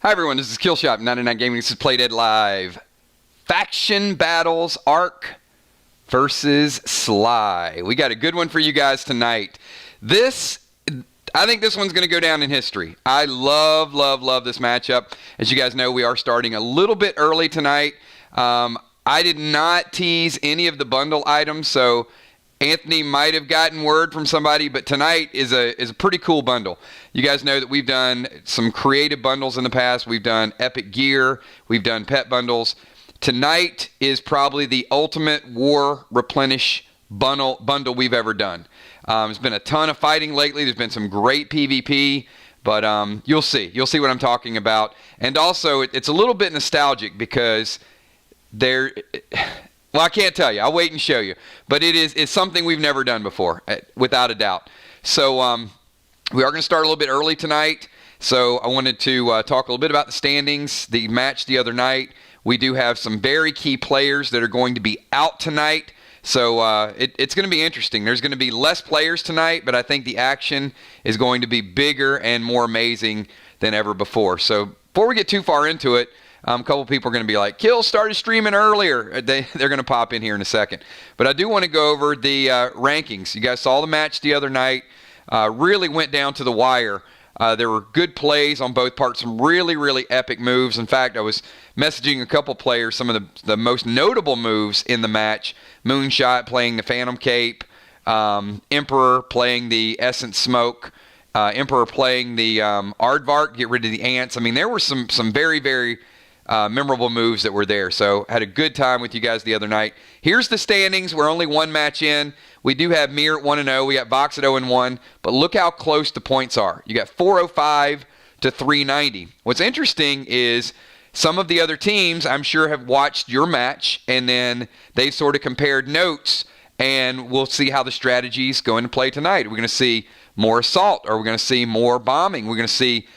Hi everyone, this is Killshot 99 Gaming. This is Playdead Live. Faction Battles Ark versus Sly. We got a good one for you guys tonight. I think this one's going to go down in history. I love this matchup. As you guys know, we are starting a little bit early tonight. I did not tease any of the bundle items, so Anthony might have gotten word from somebody, but tonight is a pretty cool bundle. You guys know that we've done some creative bundles in the past. We've done epic gear. We've done pet bundles. Tonight is probably the ultimate war replenish bundle we've ever done. There's been a ton of fighting lately. There's been some great PvP, but you'll see. You'll see what I'm talking about. And also, it's a little bit nostalgic because well, I can't tell you. I'll wait and show you. But it's something we've never done before, without a doubt. So we are going to start a little bit early tonight. So I wanted to talk a little bit about the standings, the match the other night. We do have some very key players that are going to be out tonight. So it's going to be interesting. There's going to be less players tonight, but I think the action is going to be bigger and more amazing than ever before. So before we get too far into it, a couple people are going to be like, Kill started streaming earlier. They're going to pop in here in a second. But I do want to go over the rankings. You guys saw the match the other night. Really went down to the wire. There were good plays on both parts, some really epic moves. In fact, I was messaging a couple players, some of the most notable moves in the match. Moonshot playing the Phantom Cape, Emperor playing the Essence Smoke, Emperor playing the Aardvark, get rid of the ants. I mean, there were some very memorable moves that were there. So had a good time with you guys the other night. Here's the standings. We're only one match in. We do have Mir at 1-0. We got Vox at 0-1. But look how close the points are. You got 405 to 390. What's interesting is some of the other teams, I'm sure, have watched your match, and then they sort of compared notes, and we'll see how the strategies go into play tonight. We're going to see more assault, or we're going to see more bombing. We're going to see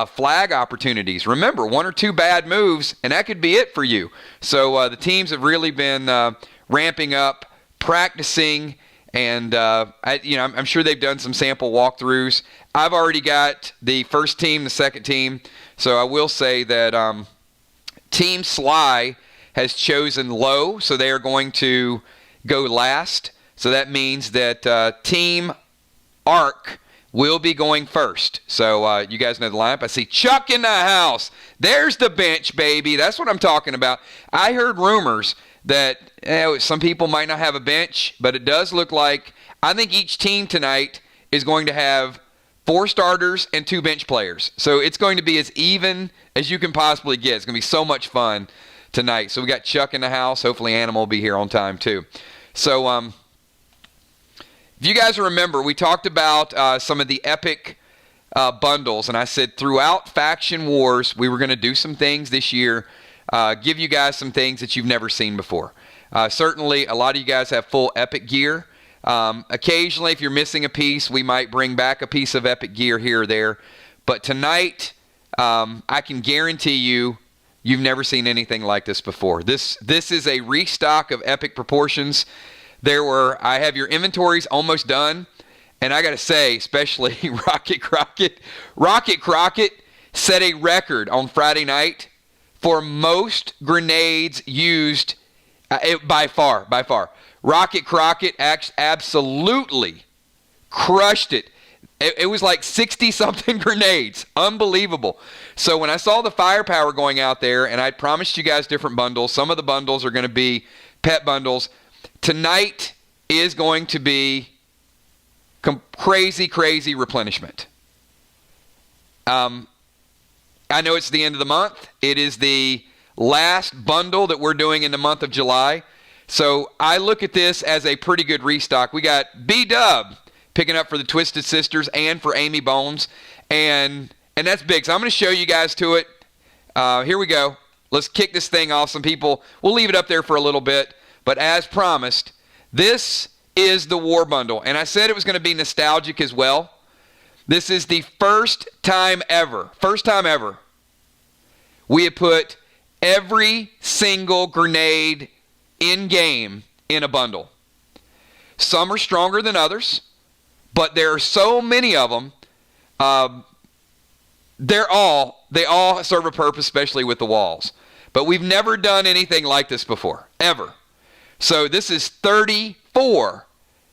flag opportunities. Remember, one or two bad moves, and that could be it for you. So the teams have really been ramping up, practicing, and I'm sure they've done some sample walkthroughs. I've already got the first team, the second team. So I will say that Team Sly has chosen low, so they are going to go last. So that means that Team Ark will be going first. So you guys know the lineup. I see Chuck in the house. There's the bench, baby. That's what I'm talking about. I heard rumors that some people might not have a bench, but it does look like I think each team tonight is going to have 4 starters and 2 bench players. So it's going to be as even as you can possibly get. It's going to be so much fun tonight. So we got Chuck in the house. Hopefully Animal will be here on time too. So if you guys remember, we talked about some of the epic bundles, and I said throughout Faction Wars, we were going to do some things this year, give you guys some things that you've never seen before. Certainly, a lot of you guys have full epic gear. Occasionally, if you're missing a piece, we might bring back a piece of epic gear here or there. But tonight, I can guarantee you've never seen anything like this before. This is a restock of epic proportions. I have your inventories almost done, and I got to say, especially Rocket Crockett set a record on Friday night for most grenades used by far. Rocket Crockett absolutely crushed it. It was like 60-something grenades. Unbelievable. So when I saw the firepower going out there, and I promised you guys different bundles, some of the bundles are going to be pet bundles. Tonight is going to be crazy replenishment. I know it's the end of the month. It is the last bundle that we're doing in the month of July. So I look at this as a pretty good restock. We got B-Dub picking up for the Twisted Sisters and for Amy Bones. And that's big. So I'm going to show you guys to it. Here we go. Let's kick this thing off. Some people, we'll leave it up there for a little bit. But as promised, this is the War Bundle. And I said it was going to be nostalgic as well. This is the first time ever we have put every single grenade in-game in a bundle. Some are stronger than others, but there are so many of them. They're all all serve a purpose, especially with the walls. But we've never done anything like this before, ever. So this is 34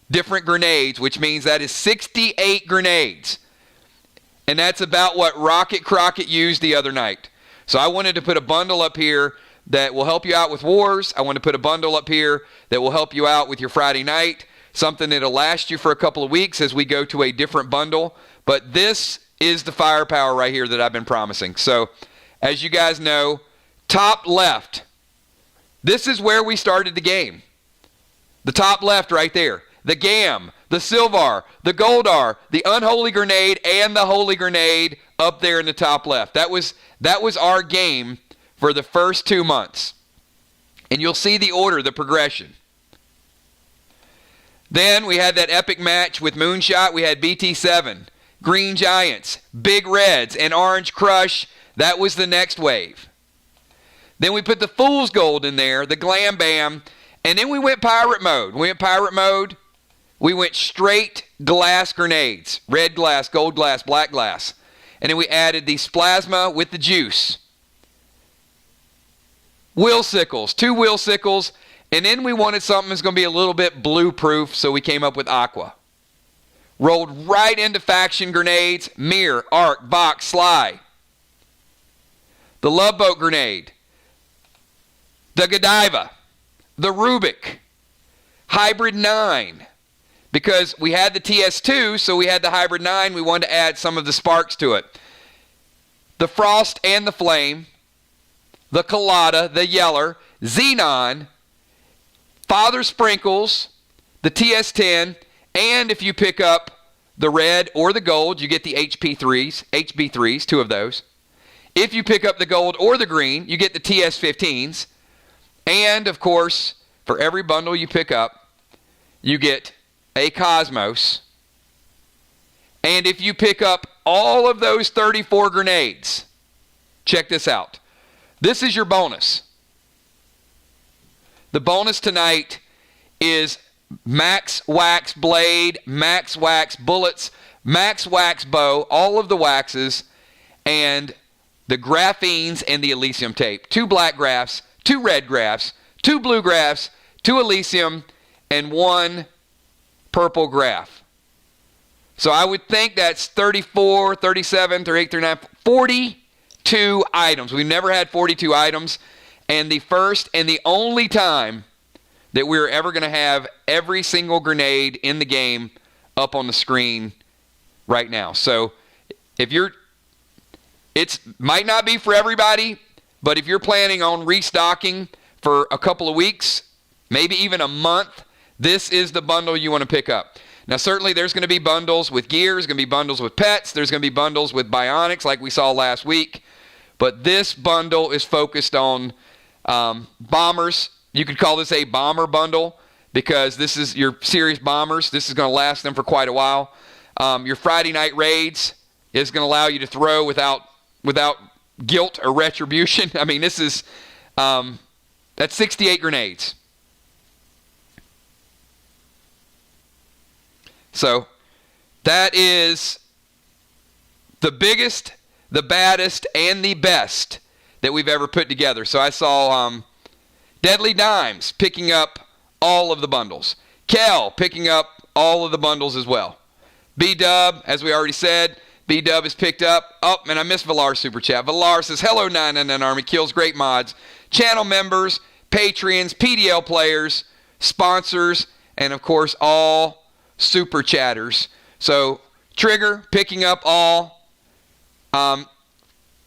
different grenades, which means that is 68 grenades. And that's about what Rocket Crockett used the other night. So I wanted to put a bundle up here that will help you out with wars. I want to put a bundle up here that will help you out with your Friday night. Something that'll last you for a couple of weeks as we go to a different bundle. But this is the firepower right here that I've been promising. So as you guys know, top left, this is where we started the game. The top left right there. The Gam, the Silvar, the Goldar, the Unholy Grenade, and the Holy Grenade up there in the top left. That was our game for the first 2 months. And you'll see the order, the progression. Then we had that epic match with Moonshot. We had BT7, Green Giants, Big Reds, and Orange Crush. That was the next wave. Then we put the Fool's Gold in there, the Glam Bam, and then we went pirate mode. We went straight glass grenades. Red glass, gold glass, black glass. And then we added the Splasma with the juice. Wheel sickles, 2 wheel sickles. And then we wanted something that's going to be a little bit blue proof, so we came up with Aqua. Rolled right into faction grenades, Mirror, Arc, Box, Sly. The Love Boat Grenade. The Godiva. The Rubik. Hybrid 9. Because we had the TS2, so we had the Hybrid 9. We wanted to add some of the sparks to it. The Frost and the Flame. The Colada, the Yeller. Xenon. Father Sprinkles. The TS10. And if you pick up the red or the gold, you get the HB3s, 2 of those. If you pick up the gold or the green, you get the TS15s. And, of course, for every bundle you pick up, you get a Cosmos. And if you pick up all of those 34 grenades, check this out. This is your bonus. The bonus tonight is Max Wax Blade, Max Wax Bullets, Max Wax Bow, all of the waxes, and the Graphenes and the Elysium Tape. 2 black graphs, 2 red graphs, 2 blue graphs, 2 Elysium, and 1 purple graph. So I would think that's 34, 37, 38, 39, 42 items. We've never had 42 items. And the first and the only time that we're ever going to have every single grenade in the game up on the screen right now. So if it might not be for everybody, but if you're planning on restocking for a couple of weeks, maybe even a month, this is the bundle you want to pick up. Now, certainly there's going to be bundles with gear. There's going to be bundles with pets. There's going to be bundles with bionics like we saw last week. But this bundle is focused on bombers. You could call this a bomber bundle because this is your serious bombers. This is going to last them for quite a while. Your Friday night raids is going to allow you to throw without guilt or retribution. I mean, this is that's 68 grenades. So that is the biggest, the baddest, and the best that we've ever put together. So I saw Deadly Dimes picking up all of the bundles. Kel picking up all of the bundles as well. B-Dub, as we already said, B-Dub is picked up. Oh, and I missed Valar's super chat. Valar says, hello 999 Army, kills great mods. Channel members, Patreons, PDL players, sponsors, and of course all super chatters. So Trigger picking up all.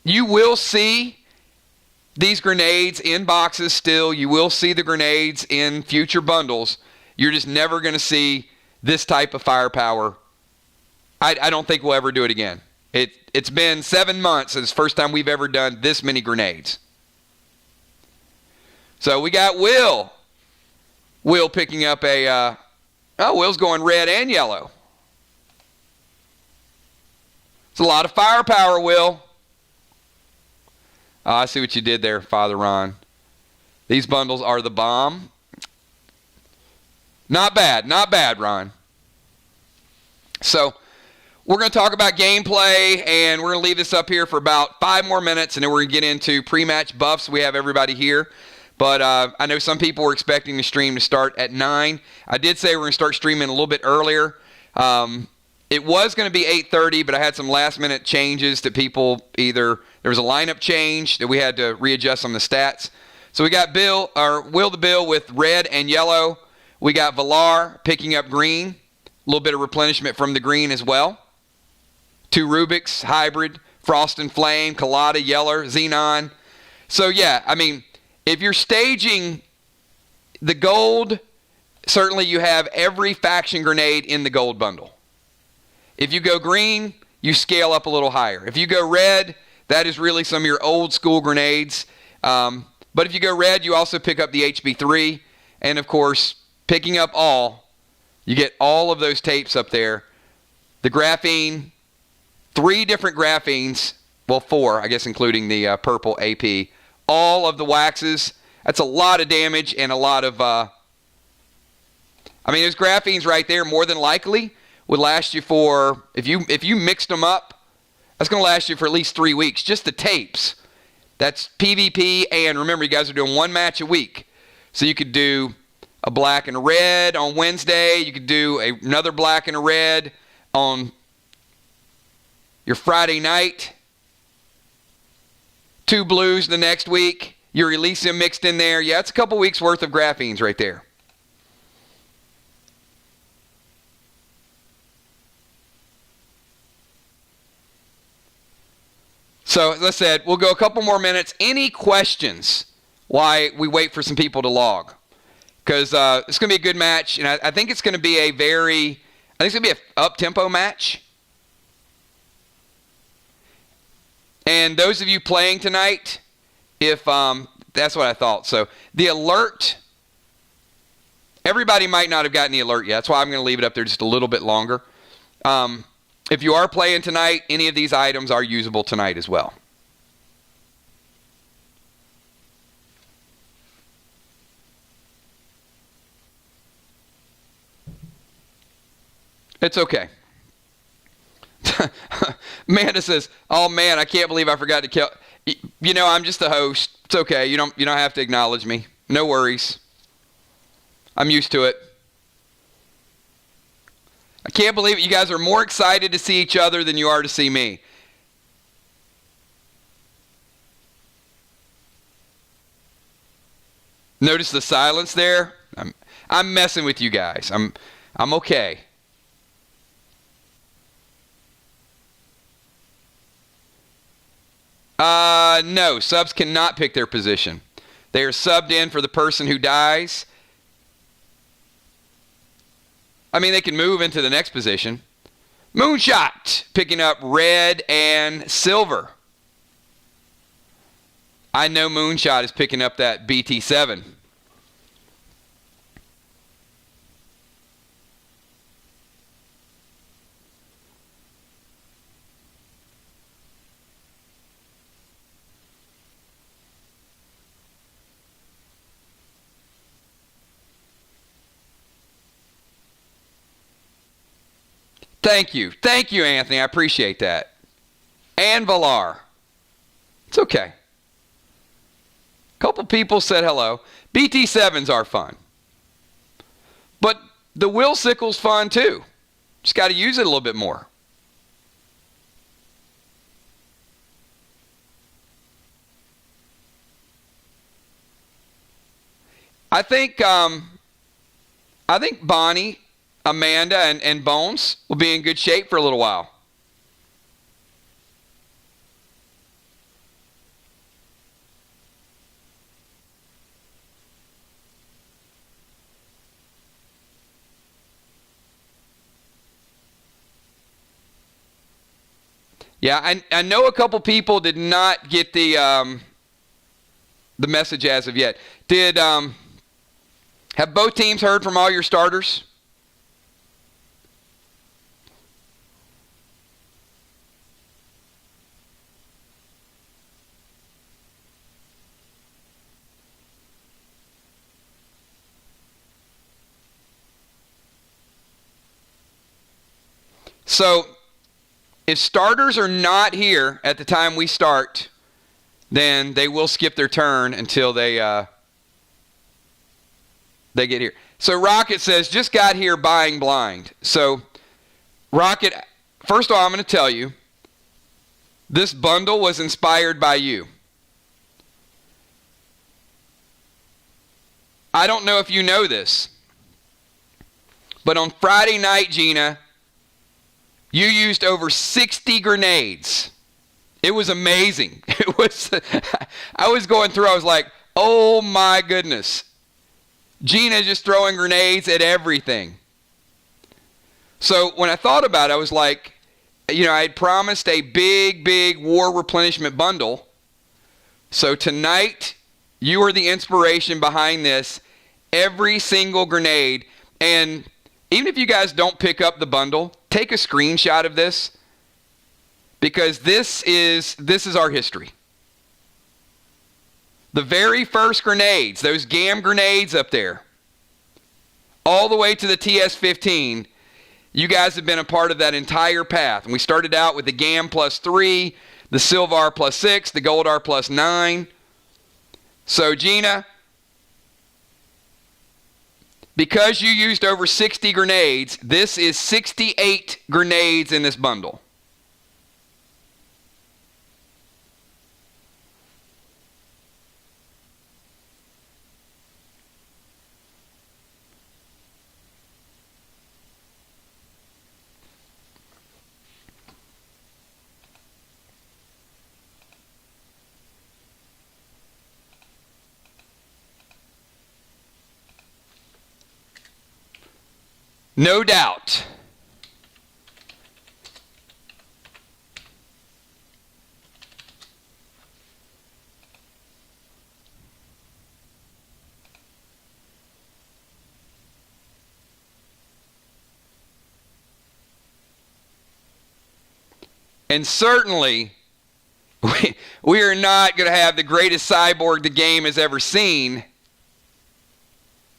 You will see these grenades in boxes still. You will see the grenades in future bundles. You're just never going to see this type of firepower. I don't think we'll ever do it again. It's been 7 months since the first time we've ever done this many grenades. So we got Will. Will picking up a... Will's going red and yellow. It's a lot of firepower, Will. I see what you did there, Father Ron. These bundles are the bomb. Not bad, Ron. So we're going to talk about gameplay, and we're going to leave this up here for about 5 more minutes, and then we're going to get into pre-match buffs. We have everybody here. But I know some people were expecting the stream to start at 9. I did say we're going to start streaming a little bit earlier. It was going to be 8:30, but I had some last-minute changes that people either – there was a lineup change that we had to readjust on the stats. So we got Will the Bill with red and yellow. We got Valar picking up green. A little bit of replenishment from the green as well. 2 Rubik's, Hybrid, Frost and Flame, Colada, Yeller, Xenon. So, yeah, I mean – if you're staging the gold, certainly you have every faction grenade in the gold bundle. If you go green, you scale up a little higher. If you go red, that is really some of your old school grenades. But if you go red, you also pick up the HB3. And, of course, picking up all, you get all of those tapes up there. The graphene, 3 different graphenes, well, 4, I guess, including the purple AP. All of the waxes. That's a lot of damage and a lot of, I mean, those graphenes right there more than likely would last you for, if you mixed them up, that's going to last you for at least 3 weeks. Just the tapes. That's PvP, and remember, you guys are doing 1 match a week. So you could do a black and a red on Wednesday. You could do another black and a red on your Friday night. 2 blues the next week. Your Elysium mixed in there. Yeah, it's a couple weeks worth of graphenes right there. So, as I said, we'll go a couple more minutes. Any questions why we wait for some people to log? Because it's going to be a good match, and I think it's going to be it's going to be an up-tempo match. And those of you playing tonight, if that's what I thought. So the alert, everybody might not have gotten the alert yet. That's why I'm going to leave it up there just a little bit longer. If you are playing tonight, any of these items are usable tonight as well. It's okay. Amanda says, "Oh man, I can't believe I forgot to kill." You know, I'm just the host. It's okay. You don't have to acknowledge me. No worries. I'm used to it. I can't believe it. You guys are more excited to see each other than you are to see me. Notice the silence there? I'm messing with you guys. I'm okay. No, subs cannot pick their position. They are subbed in for the person who dies. I mean, they can move into the next position. Moonshot, picking up red and silver. I know Moonshot is picking up that BT7. Thank you. Thank you, Anthony. I appreciate that. And Valar. It's okay. A couple people said hello. BT7s are fun. But the Will Sickle's fun too. Just got to use it a little bit more. I think Bonnie, Amanda, and Bones will be in good shape for a little while. Yeah, I know a couple people did not get the message as of yet. Have both teams heard from all your starters? So If starters are not here at the time we start, then they will skip their turn until they get here. So Rocket says, just got here buying blind. So Rocket, first of all, I'm going to tell you, this bundle was inspired by you. I don't know if you know this, but on Friday night, Gina, you used over 60 grenades. It was amazing. I was going through, I was like, oh my goodness. Gina just throwing grenades at everything. So when I thought about it, I was like, I had promised a big war replenishment bundle. So tonight, you are the inspiration behind this. Every single grenade. And even if you guys don't pick up the bundle, take a screenshot of this. Because this is our history. The very first grenades, those GAM grenades up there, all the way to the TS-15, you guys have been a part of that entire path. And we started out with the GAM +3, the Silvar +6, the Goldar +9. So Gina, because you used over 60 grenades, this is 68 grenades in this bundle. No doubt. And certainly, we are not going to have the greatest cyborg the game has ever seen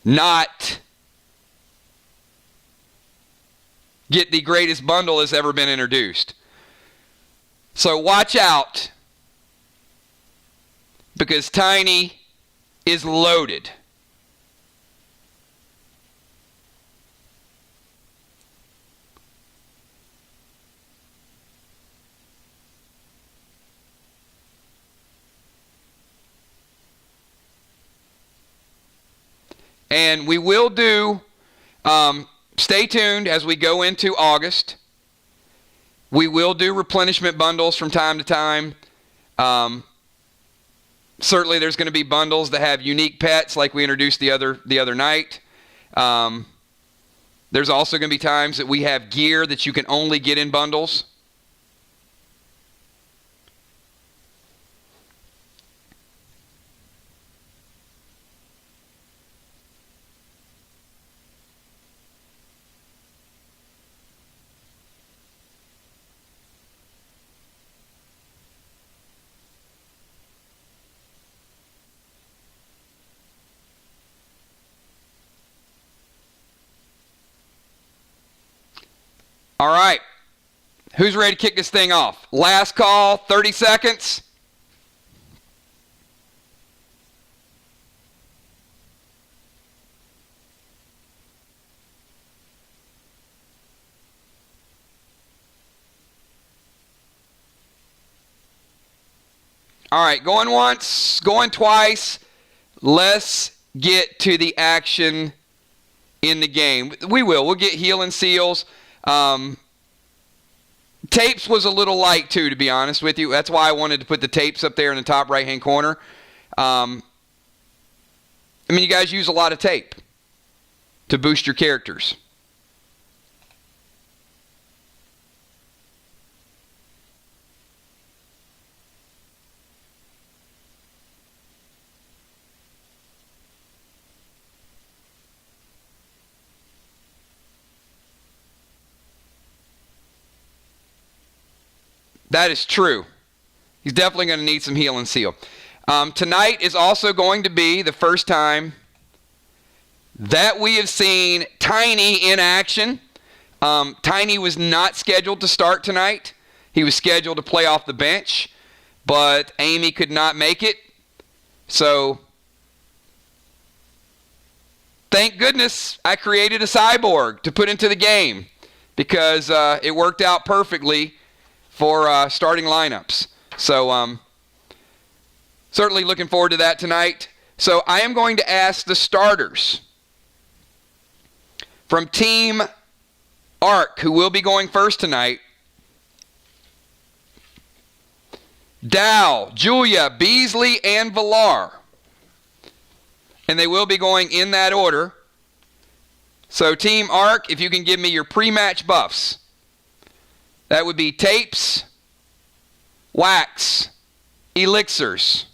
not get the greatest bundle that's ever been introduced. So watch out, because Tiny is loaded. And we will do, stay tuned as we go into August. We will do replenishment bundles from time to time. Certainly there's going to be bundles that have unique pets like we introduced the other night. There's also going to be times that we have gear that you can only get in bundles. All right. Who's ready to kick this thing off? Last call, 30 seconds. All right, going once, going twice. Let's get to the action in the game. We'll get heal and seals. Tapes was a little light too, to be honest with you. That's why I wanted to put the tapes up there in the top right-hand corner. You guys use a lot of tape to boost your characters. That is true. He's definitely going to need some heal and seal. Tonight is also going to be the first time that we have seen Tiny in action. Tiny was not scheduled to start tonight. He was scheduled to play off the bench, but Amy could not make it. So, thank goodness I created a cyborg to put into the game because it worked out perfectly for starting lineups. So, certainly looking forward to that tonight. So, I am going to ask the starters from Team Arc, who will be going first tonight. Dow, Julia, Beasley, and Villar. And they will be going in that order. So Team Arc, if you can give me your pre-match buffs. That would be tapes, wax, elixirs.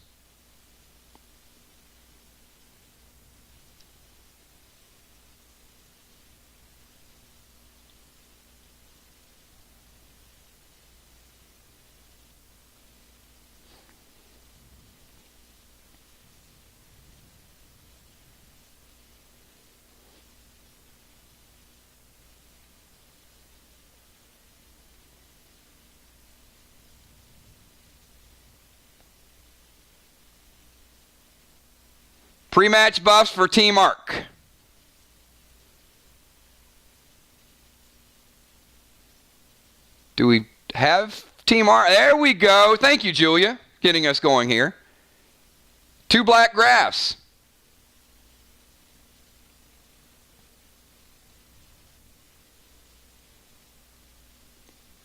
Pre-match buffs for Team Arc. Do we have Team Arc? There we go. Thank you, Julia, getting us going here. 2 black graphs.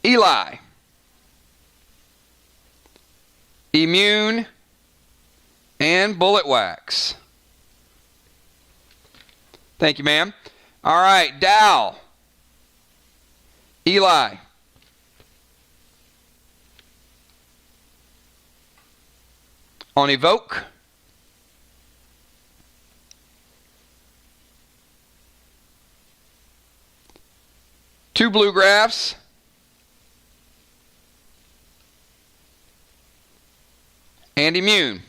Eli. Immune. And bullet wax. Thank you, ma'am. All right, Dow. Eli. On evoke. Two blue graphs. And immune.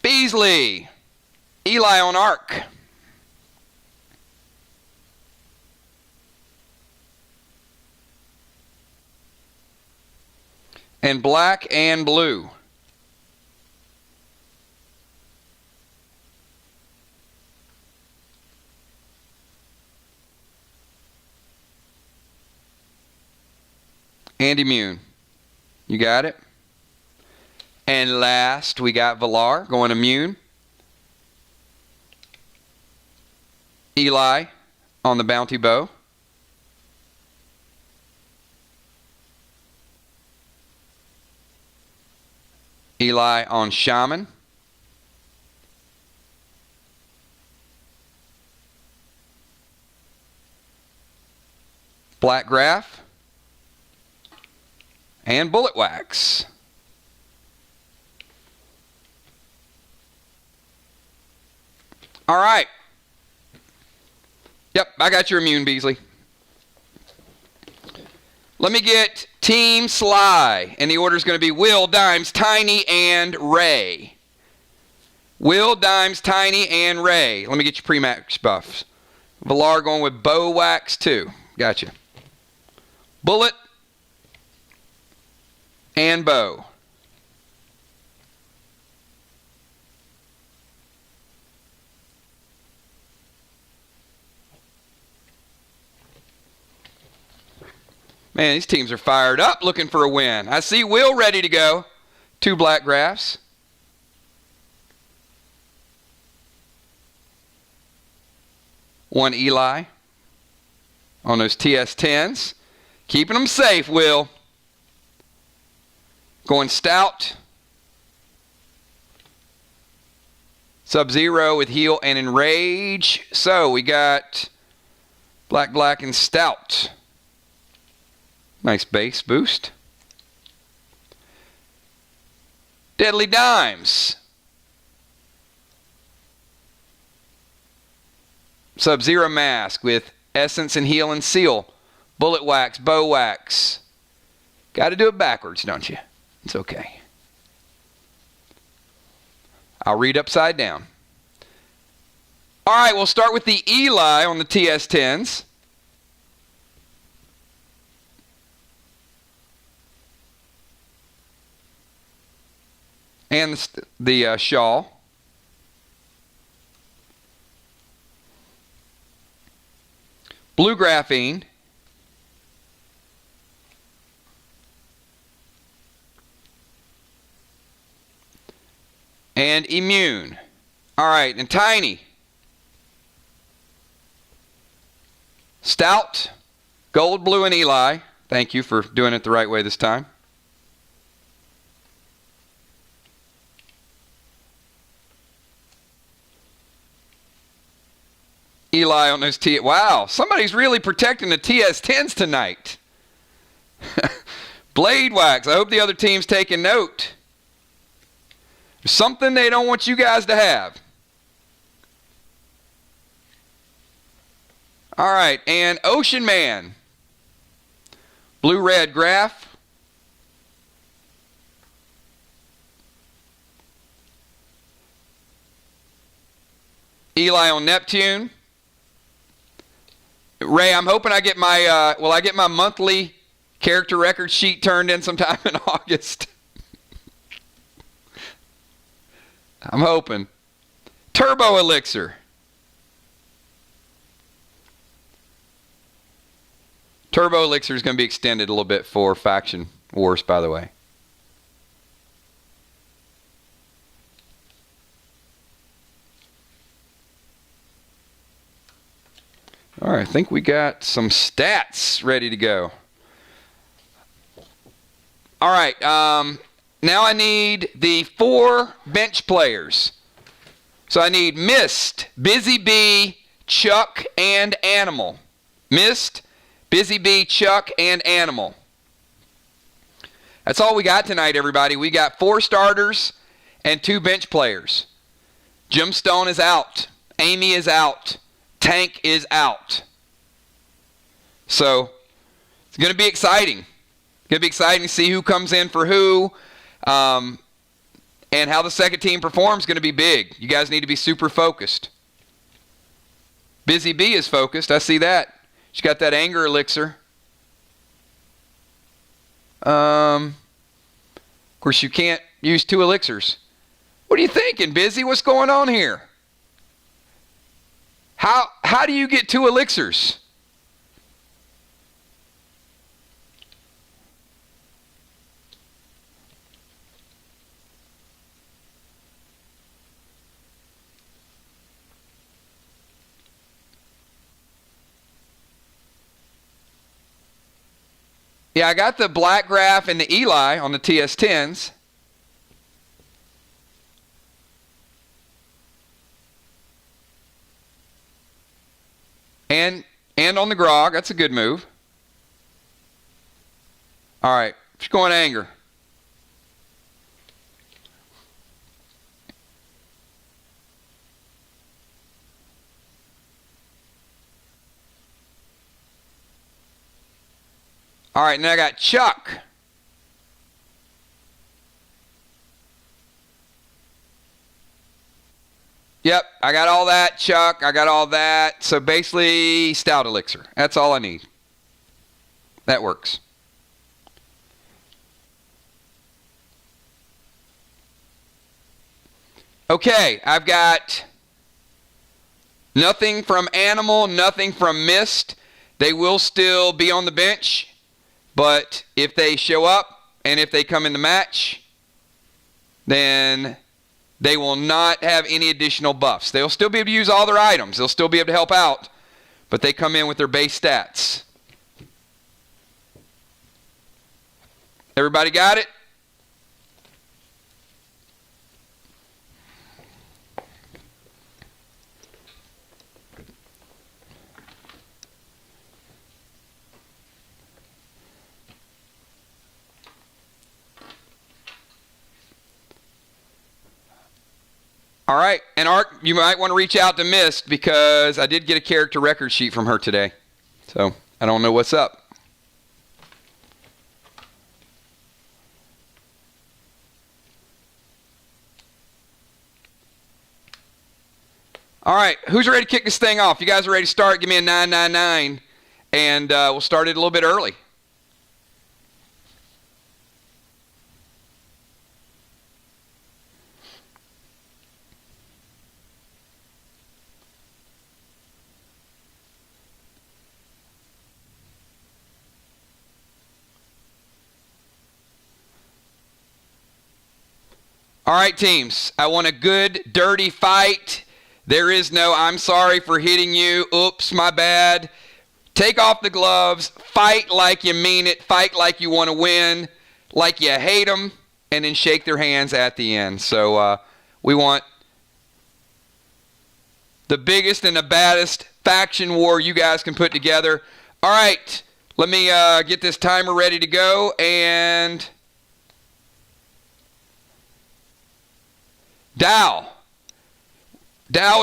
Beasley, Eli on Arc. And black and blue. And immune. You got it? And last, we got Villar going immune. Eli on the bounty bow. Eli on shaman. Black graph. And bullet wax. All right. Yep, I got your immune, Beasley. Let me get Team Sly. And the order is going to be Will, Dimes, Tiny, and Ray. Will, Dimes, Tiny, and Ray. Let me get your pre-match buffs. Villar going with bow wax, too. Gotcha. Bullet and bow. Man, these teams are fired up looking for a win. I see Will ready to go. 2 black graphs. One Eli on those TS10s. Keeping them safe, Will. Going stout. Sub-Zero with heal and enrage. So we got black, black, and stout. Nice base boost. Deadly Dimes. Sub-Zero mask with essence and heal and seal. Bullet wax, bow wax. Got to do it backwards, don't you? It's okay. I'll read upside down. All right, we'll start with the Eli on the TS10s. And the shawl. Blue graphene. And immune. All right, and tiny. Stout, gold, blue, and Eli. Thank you for doing it the right way this time. Eli on those T. Wow, somebody's really protecting the TS10s tonight. Blade wax. I hope the other team's taking note. There's something they don't want you guys to have. All right, and Ocean Man. Blue-red graph. Eli on Neptune. Ray, I'm hoping I get my, will I get my monthly character record sheet turned in sometime in August? I'm hoping. Turbo Elixir. Turbo Elixir is going to be extended a little bit for Faction Wars, by the way. All right, I think we got some stats ready to go. All right, now I need the 4 bench players. So I need Mist, Busy Bee, Chuck, and Animal. Mist, Busy Bee, Chuck, and Animal. That's all we got tonight, everybody. We got 4 starters and 2 bench players. Jim Stone is out. Amy is out. Tank is out. So it's going to be exciting. It's going to be exciting to see who comes in for who, and how the second team performs is going to be big. You guys need to be super focused. Busy Bee is focused. I see that. She's got that anger elixir. Of course, you can't use 2 elixirs. What are you thinking, Busy? What's going on here? How do you get 2 elixirs? Yeah, I got the black graph and the Eli on the TS10s. And on the grog, that's a good move. All right, she's going anger. All right, now I got Chuck. Yep, I got all that, Chuck. I got all that. So basically, stout elixir. That's all I need. That works. Okay, I've got nothing from Animal, nothing from Mist. They will still be on the bench, but if they show up and if they come in the match, then they will not have any additional buffs. They'll still be able to use all their items. They'll still be able to help out, but they come in with their base stats. Everybody got it? All right, and Art, you might want to reach out to Mist because I did get a character record sheet from her today. So I don't know what's up. All right, who's ready to kick this thing off? You guys are ready to start? Give me a 999, and we'll start it a little bit early. All right, teams, I want a good, dirty fight. There is no, I'm sorry for hitting you. Oops, my bad. Take off the gloves. Fight like you mean it. Fight like you want to win, like you hate them, and then shake their hands at the end. So we want the biggest and the baddest faction war you guys can put together. All right, let me get this timer ready to go, and Dow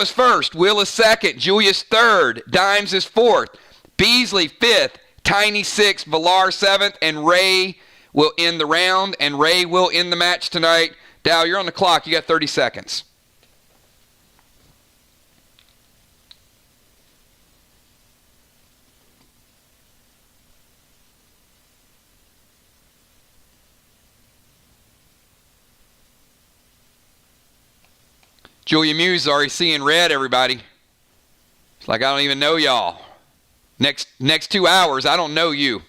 is first, Will is second, Julius third, Dimes is fourth, Beasley fifth, Tiny sixth, Villar seventh, and Ray will end the round, and Ray will end the match tonight. Dow, you're on the clock. You got 30 seconds. Julia Muse is already seeing red, everybody. It's like I don't even know y'all. Next 2 hours, I don't know you.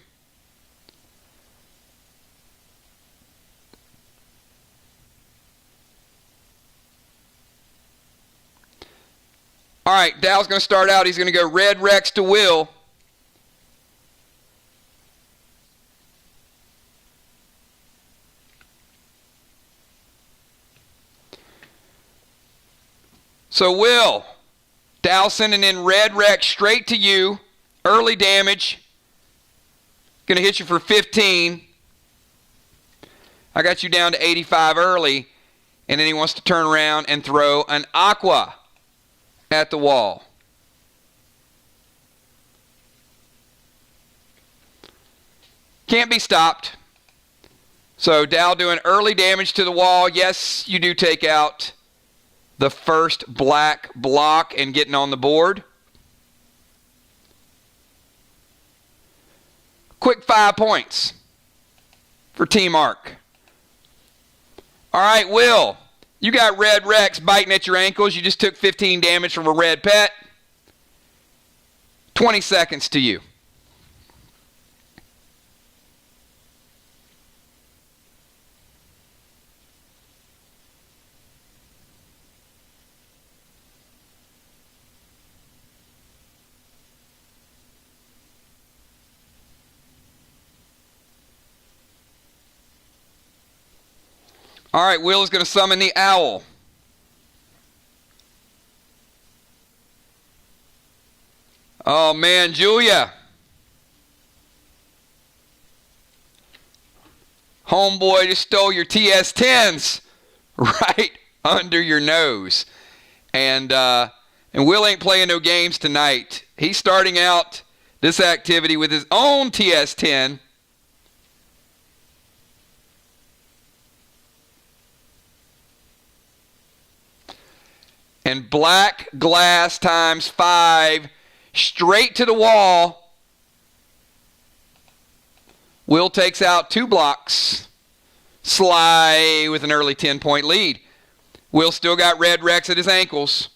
All right, Dow's going to start out. He's going to go red Rex to Will. So Will, Dow sending in red Rex straight to you. Early damage. Going to hit you for 15. I got you down to 85 early. And then he wants to turn around and throw an aqua at the wall. Can't be stopped. So Dow doing early damage to the wall. Yes, you do take out the first black block and getting on the board. Quick 5 points for Team Arc. All right, Will, you got red Rex biting at your ankles. You just took 15 damage from a red pet. 20 seconds to you. All right, Will is going to summon the owl. Oh, man, Julia. Homeboy just stole your TS-10s right under your nose. And Will ain't playing no games tonight. He's starting out this activity with his own TS-10. And black glass times 5, straight to the wall. Will takes out 2 blocks. Sly with an early 10-point lead. Will still got red Rex at his ankles.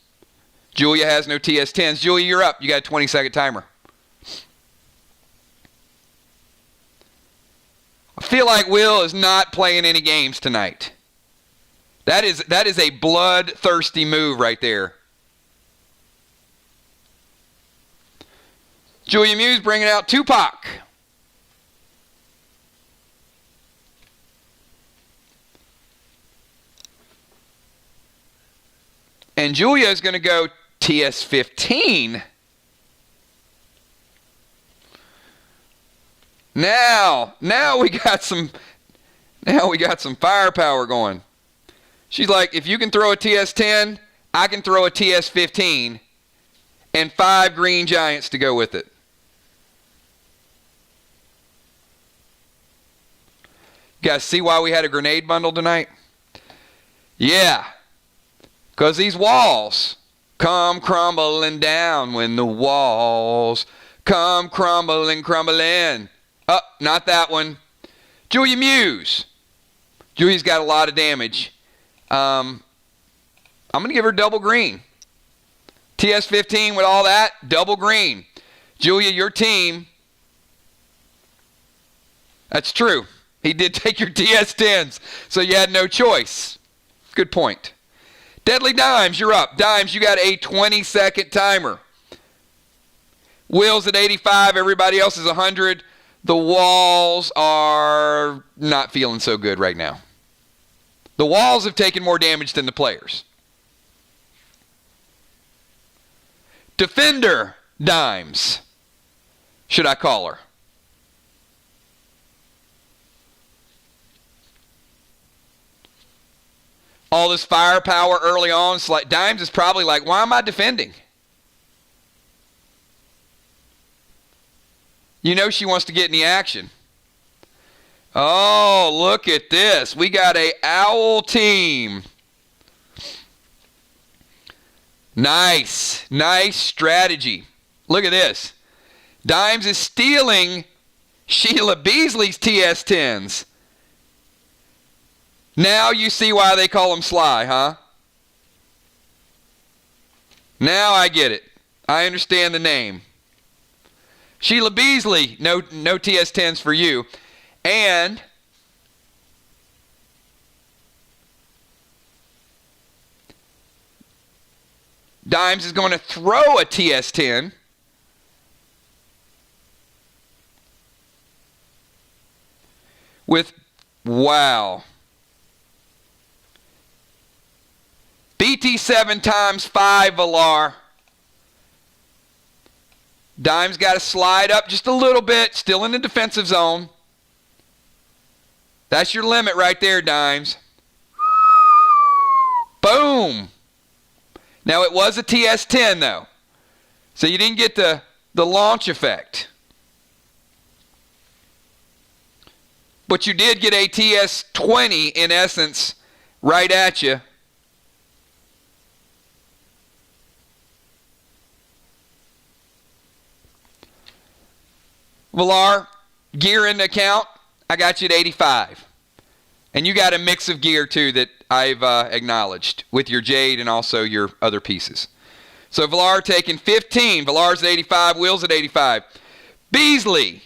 Julia has no TS-10s. Julia, you're up. You got a 20-second timer. I feel like Will is not playing any games tonight. That is a bloodthirsty move right there. Julia Muse bringing out Tupac. And Julia is going to go TS-15. Now we got some firepower going. She's like, if you can throw a TS-10, I can throw a TS-15 and 5 green giants to go with it. You guys see why we had a grenade bundle tonight? Yeah. Because these walls, come crumbling down when the walls come crumbling, crumbling. Oh, not that one. Julia Muse. Julia's got a lot of damage. I'm going to give her double green. TS-15 with all that, double green. Julia, your team. That's true. He did take your TS-10s, so you had no choice. Good point. Deadly Dimes, you're up. Dimes, you got a 20-second timer. Will's at 85. Everybody else is 100. The walls are not feeling so good right now. The walls have taken more damage than the players. Defender Dimes. Should I call her? All this firepower early on. It's like Dimes is probably like, why am I defending? You know she wants to get in the action. Oh, look at this. We got a owl team. Nice. Nice strategy. Look at this. Dimes is stealing Sheila Beasley's TS-10s. Now you see why they call him Sly, huh? Now I get it. I understand the name. Sheila Beasley, no TS-10s for you. And Dimes is going to throw a TS-10. With, wow. BT7 times 5, Valar. Dimes got to slide up just a little bit, still in the defensive zone. That's your limit right there, Dimes. Boom. Now it was a TS-10 though, so you didn't get the launch effect. But you did get a TS-20 in essence right at you. Valar, gear into account, I got you at 85. And you got a mix of gear too that I've acknowledged with your jade and also your other pieces. So Valar taking 15. Valar's at 85. Will's at 85. Beasley,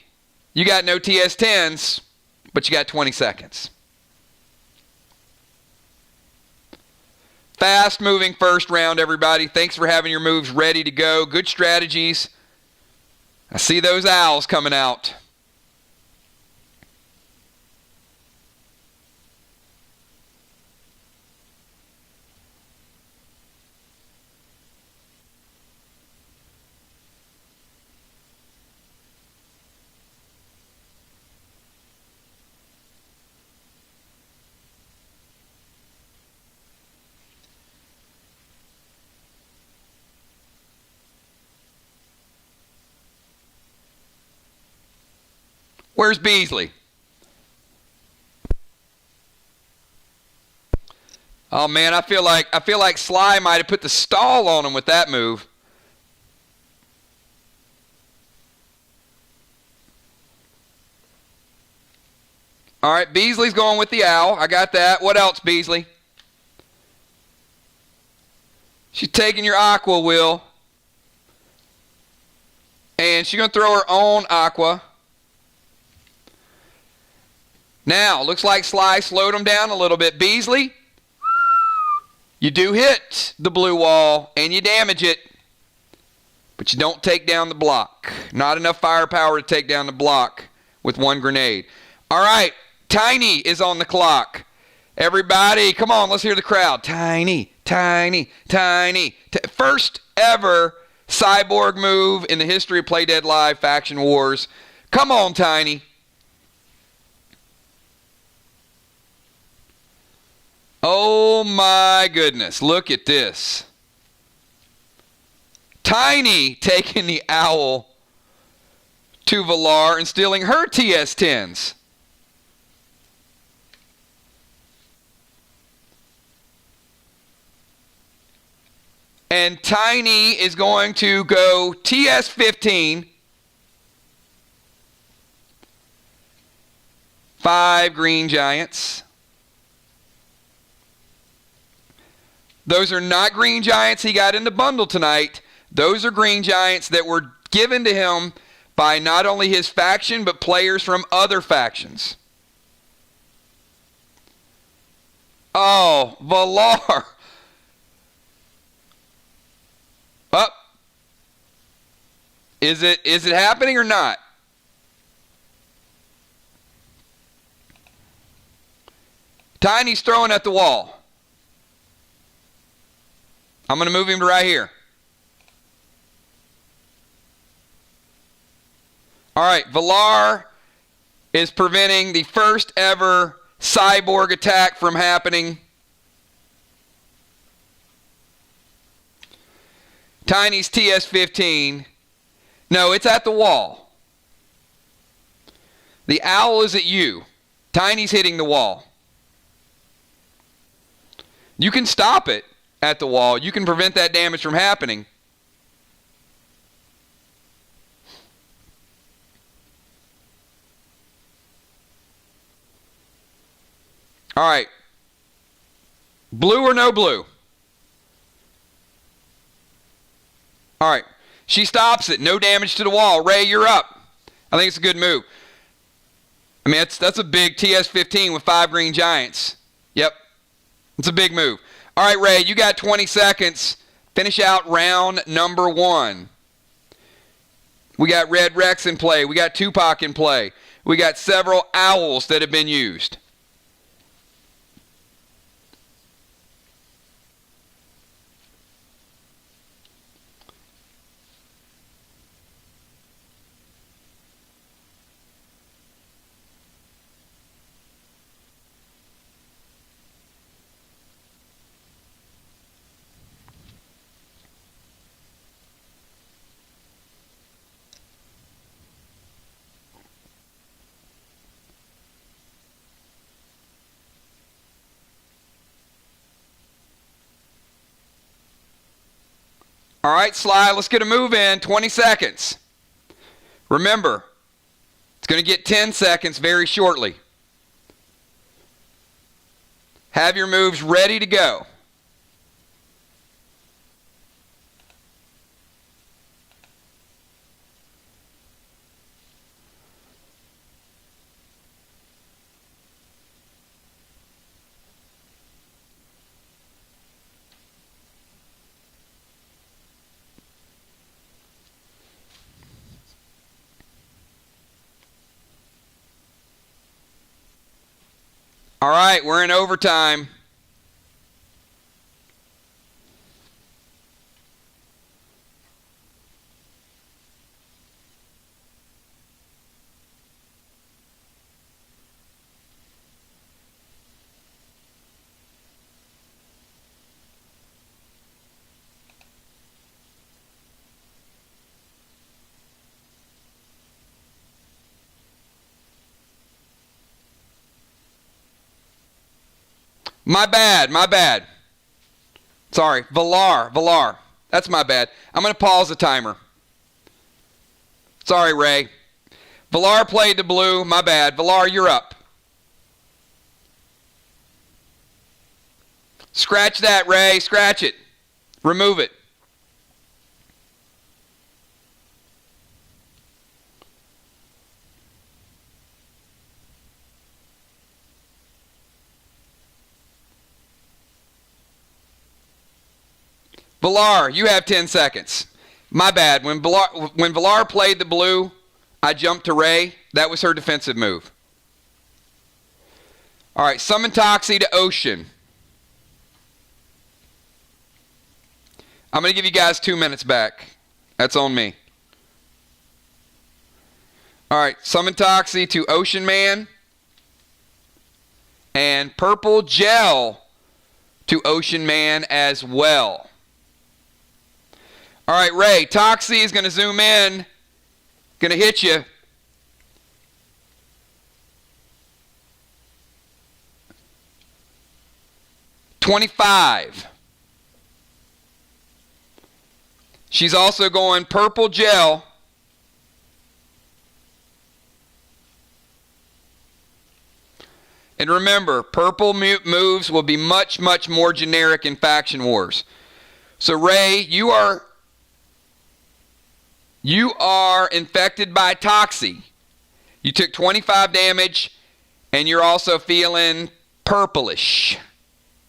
you got no TS-10s, but you got 20 seconds. Fast moving first round, everybody. Thanks for having your moves ready to go. Good strategies. I see those owls coming out. Where's Beasley? Oh man, I feel like Sly might have put the stall on him with that move. All right, Beasley's going with the owl. I got that. What else, Beasley? She's taking your aqua, Will. And she's going to throw her own aqua. Now, looks like Sly slowed him down a little bit. Beasley, you do hit the blue wall and you damage it, but you don't take down the block. Not enough firepower to take down the block with one grenade. All right, Tiny is on the clock. Everybody, come on, let's hear the crowd. Tiny, Tiny, Tiny. First ever cyborg move in the history of Play Dead Live Faction Wars. Come on, Tiny. Oh my goodness, look at this. Tiny taking the owl to Valar and stealing her TS-10s. And Tiny is going to go TS15. 5 green giants. Those are not green giants he got in the bundle tonight. Those are green giants that were given to him by not only his faction, but players from other factions. Oh, Valar. Up. Is it happening or not? Tiny's throwing at the wall. I'm going to move him to right here. All right, Valar is preventing the first ever cyborg attack from happening. Tiny's TS15. No, it's at the wall. The owl is at you. Tiny's hitting the wall. You can stop it at the wall. You can prevent that damage from happening. All right. Blue or no blue? All right. She stops it. No damage to the wall. Ray, you're up. I think it's a good move. I mean, that's a big TS15 with 5 green giants. Yep. It's a big move. All right, Ray, you got 20 seconds. Finish out round number 1. We got Red Rex in play. We got Tupac in play. We got several owls that have been used. All right, Sly, let's get a move in. 20 seconds. Remember, it's going to get 10 seconds very shortly. Have your moves ready to go. All right, we're in overtime. My bad. Sorry, Valar. That's my bad. I'm going to pause the timer. Sorry, Ray. Valar played the blue. My bad. Valar, you're up. Scratch that, Ray. Scratch it. Remove it. Valar, you have 10 seconds. My bad. When Valar played the blue, I jumped to Ray. That was her defensive move. All right, summon Toxie to Ocean. I'm going to give you guys 2 minutes back. That's on me. All right, summon Toxie to Ocean Man. And Purple Gel to Ocean Man as well. All right, Ray, Toxie is going to zoom in. Going to hit you. $25. She's also going purple gel. And remember, purple moves will be much, much more generic in Faction Wars. So Ray, you are infected by Toxie. You took 25 damage, and you're also feeling purplish.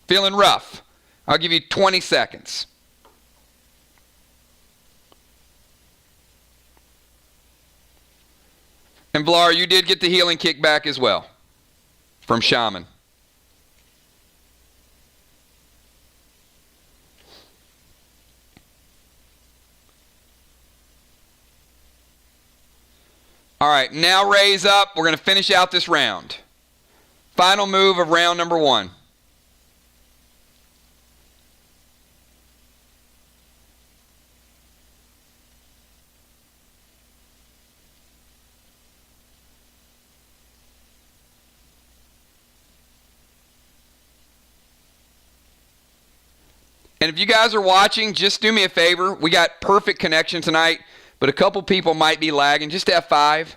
Feeling rough. I'll give you 20 seconds. And Vlar, you did get the healing kickback as well from Shaman. All right, now raise up. We're going to finish out this round. Final move of round number 1. And if you guys are watching, just do me a favor. We got perfect connection tonight, but a couple people might be lagging. Just F5.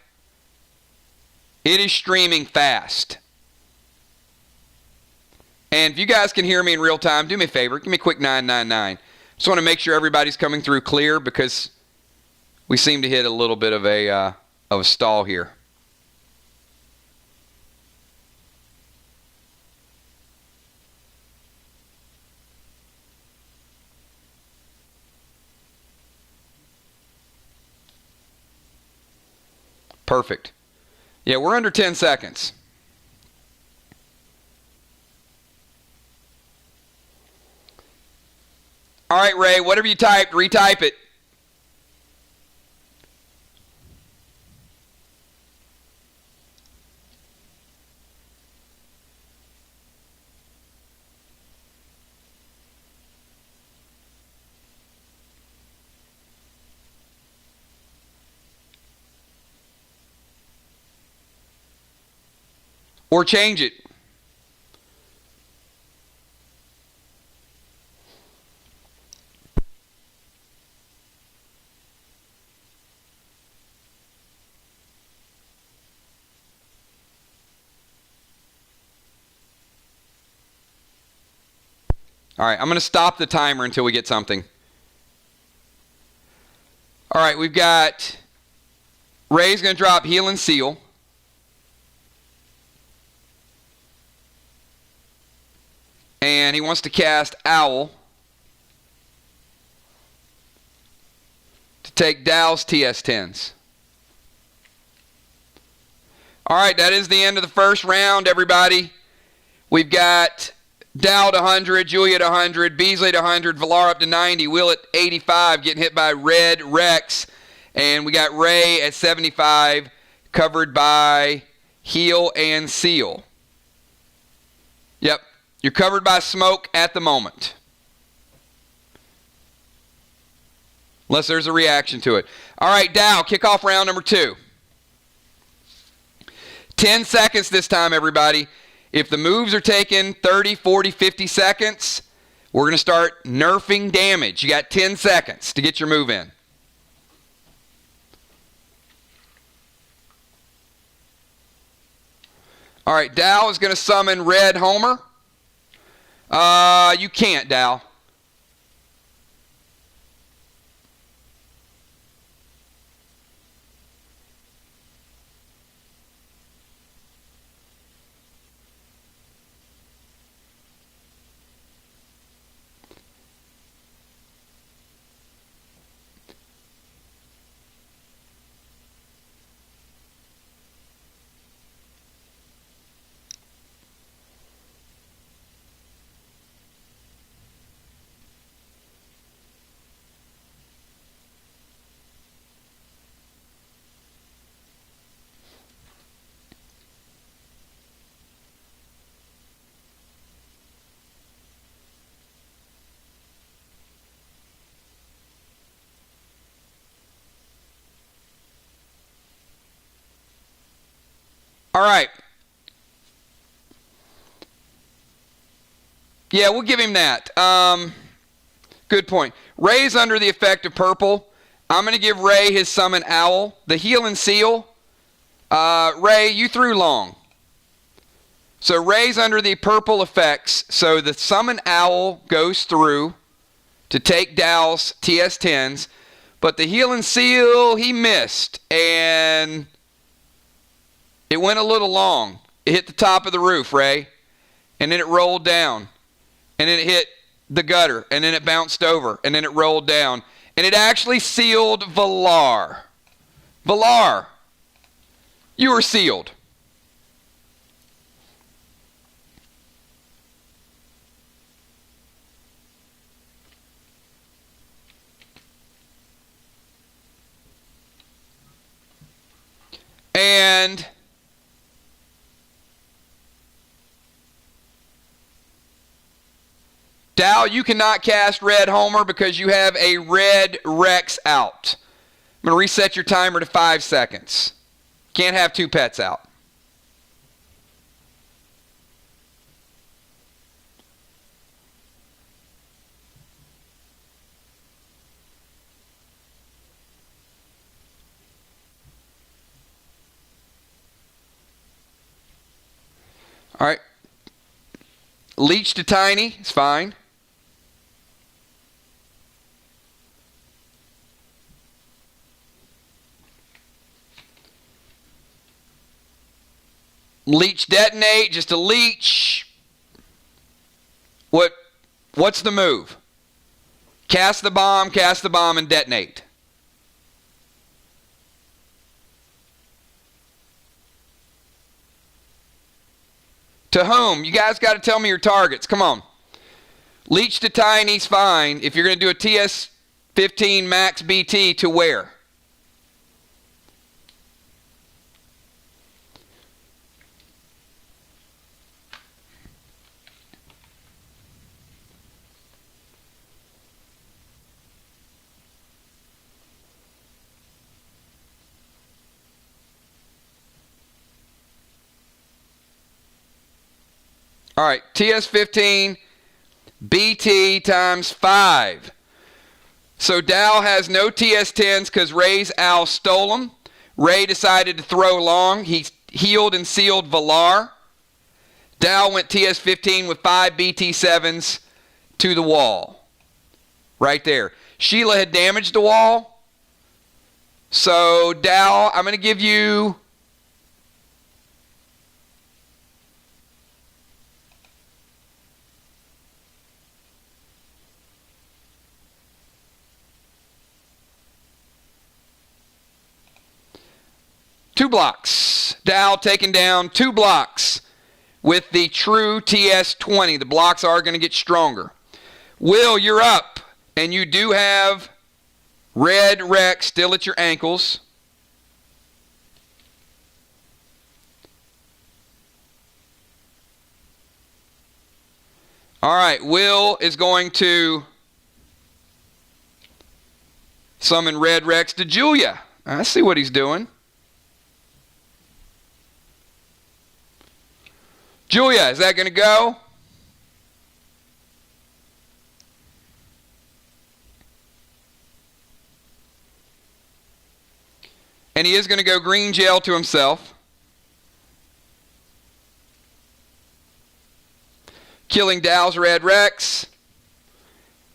It is streaming fast. And if you guys can hear me in real time, do me a favor. Give me a quick 999. Just want to make sure everybody's coming through clear because we seem to hit a little bit of a stall here. Perfect. Yeah, we're under 10 seconds. All right, Ray, whatever you typed, retype it. Or change it. All right, I'm going to stop the timer until we get something. All right, we've got Ray's going to drop Heal and Seal. And he wants to cast Owl to take Dow's TS10s. All right, that is the end of the first round, everybody. We've got Dow at 100, Julia at 100, Beasley at 100, Villar up to 90, Will at 85, getting hit by Red Rex. And we got Ray at 75, covered by Heal and Seal. Yep. You're covered by smoke at the moment. Unless there's a reaction to it. All right, Dow, kick off round number 2. 10 seconds this time, everybody. If the moves are taking 30, 40, 50 seconds, we're going to start nerfing damage. You got 10 seconds to get your move in. All right, Dow is going to summon Red Homer. You can't, Dow. All right. Yeah, we'll give him that. Good point. Ray's under the effect of purple. I'm going to give Ray his summon owl. The heal and seal. Ray, you threw long. So Ray's under the purple effects. So the summon owl goes through to take Dow's TS10s. But the heal and seal, he missed. And it went a little long. It hit the top of the roof, Ray. And then it rolled down. And then it hit the gutter. And then it bounced over. And then it rolled down. And it actually sealed Valar. Valar, you were sealed. And Dow, you cannot cast Red Homer because you have a Red Rex out. I'm going to reset your timer to 5 seconds. Can't have 2 pets out. All right. Leech to Tiny is fine. Leech detonate, just a leech. What's the move? Cast the bomb, and detonate. To whom? You guys got to tell me your targets. Come on. Leech to Tiny's fine. If you're going to do a TS15 max BT, to where? All right, TS15 BT times 5. So Dow has no TS10s because Ray's owl stole them. Ray decided to throw long. He healed and sealed Valar. Dow went TS15 with 5 BT7s to the wall. Right there. Sheila had damaged the wall. So Dow, I'm going to give you... two blocks. Dow taking down 2 blocks with the true TS20. The blocks are going to get stronger. Will, you're up. And you do have Red Rex still at your ankles. All right, Will is going to summon Red Rex to Julia. I see what he's doing. Julia, is that going to go? And he is going to go green gel to himself. Killing Dow's Red Rex.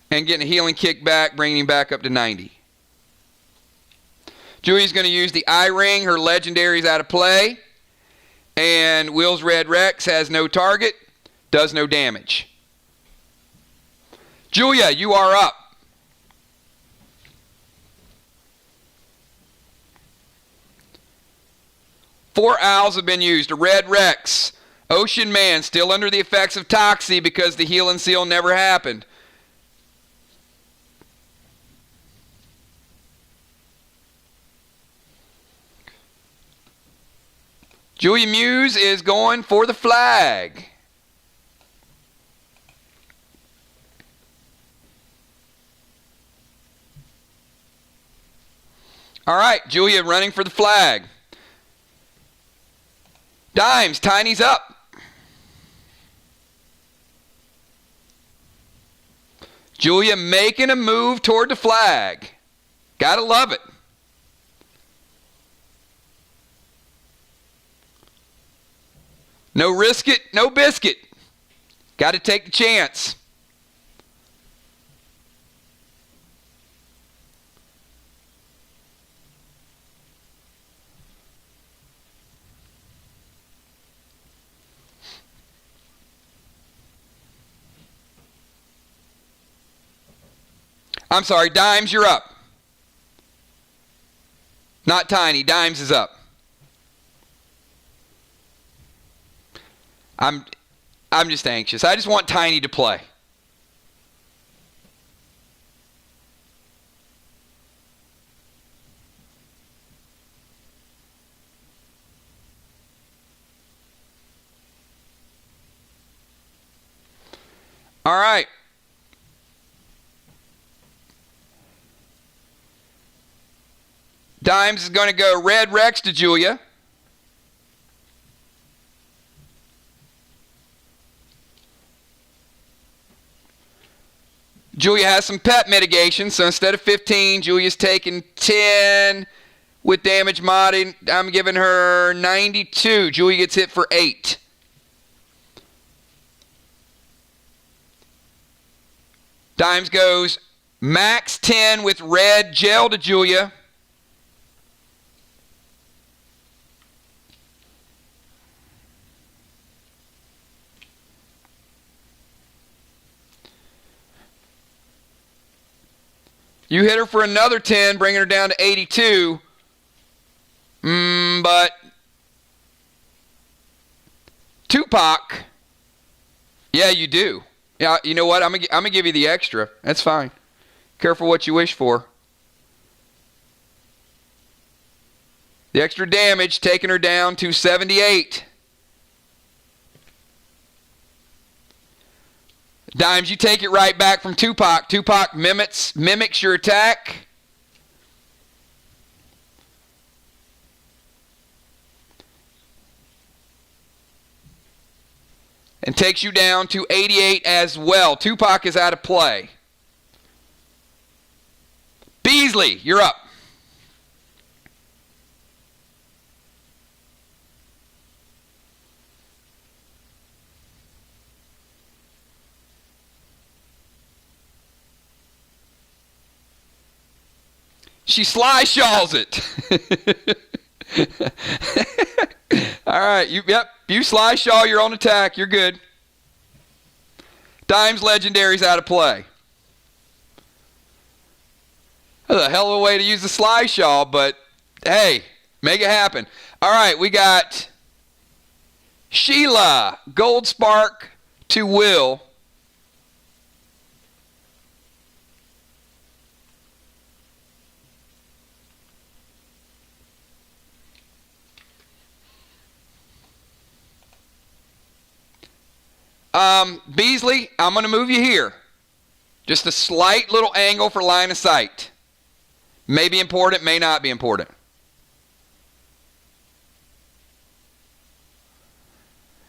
And getting a healing kick back, bringing him back up to 90. Julia's going to use the eye ring. Her legendary's out of play. And Will's Red Rex has no target, does no damage. Julia, you are up. Four owls have been used. A Red Rex. Ocean Man still under the effects of Toxie because the heal and seal never happened. Julia Muse is going for the flag. All right, Julia running for the flag. Dimes, Tiny's up. Julia making a move toward the flag. Gotta love it. No risk it, no biscuit. Got to take the chance. I'm sorry, Dimes, you're up. Not Tiny, Dimes is up. I'm just anxious. I just want Tiny to play. All right. Dimes is going to go red Rex to Julia. Julia has some pet mitigation, so instead of 15, Julia's taking 10 with damage modding. I'm giving her 92. Julia gets hit for 8. Dimes goes max 10 with red gel to Julia. You hit her for another 10, bringing her down to 82. But Tupac, yeah, you do. Yeah, you know what? I'm gonna give you the extra. That's fine. Careful what you wish for. The extra damage taking her down to 78. Dimes, you take it right back from Tupac. Tupac mimics your attack. And takes you down to 88 as well. Tupac is out of play. Beasley, you're up. She sly shawls it. All right, you sly shaw your own attack. You're good. Dimes Legendary's out of play. That's a hell of a way to use the sly shaw, but hey, make it happen. All right, we got Sheila, Gold Spark to Will. Beasley, I'm going to move you here. Just a slight little angle for line of sight. May be important, may not be important.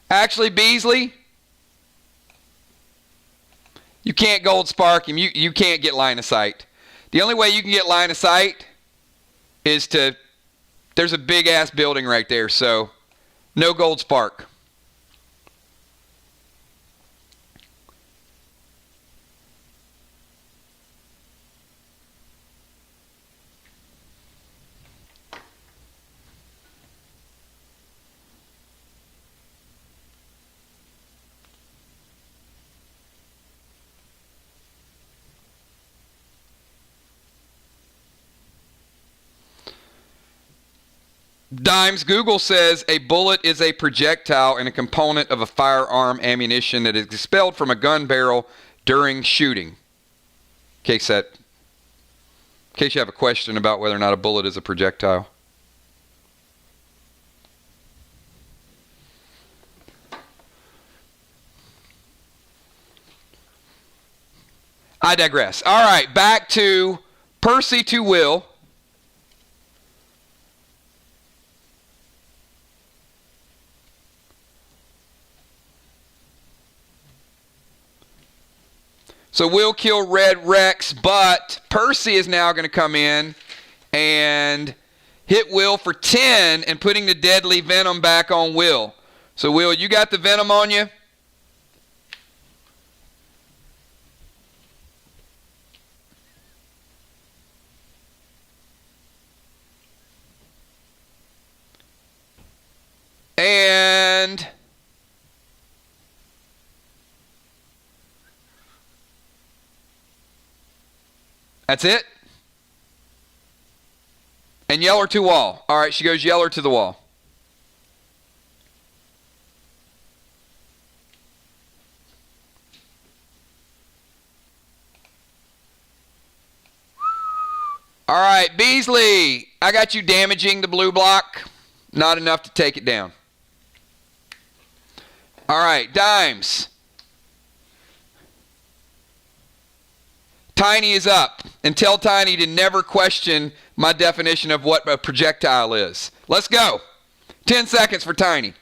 Actually, Beasley, you can't gold spark him. You can't get line of sight. The only way you can get line of sight is to, there's a big ass building right there, so no gold spark. Dimes Google says a bullet is a projectile and a component of a firearm ammunition that is expelled from a gun barrel during shooting. In case you have a question about whether or not a bullet is a projectile. I digress. All right, back to Percy to Will. So we'll kill Red Rex, but Percy is now going to come in and hit Will for 10 and putting the deadly venom back on Will. So Will, you got the venom on you? And that's it. And yell her to wall. All right, she goes yell her to the wall. All right, Beasley, I got you damaging the blue block. Not enough to take it down. All right, Dimes. Tiny is up. And tell Tiny to never question my definition of what a projectile is. Let's go. 10 seconds for Tiny.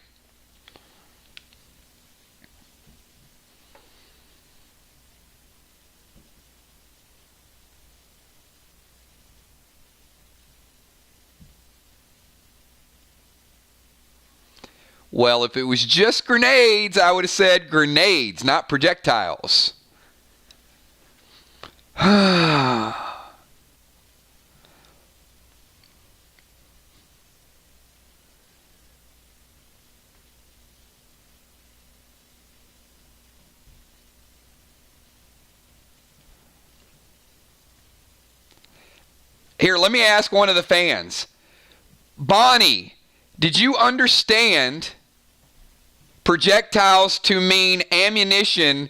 Well, if it was just grenades, I would have said grenades, not projectiles. Here, let me ask one of the fans. Bonnie, did you understand projectiles to mean ammunition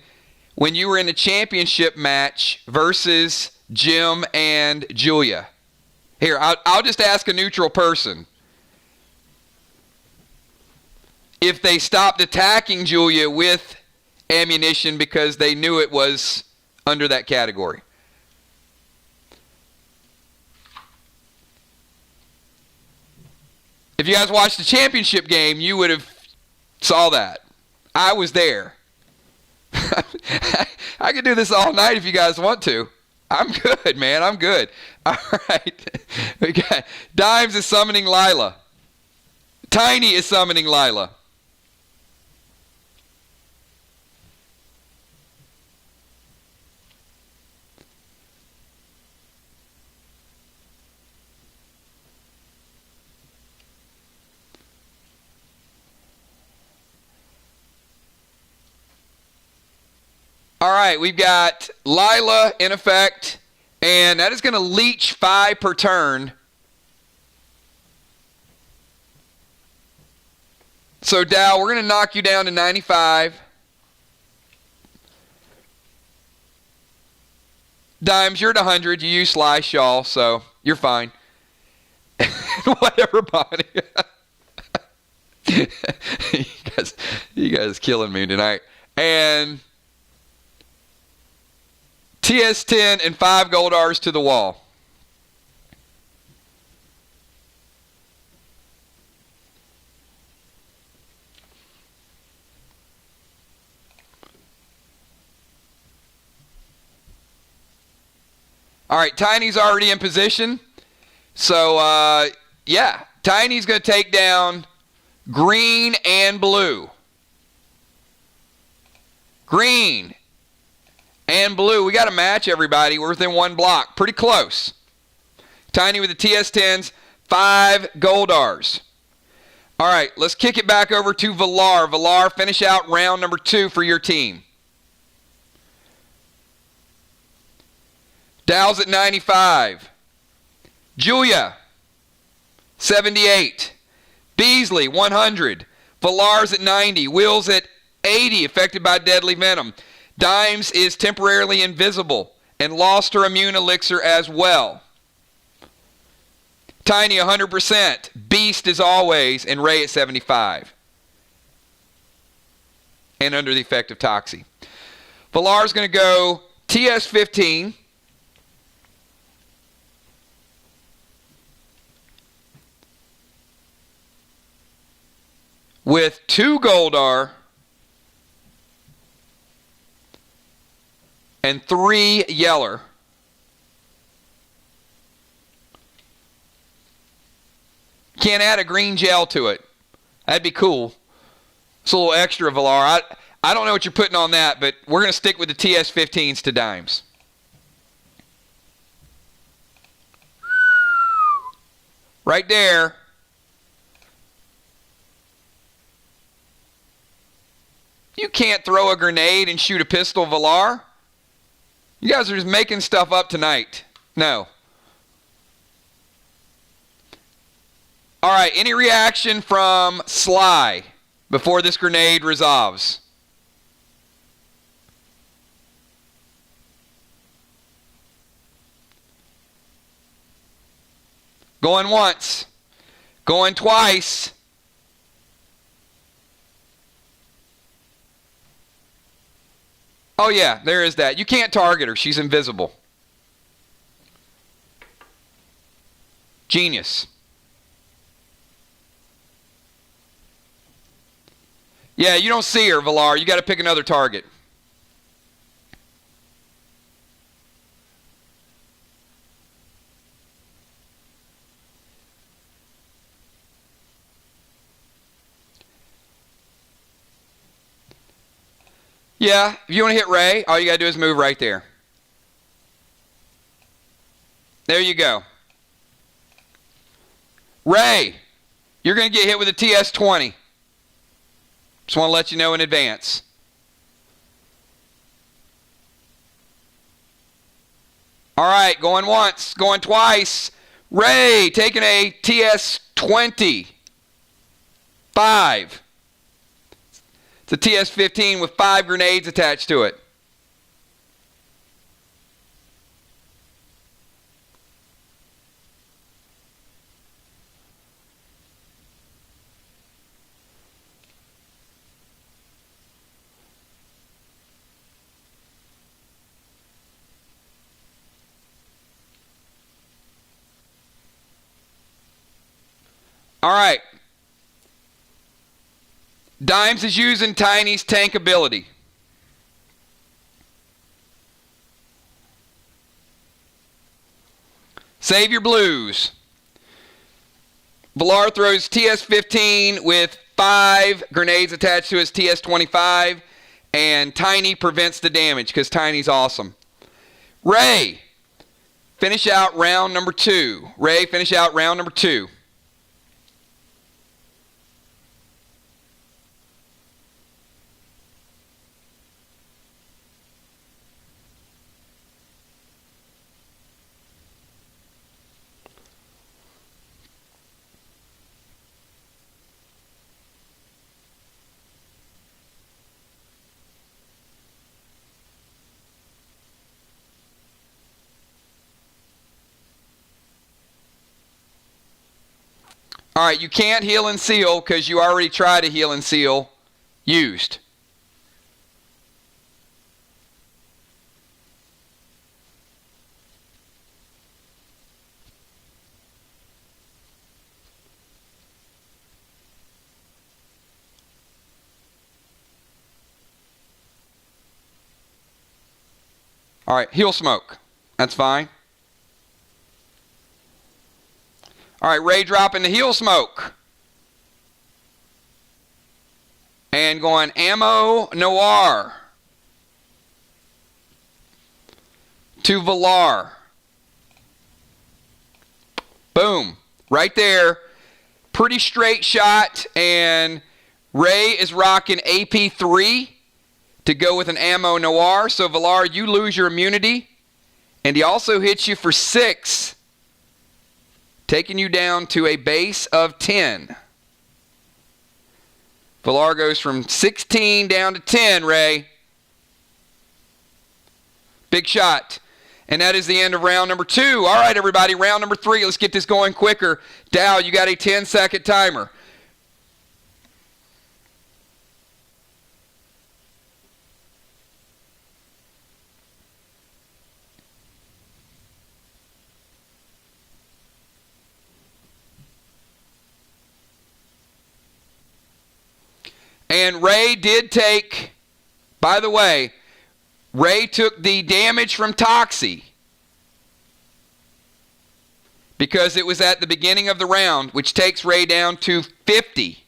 when you were in a championship match versus Jim and Julia? Here, I'll just ask a neutral person. If they stopped attacking Julia with ammunition because they knew it was under that category. If you guys watched the championship game, you would have saw that. I was there. I could do this all night if you guys want to. I'm good, man. I'm good. All right. We got Dimes is summoning Lila. Tiny is summoning Lila. All right, we've got Lila in effect, and that is going to leech 5 per turn. So, Dow, we're going to knock you down to 95. Dimes, you're at 100. You use Slice, y'all, so you're fine. Whatever, Bonnie. you guys killing me tonight. And TS10 and 5 gold R's to the wall. All right, Tiny's already in position. So, yeah, Tiny's going to take down green and blue. Green and blue. We got a match, everybody. We're within 1 block. Pretty close. Tiny with the TS10s, 5 gold R's. All right, let's kick it back over to Villar. Villar, finish out round number 2 for your team. Dow's at 95. Julia, 78. Beasley, 100. Villar's at 90. Will's at 80, affected by deadly venom. Dimes is temporarily invisible and lost her immune elixir as well. Tiny, 100%. Beast as always, and Ray at 75. And under the effect of Toxie. Villar's going to go TS15. With 2 gold R. and 3 yeller. Can't add a green gel to it. That'd be cool. It's a little extra, Valar. I don't know what you're putting on that, but we're going to stick with the TS15s to dimes. Right there. You can't throw a grenade and shoot a pistol, Valar. You guys are just making stuff up tonight. No. All right, any reaction from Sly before this grenade resolves? Going once. Going twice. Oh yeah, there is that. You can't target her. She's invisible. Genius. Yeah, you don't see her, Valar. You got to pick another target. Yeah, if you want to hit Ray, all you got to do is move right there. There you go. Ray, you're going to get hit with a TS-20. Just want to let you know in advance. All right, going once, going twice. Ray, taking a TS-20. 5. It's a TS-15 with 5 grenades attached to it. All right. Dimes is using Tiny's tank ability. Save your blues. Valar throws TS-15 with 5 grenades attached to his TS-25, and Tiny prevents the damage because Tiny's awesome. Ray, finish out round number 2. Ray, finish out round number 2. All right, you can't heal and seal because you already tried to heal and seal used. All right, heal smoke. That's fine. All right, Ray dropping the heal smoke. And going ammo noir to Valar. Boom. Right there. Pretty straight shot. And Ray is rocking AP3 to go with an ammo noir. So Valar, you lose your immunity. And he also hits you for 6. Taking you down to a base of 10. Valar goes from 16 down to 10, Ray. Big shot. And that is the end of round number 2. All right, everybody, round number 3. Let's get this going quicker. Dow, you got a 10-second timer. And Ray did take, by the way, Ray took the damage from Toxie because it was at the beginning of the round, which takes Ray down to 50.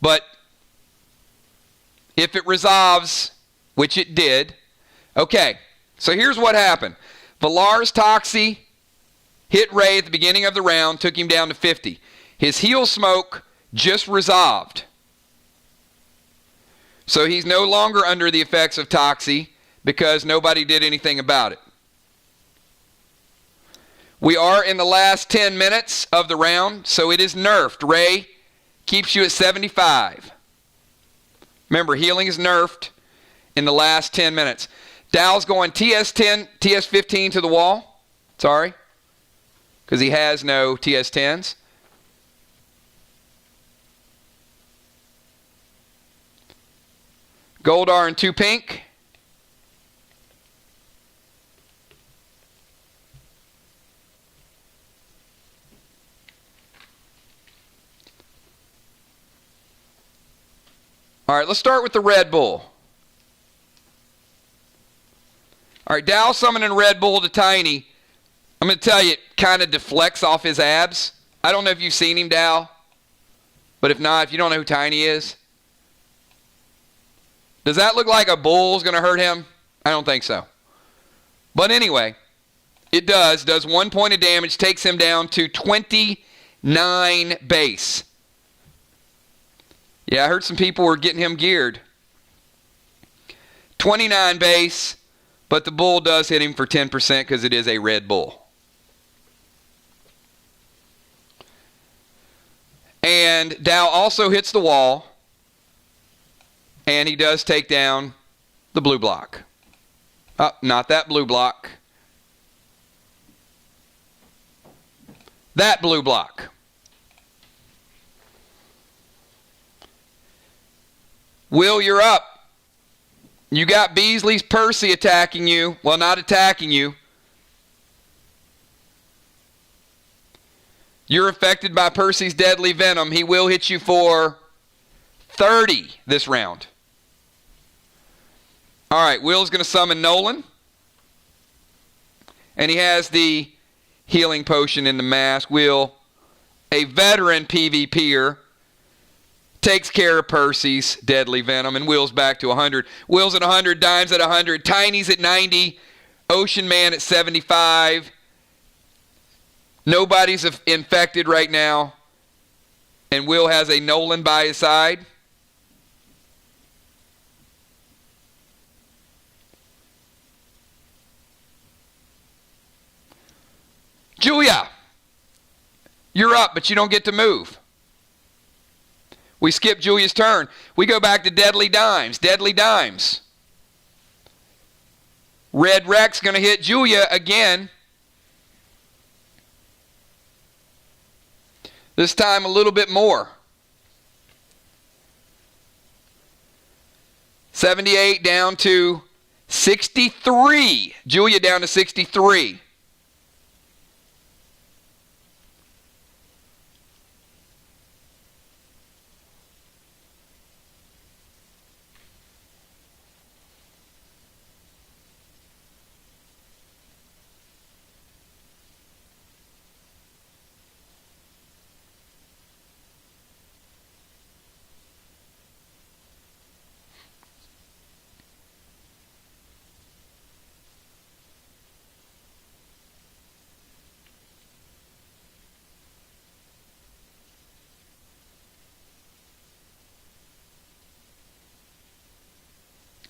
But if it resolves, which it did, okay, so here's what happened. Valar's Toxie hit Ray at the beginning of the round, took him down to 50. His heel smoke just resolved. So he's no longer under the effects of Toxie because nobody did anything about it. We are in the last 10 minutes of the round, so it is nerfed. Ray keeps you at 75. Remember, healing is nerfed in the last 10 minutes. Dow's going TS10, TS15 to the wall. Sorry. Because he has no TS10s. Goldar and 2 pink. All right, let's start with the Red Bull. All right, Dow summoning Red Bull to Tiny. I'm going to tell you, it kind of deflects off his abs. I don't know if you've seen him, Dow. But if not, if you don't know who Tiny is. Does that look like a bull's going to hurt him? I don't think so. But anyway, it does. Does 1 point of damage, takes him down to 29 base. Yeah, I heard some people were getting him geared. 29 base, but the bull does hit him for 10% because it is a Red Bull. And Dow also hits the wall, and he does take down the blue block. Not that blue block. That blue block. Will, you're up. You got Beasley's Percy attacking you. Well, not attacking you. You're affected by Percy's deadly venom. He will hit you for 30 this round. All right, Will's going to summon Nolan. And he has the healing potion in the mask. Will, a veteran PvPer, takes care of Percy's deadly venom, and Will's back to 100. Will's at 100, Dime's at 100, Tiny's at 90, Ocean Man at 75. Nobody's infected right now, and Will has a Nolan by his side. Julia, you're up, but you don't get to move. We skip Julia's turn. We go back to Deadly Dimes. Deadly Dimes. Red Rex going to hit Julia again. This time a little bit more. 78 down to 63. Julia down to 63.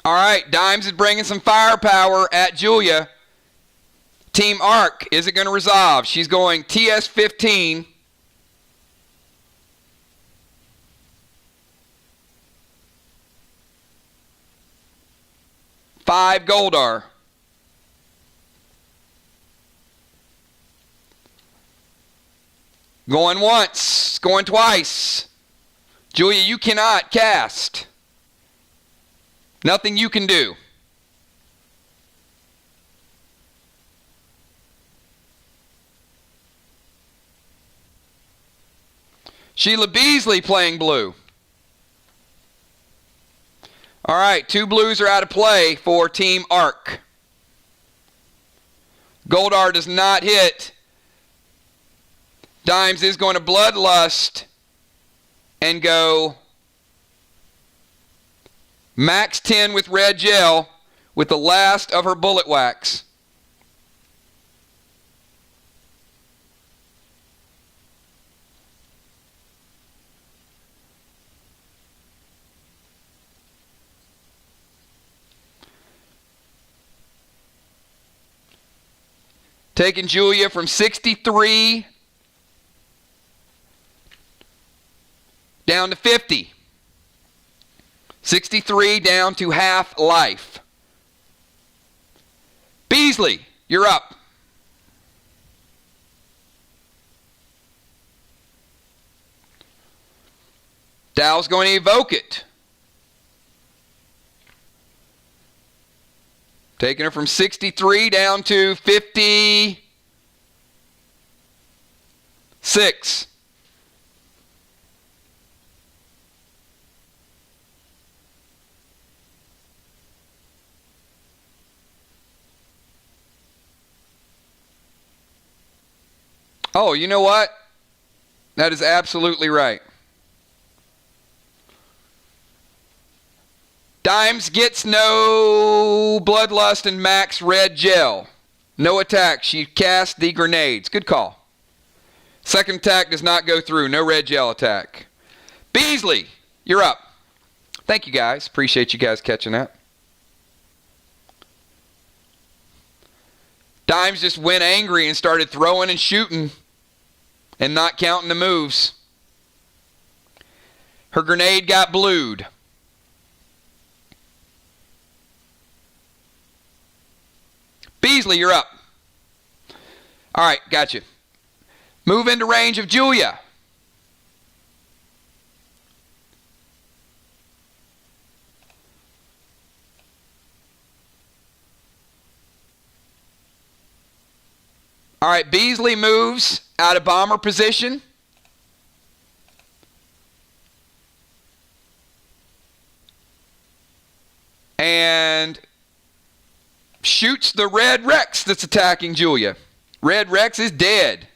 All right, Dimes is bringing some firepower at Julia. Team Arc, is it going to resolve? She's going TS15. Five Goldar. Going once, going twice. Julia, you cannot cast. Nothing you can do. Sheila Beasley playing blue. All right, 2 blues are out of play for Team Arc. Goldar does not hit. Dimes is going to Bloodlust and go max 10 with red gel with the last of her bullet wax. Taking Julia from 63 down to 50. 63 down to half life. Beasley, you're up. Dow's going to evoke it. Taking her from 63 down to 56. Oh, you know what? That is absolutely right. Dimes gets no Bloodlust and max red gel. No attack. She cast the grenades. Good call. Second attack does not go through. No red gel attack. Beasley, you're up. Thank you, guys. Appreciate you guys catching that. Dimes just went angry and started throwing and shooting and not counting the moves. Her grenade got blued. Beasley, you're up. All right, got you. Move into range of Julia. All right, Beasley moves out of bomber position. And shoots the Red Rex that's attacking Julia. Red Rex is dead.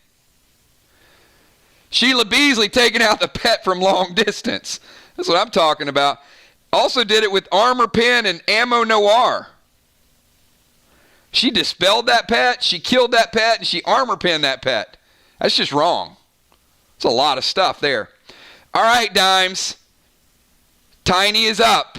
Sheila Beasley taking out the pet from long distance. That's what I'm talking about. Also did it with Armor Pen and Ammo Noir. She dispelled that pet, she killed that pet, and she armor pinned that pet. That's just wrong. It's a lot of stuff there. All right, Dimes. Tiny is up.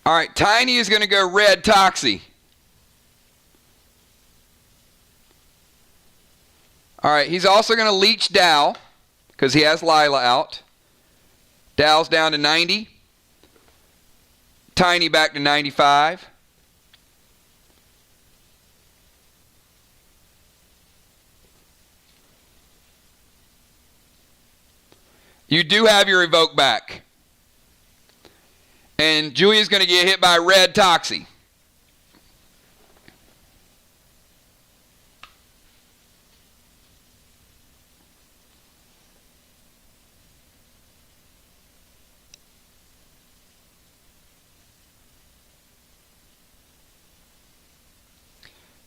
All right, Tiny is going to go red Toxie. All right, he's also going to leech Dow because he has Lila out. Dow's down to 90. Tiny back to 95. You do have your evoke back. And Julia's going to get hit by red Toxie.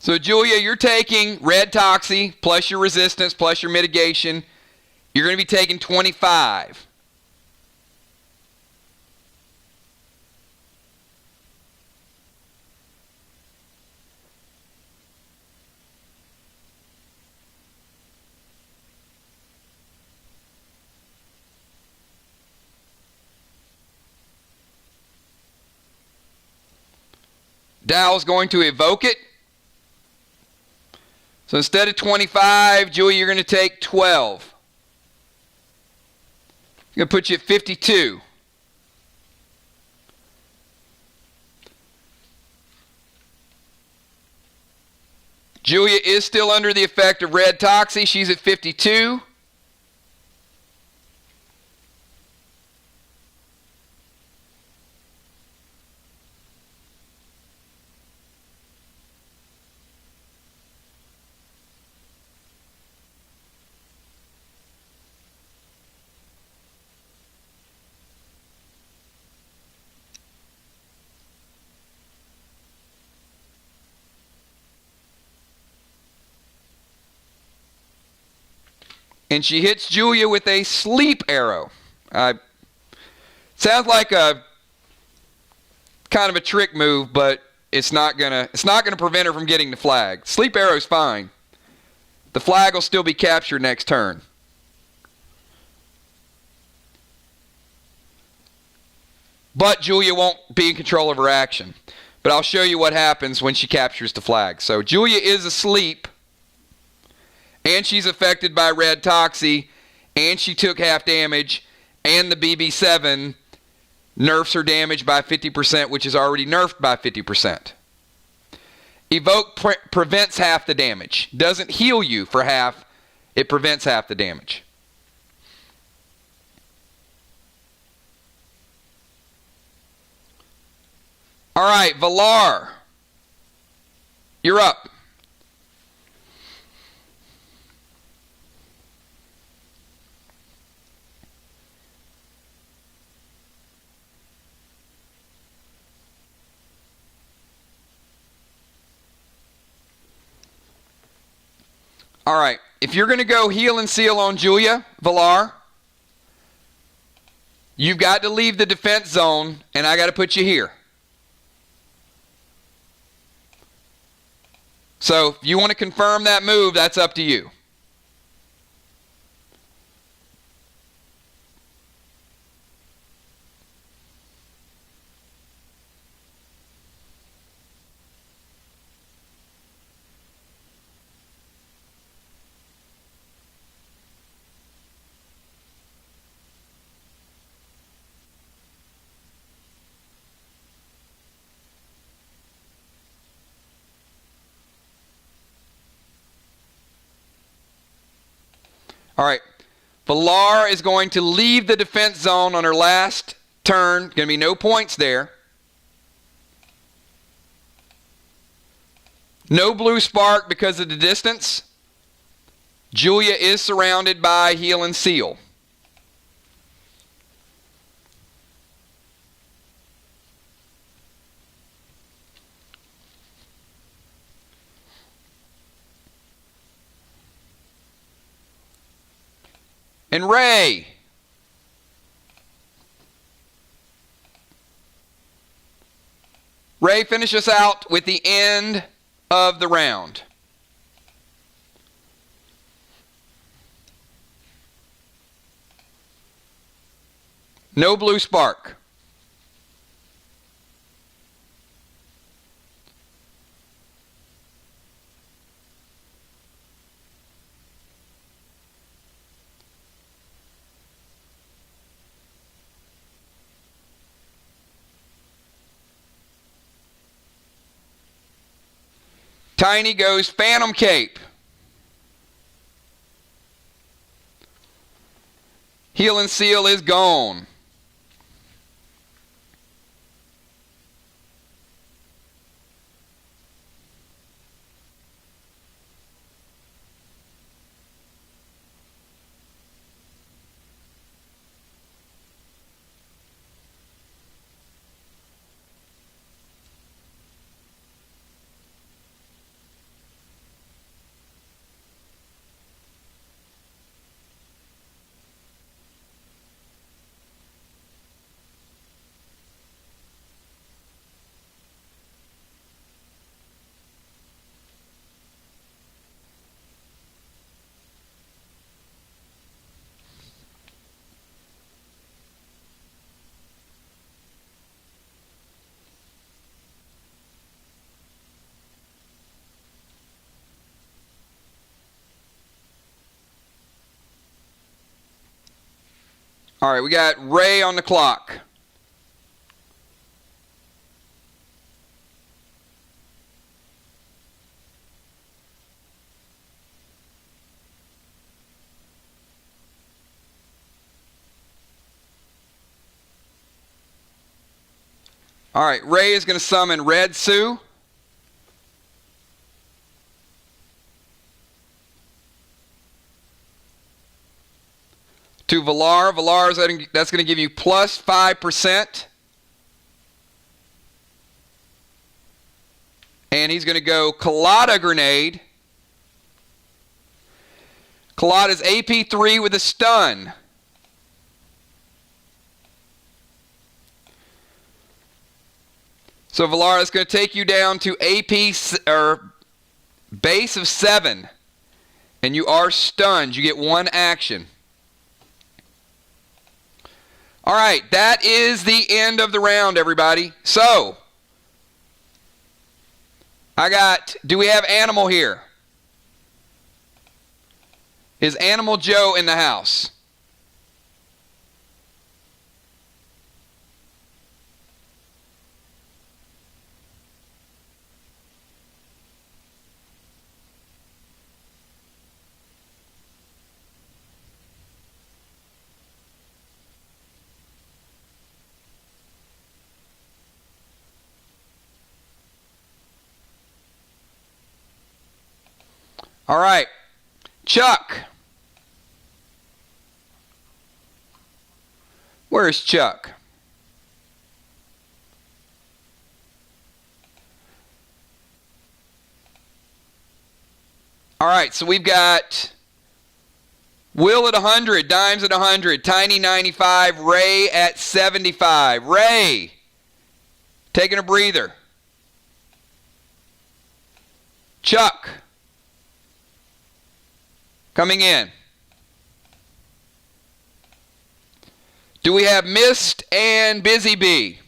So Julia, you're taking red Toxie plus your resistance plus your mitigation. You're going to be taking 25. Dow's going to evoke it. So instead of 25, Julia, you're going to take 12. I'm going to put you at 52. Julia is still under the effect of red toxie. She's at 52. And she hits Julia with a sleep arrow. Sounds like a kind of a trick move, but it's not gonna prevent her from getting the flag. Sleep arrow's fine. The flag will still be captured next turn. But Julia won't be in control of her action. But I'll show you what happens when she captures the flag. So Julia is asleep. And she's affected by red toxie, and she took half damage, and the BB7 nerfs her damage by 50%, which is already nerfed by 50%. Evoke prevents half the damage. Doesn't heal you for half, it prevents half the damage. All right, Valar, you're up. All right, if you're going to go heal and seal on Julia, Valar, you've got to leave the defense zone, and I got to put you here. So if you want to confirm that move, that's up to you. All right, Valar is going to leave the defense zone on her last turn. Going to be no points there. No blue spark because of the distance. Julia is surrounded by heal and seal. And Ray. Ray, finish us out with the end of the round. No blue spark. Tiny goes Phantom Cape. Heal and seal is gone. All right, we got Ray on the clock. All right, Ray is going to summon Red Sue. To Valar. Valar, that's going to give you plus 5%. And he's going to go Colada Grenade. Colada is AP 3 with a stun. So Valar is going to take you down to AP or base of 7. And you are stunned. You get 1 action. All right, that is the end of the round, everybody. So, do we have Animal here? Is Animal Joe in the house? All right, Chuck. Where's Chuck? All right, so we've got Will at 100, Dimes at 100, Tiny 95, Ray at 75. Ray, taking a breather. Chuck, coming in. Do we have Mist and Busy Bee?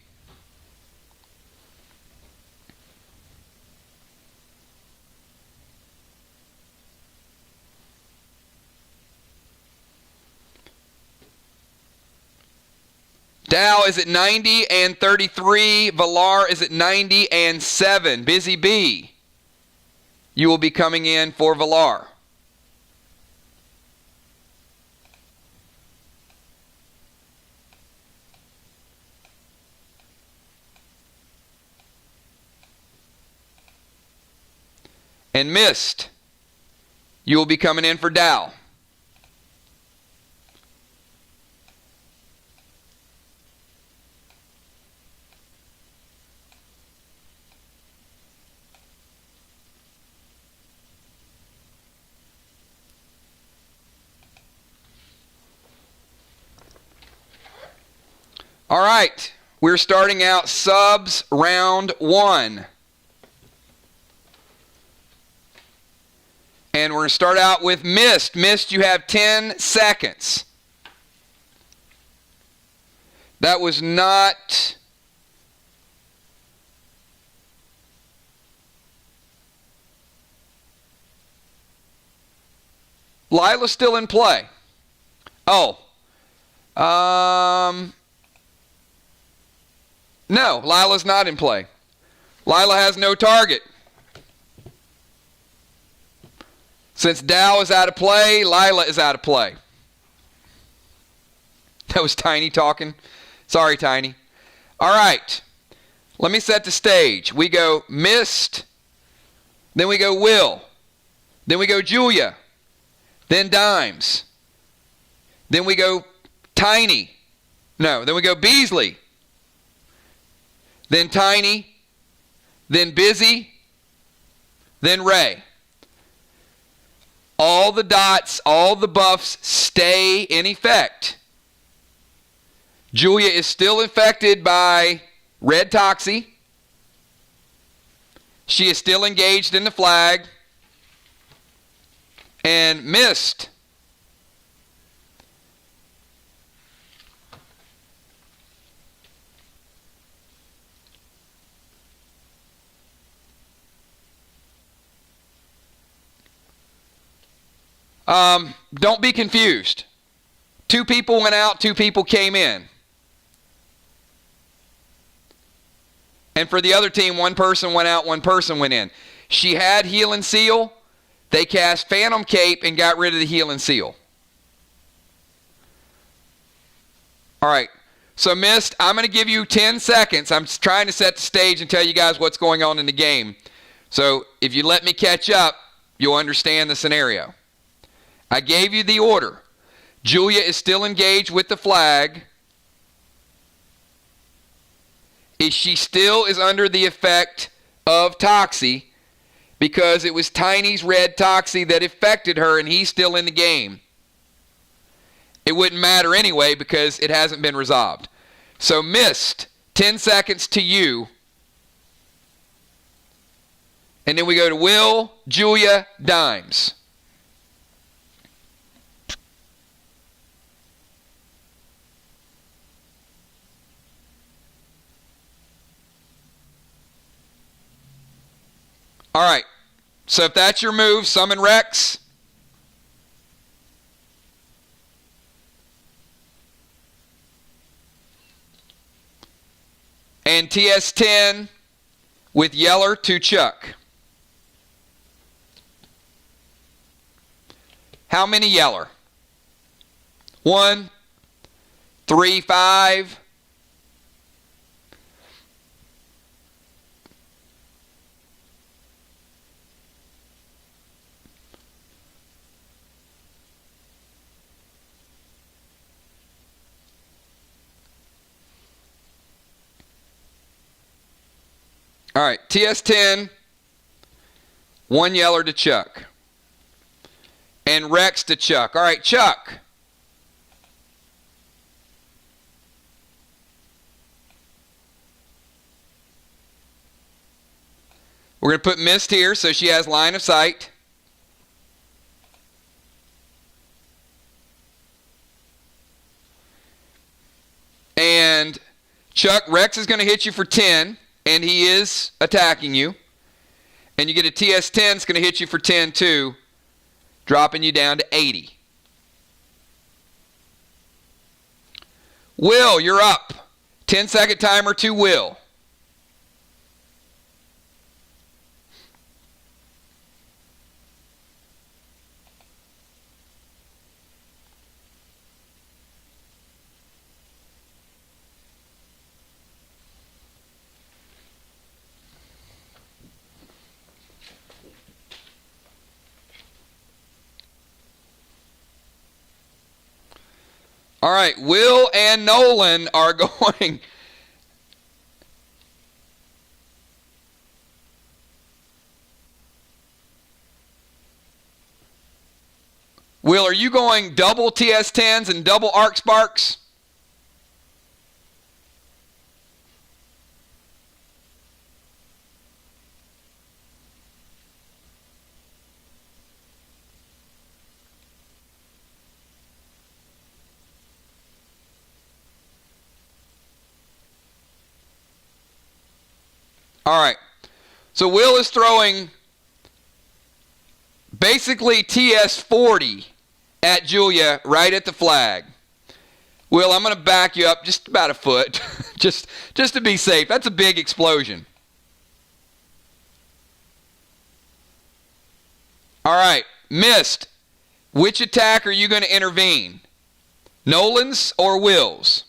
Dow is at 90 and 33. Valar is at 90 and 7. Busy Bee, you will be coming in for Valar. And Mist, you will be coming in for Dow. All right, we're starting out subs round 1. And we're going to start out with Mist. Mist, you have 10 seconds. That was not... Lila's still in play. Oh. No, Lila's not in play. Lila has no target. Since Dow is out of play, Lila is out of play. That was Tiny talking. Sorry, Tiny. All right. Let me set the stage. We go Mist. Then we go Will. Then we go Julia. Then Dimes. Then we go Tiny. No, then we go Beasley. Then Tiny. Then Busy. Then Ray. All the dots, all the buffs stay in effect. Julia is still infected by Red Toxie. She is still engaged in the flag. And Mist. Don't be confused. 2 people went out, 2 people came in. And for the other team, 1 person went out, 1 person went in. She had Heal and Seal. They cast Phantom Cape and got rid of the Heal and Seal. All right. So, Mist, I'm going to give you 10 seconds. I'm trying to set the stage and tell you guys what's going on in the game. So, if you let me catch up, you'll understand the scenario. I gave you the order. Julia is still engaged with the flag. She still is under the effect of Toxie because it was Tiny's red Toxie that affected her and he's still in the game. It wouldn't matter anyway because it hasn't been resolved. So Mist, 10 seconds to you. And then we go to Will, Julia, Dimes. All right. So if that's your move, summon Rex. And TS10 with Yeller to Chuck. How many Yeller? 1, 3, 5. All right, TS10, 1 Yeller to Chuck. And Rex to Chuck. All right, Chuck. We're going to put Mist here so she has line of sight. And Chuck, Rex is going to hit you for 10. And he is attacking you. And you get a TS10, it's going to hit you for 10 too, dropping you down to 80. Will, you're up. 10-second timer to Will. All right, Will and Nolan are going. Will, are you going double TS10s and double Arc Sparks? All right. So Will is throwing basically TS40 at Julia right at the flag. Will, I'm going to back you up just about a foot just to be safe. That's a big explosion. All right. Mist. Which attack are you going to intervene? Nolan's or Will's?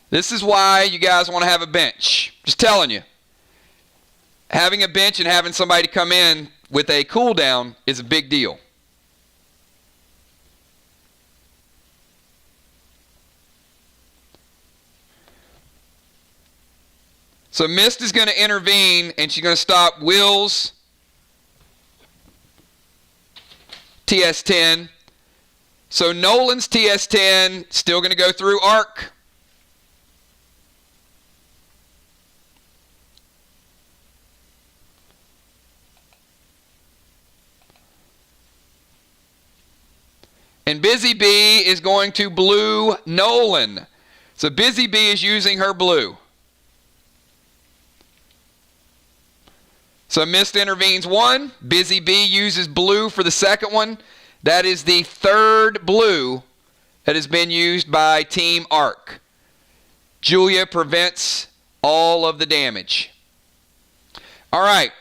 This is why you guys want to have a bench. Just telling you. Having a bench and having somebody come in with a cooldown is a big deal. So Mist is going to intervene and she's going to stop Will's TS10. So Nolan's TS10 still going to go through Arc. And Busy Bee is going to blue Nolan. So Busy Bee is using her blue. So Mist intervenes one. Busy Bee uses blue for the second one. That is the third blue that has been used by Team Arc. Julia prevents all of the damage. All right.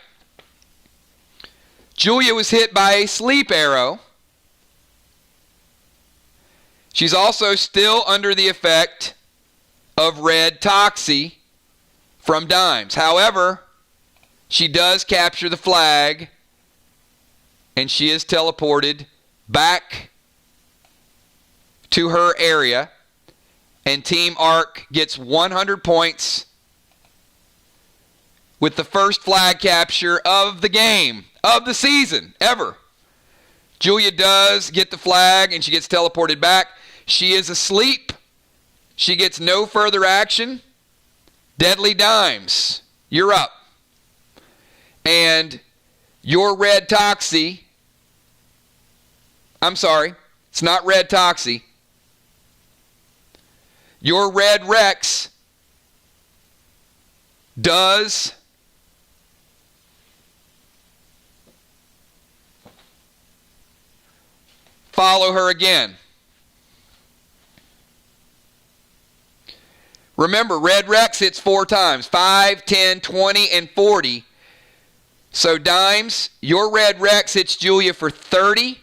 Julia was hit by a sleep arrow. She's also still under the effect of red Toxie from Dimes. However, she does capture the flag, and she is teleported back to her area, and Team Arc gets 100 points with the first flag capture of the game, of the season, ever. Julia does get the flag, and she gets teleported back. She is asleep. She gets no further action. Deadly Dimes, you're up. And your red Toxie, I'm sorry, it's not red Toxie. Your red Rex does follow her again. Remember, red Rex hits 4 times, 5, 10, 20, and 40. So Dimes, your red Rex hits Julia for 30.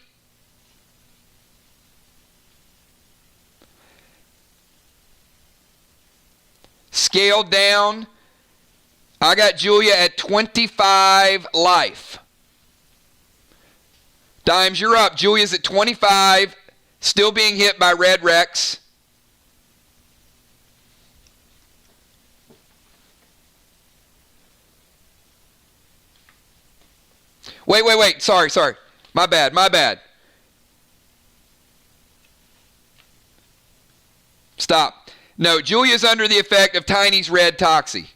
Scaled down, I got Julia at 25 life. Dimes, you're up. Julia's at 25, still being hit by red Rex. Wait. Sorry. My bad. Stop. No, Julia's under the effect of Tiny's red Toxie.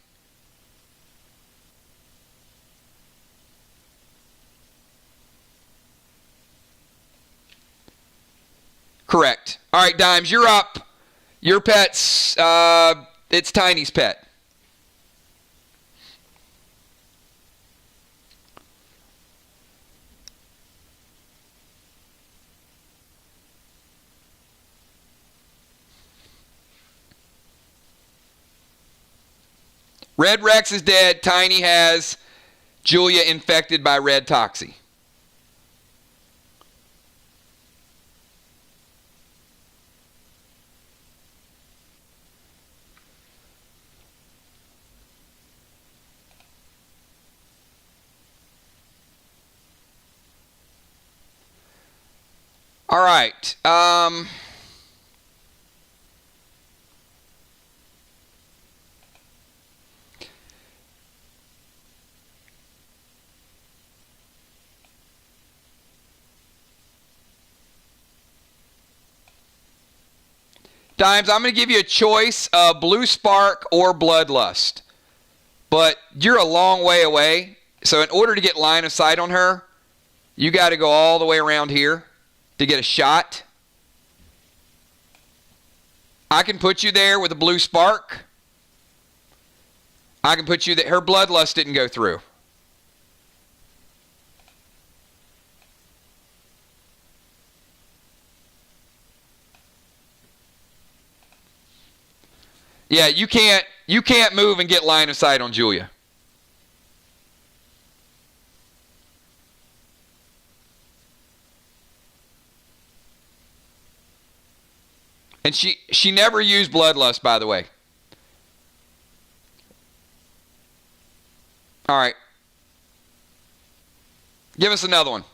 Correct. All right, Dimes, you're up. Your pet's, it's Tiny's pet. Red Rex is dead. Tiny has Julia infected by red Toxie. All right. Dimes, I'm going to give you a choice of Blue Spark or Bloodlust. But you're a long way away. So in order to get line of sight on her, you got to go all the way around here to get a shot. I can put you there with a Blue Spark. I can put you there. Her Bloodlust didn't go through. Yeah, you can't move and get line of sight on Julia. And she never used Bloodlust, by the way. All right. Give us another one.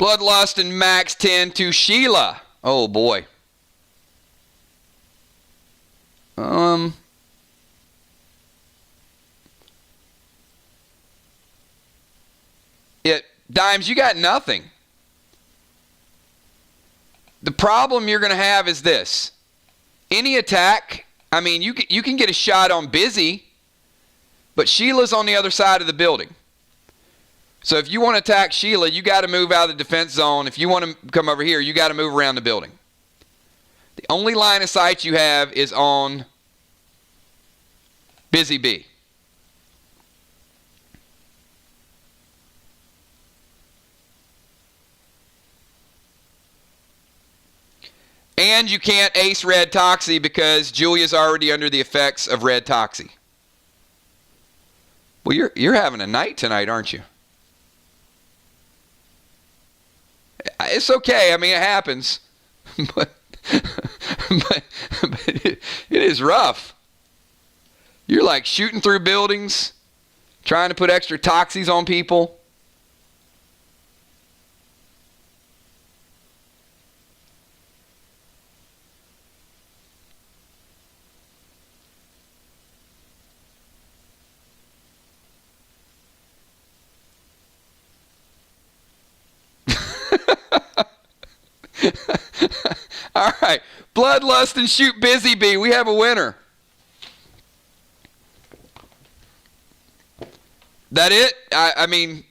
Bloodlust and max 10 to Sheila. Oh boy. Dimes, you got nothing. The problem you're going to have is this. Any attack, I mean, you can get a shot on Busy, but Sheila's on the other side of the building. So if you want to attack Sheila, you got to move out of the defense zone. If you want to come over here, you got to move around the building. The only line of sight you have is on Busy B. And you can't ace Red Toxie because Julia's already under the effects of Red Toxie. Well, you're having a night tonight, aren't you? It's okay. I mean, it happens. but it is rough. You're like shooting through buildings, trying to put extra toxies on people. All right. Bloodlust and shoot Busy Bee. We have a winner. That it? I mean,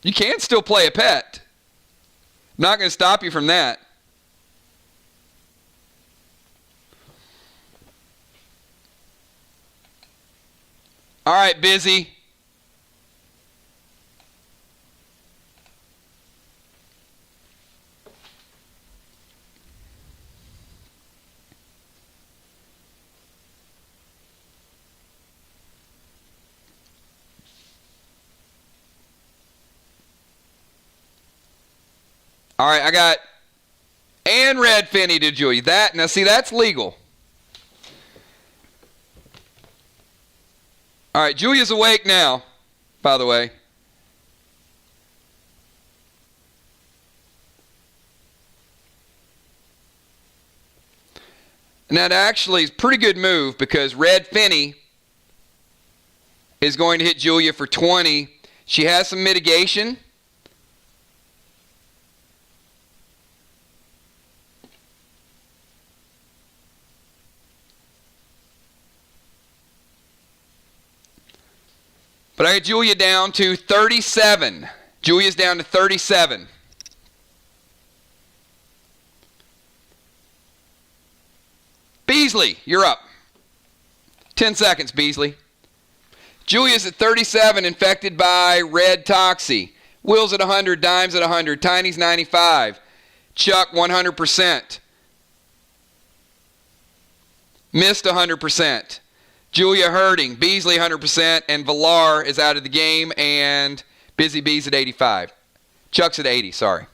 you can still play a pet. I'm not going to stop you from that. All right, Busy. All right, I got and Red Finny to Julia. Now see, that's legal. All right, Julia's awake now, by the way. And that actually is a pretty good move because Red Finny is going to hit Julia for 20. She has some mitigation. But I got Julia down to 37. Julia's down to 37. Beasley, you're up. 10 seconds, Beasley. Julia's at 37, infected by Red Toxie. Will's at 100, Dime's at 100, Tiny's 95. Chuck, 100%. Missed 100%. Julia hurting, Beasley 100%, and Villar is out of the game, and Busy Bee's at 85. Chuck's at 80, sorry.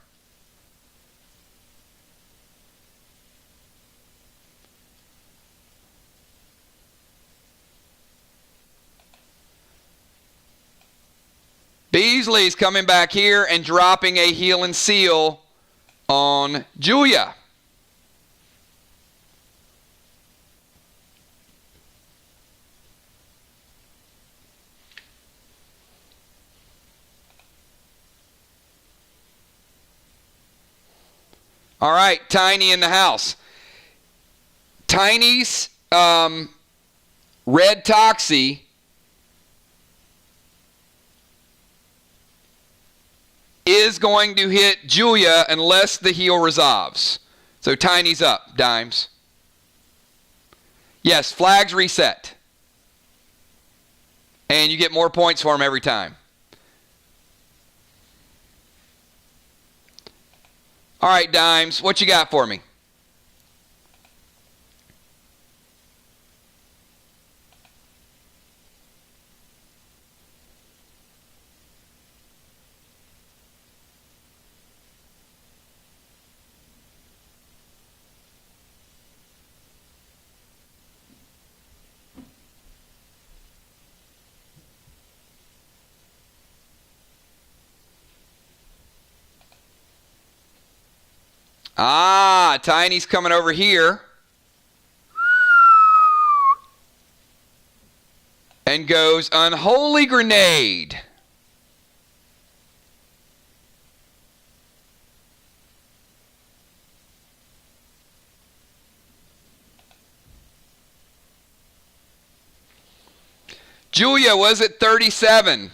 Beasley's coming back here and dropping a heal and seal on Julia. All right, Tiny in the house. Tiny's Red Toxie is going to hit Julia unless the heal resolves. So Tiny's up, Dimes. Yes, flags reset. And you get more points for him every time. All right, Dimes, what you got for me? Ah, Tiny's coming over here. And goes Unholy Grenade. Julia was at 37.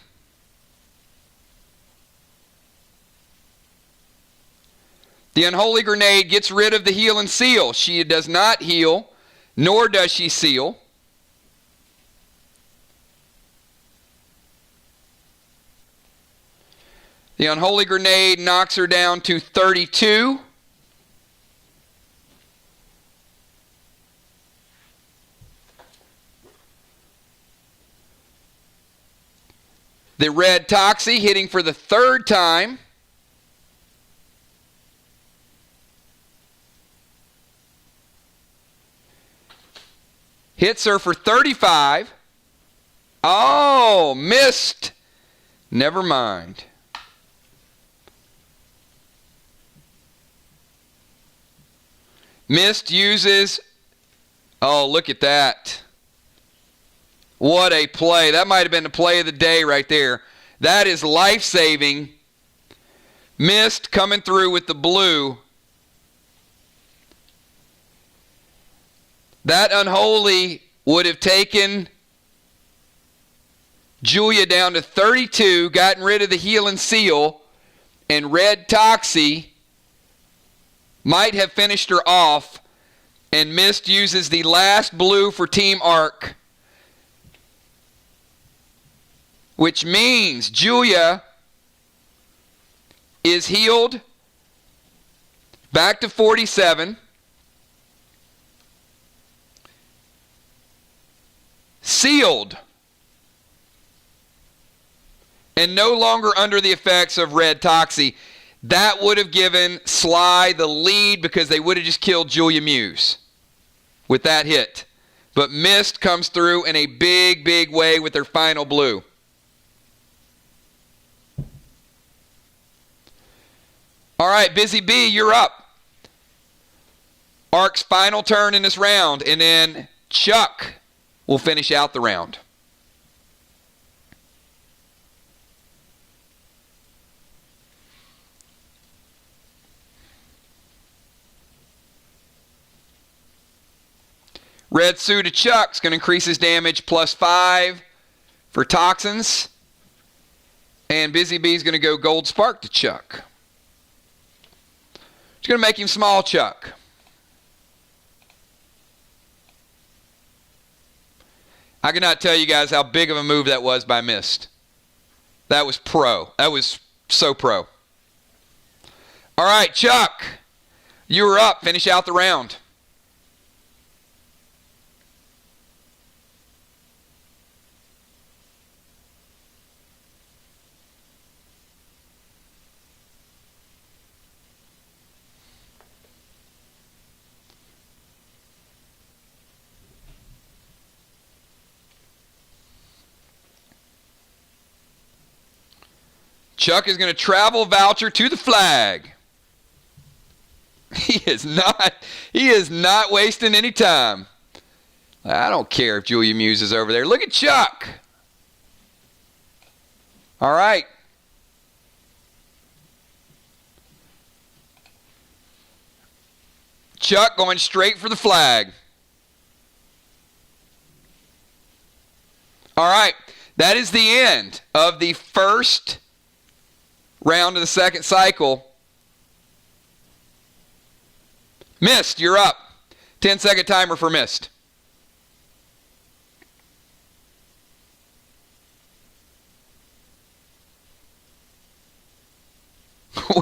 The Unholy Grenade gets rid of the heal and seal. She does not heal, nor does she seal. The Unholy Grenade knocks her down to 32. The Red Toxie hitting for the third time. Hits her for 35. Oh, missed. Never mind. Mist uses, oh, look at that. What a play. That might have been the play of the day right there. That is life-saving. Mist coming through with the blue. That Unholy would have taken Julia down to 32, gotten rid of the heal and seal, and Red Toxie might have finished her off, and Mist uses the last blue for Team Arc, which means Julia is healed back to 47. Sealed. And no longer under the effects of Red Toxie. That would have given Sly the lead because they would have just killed Julia Muse with that hit. But Mist comes through in a big, big way with their final blue. All right, Busy Bee, you're up. Arc's final turn in this round, and then Chuck will finish out the round. Red Sue to Chuck's going to increase his damage +5 for toxins. And Busy Bee's going to go Gold Spark to Chuck. It's going to make him small Chuck. I cannot tell you guys how big of a move that was by Mist. That was pro. That was so pro. All right, Chuck, you are up. Finish out the round. Chuck is going to travel voucher to the flag. He is not wasting any time. I don't care if Julia Muse is over there. Look at Chuck. All right. Chuck going straight for the flag. All right. That is the end of the first round of the second cycle. Mist, you're up. 10-second timer for Mist.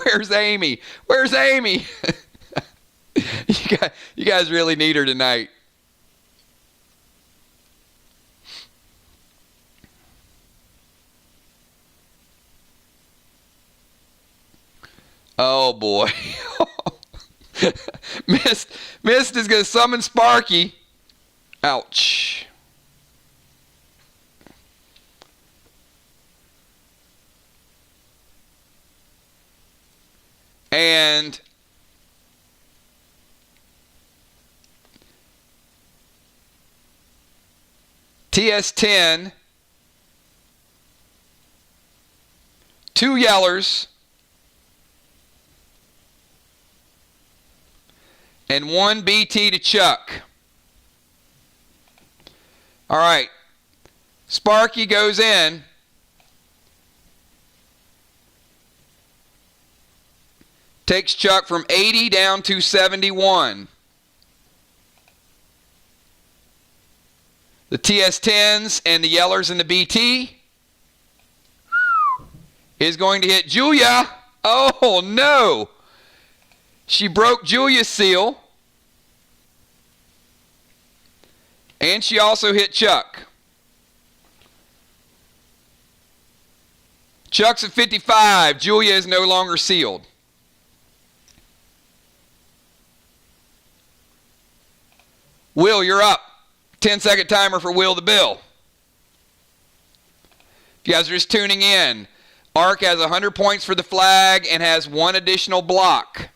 Where's Amy? Where's Amy? You guys really need her tonight. Oh boy. Mist is going to summon Sparky. Ouch. And TS10, 2 yellers, and 1 BT to Chuck. All right. Sparky goes in. Takes Chuck from 80 down to 71. The TS10s and the yellers and the BT is going to hit Julia. Oh, no. She broke Julia's seal. And she also hit Chuck. Chuck's at 55. Julia is no longer sealed. Will, you're up. 10-second timer for Will the Bill. If you guys are just tuning in, Ark has 100 points for the flag and has 1 additional block.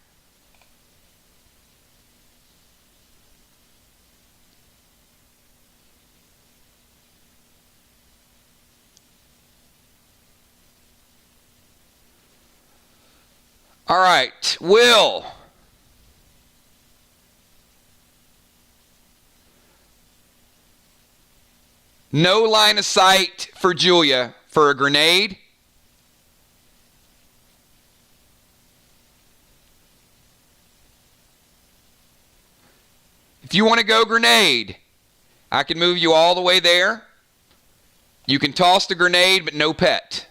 All right, Will. No line of sight for Julia for a grenade. If you want to go grenade, I can move you all the way there. You can toss the grenade, but no pet.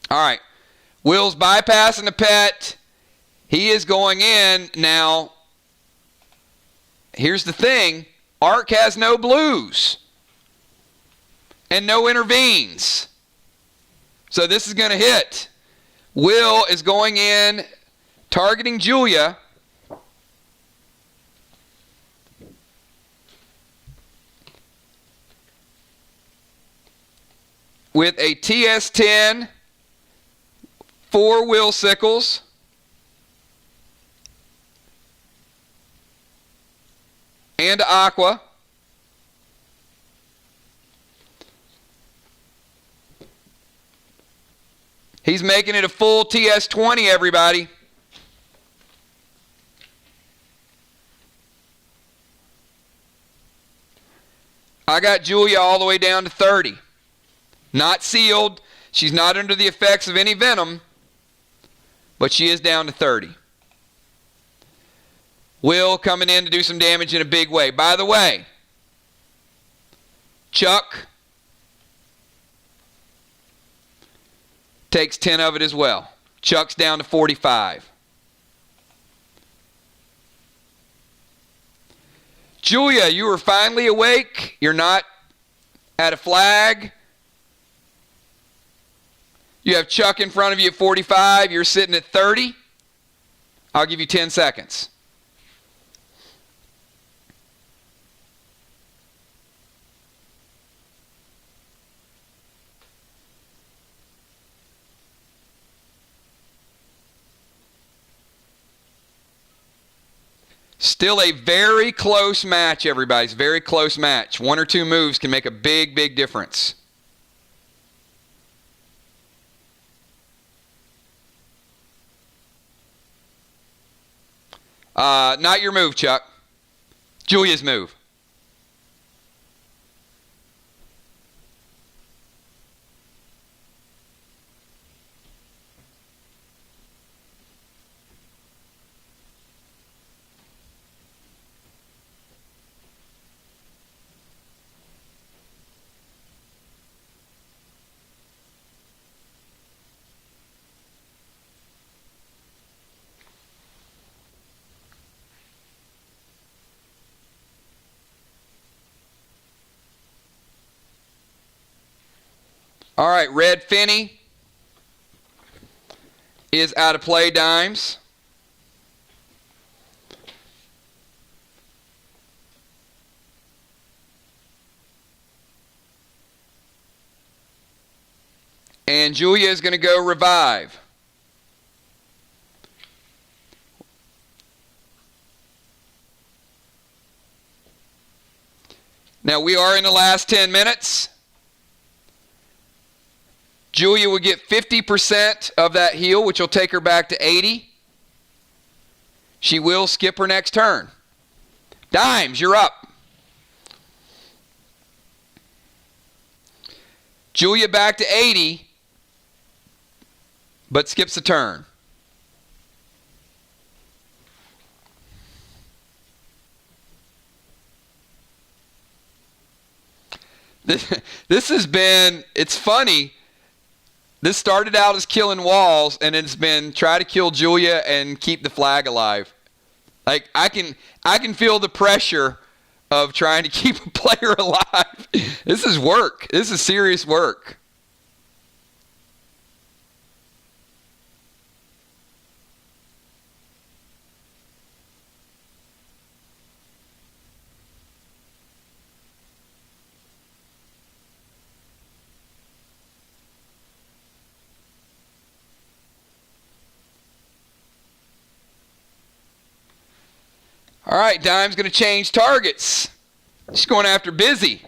All right, Will's bypassing the pet. He is going in now. Here's the thing. Ark has no blues and no intervenes. So this is going to hit. Will is going in, targeting Julia. With a TS10. 4 Will Sickles. And Aqua. He's making it a full TS20, everybody. I got Julia all the way down to 30. Not sealed. She's not under the effects of any venom. But she is down to 30. Will coming in to do some damage in a big way. By the way, Chuck takes 10 of it as well. Chuck's down to 45. Julia, you are finally awake. You're not at a flag. You have Chuck in front of you at 45. You're sitting at 30. I'll give you 10 seconds. Still a very close match, everybody. It's a very close match. 1 or 2 moves can make a big, big difference. Not your move, Chuck. Julia's move. All right, Red Finney is out of play, Dimes. And Julia is going to go revive. Now we are in the last 10 minutes. Julia will get 50% of that heal, which will take her back to 80. She will skip her next turn. Dimes, you're up. Julia back to 80, but skips a turn. This has been, it's funny. This started out as killing walls, and it's been try to kill Julia and keep the flag alive. Like, I can feel the pressure of trying to keep a player alive. This is work. This is serious work. All right, Dime's going to change targets. She's going after Busy.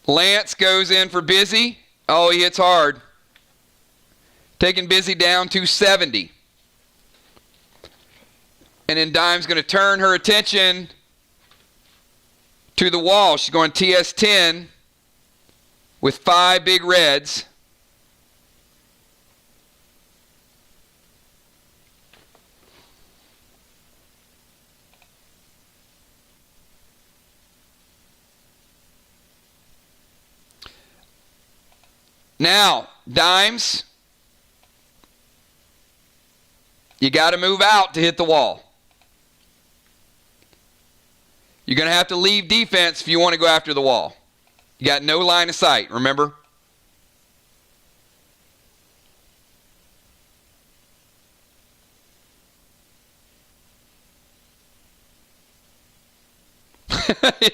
Lance goes in for Busy. Oh, he hits hard. Taking Busy down to 70. And then Dime's going to turn her attention to the wall. She's going TS10 with 5 big reds. Now, Dimes, you got to move out to hit the wall. You're going to have to leave defense if you want to go after the wall. You got no line of sight, remember?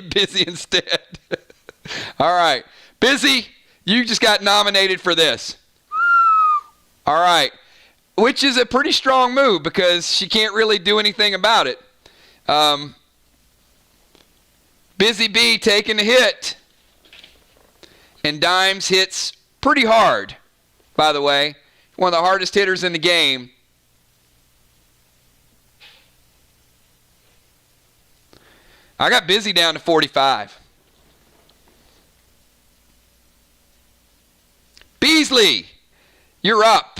Busy instead. All right. Busy, you just got nominated for this. All right. Which is a pretty strong move because she can't really do anything about it. Busy Bee taking a hit. And Dimes hits pretty hard, by the way. One of the hardest hitters in the game. I got Busy down to 45. Beasley, you're up.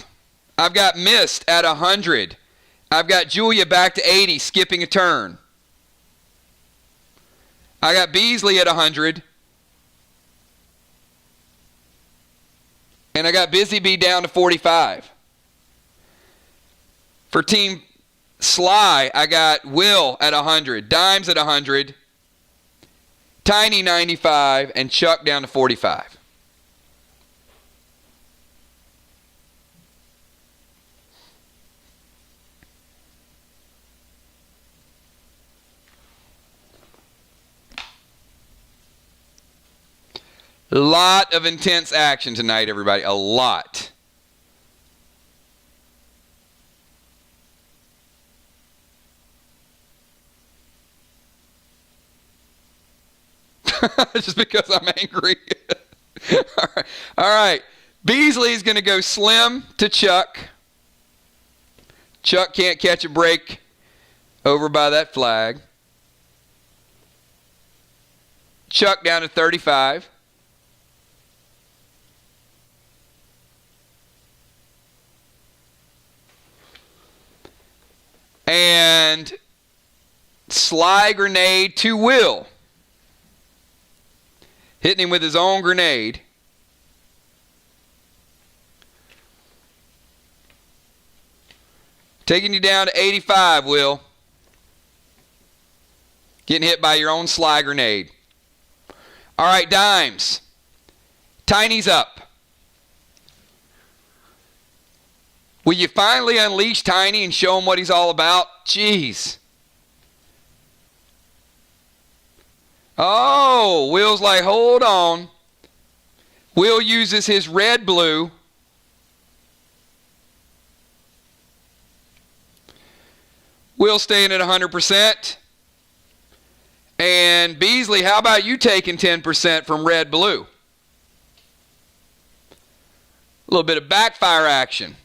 I've got Mist at 100. I've got Julia back to 80, skipping a turn. I got Beasley at 100. And I got Busy Bee down to 45. For Team Sly, I got Will at 100, Dimes at 100, Tiny 95, and Chuck down to 45. A lot of intense action tonight, everybody. A lot. Just because I'm angry. All right. Beasley's going to go Slim to Chuck. Chuck can't catch a break over by that flag. Chuck down to 35. And Sly grenade to Will. Hitting him with his own grenade. Taking you down to 85, Will. Getting hit by your own Sly grenade. All right, Dimes. Tiny's up. Will you finally unleash Tiny and show him what he's all about? Jeez. Oh, Oh, Will's like, hold on. Will uses his red-blue. Will staying at 100%. And Beasley, how about you taking 10% from red-blue? A little bit of backfire action.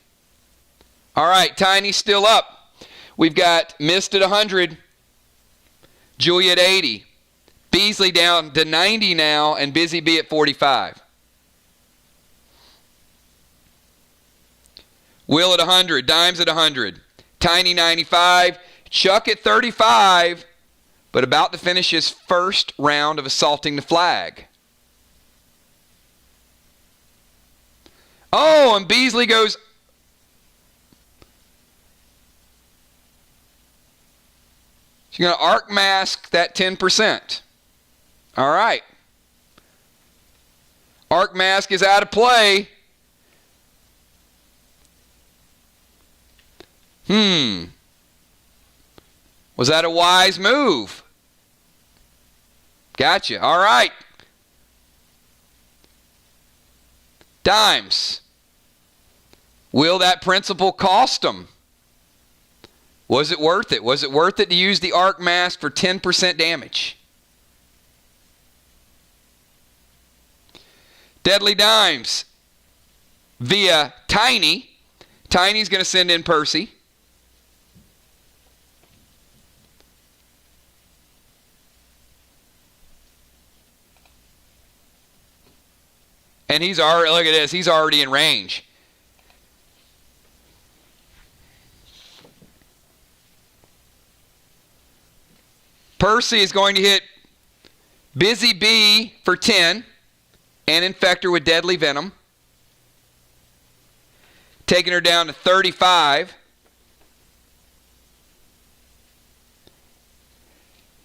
All right, Tiny's still up. We've got Mist at 100. Julia at 80. Beasley down to 90 now, and Busy Bee at 45. Will at 100. Dimes at 100. Tiny 95. Chuck at 35, but about to finish his first round of assaulting the flag. Oh, and Beasley goes. She's going to arc mask that 10%. All right. Arc mask is out of play. Was that a wise move? Gotcha. All right. Dimes. Will that principle cost him? Was it worth it? Was it worth it to use the arc mask for 10% damage? Deadly Dimes via Tiny. Tiny's going to send in Percy. And he's already, look at this, he's already in range. Percy is going to hit Busy Bee for 10 and infect her with deadly venom, taking her down to 35.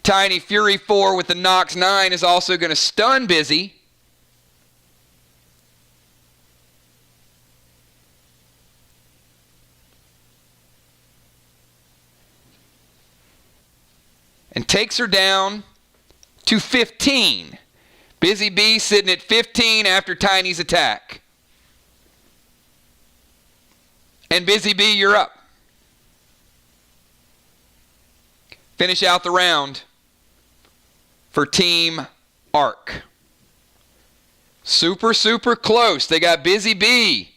Tiny Fury 4 with the Nox 9 is also going to stun Busy. And takes her down to 15. Busy Bee sitting at 15 after Tiny's attack. And Busy Bee, you're up. Finish out the round for Team Arc. Super, super close. They got Busy Bee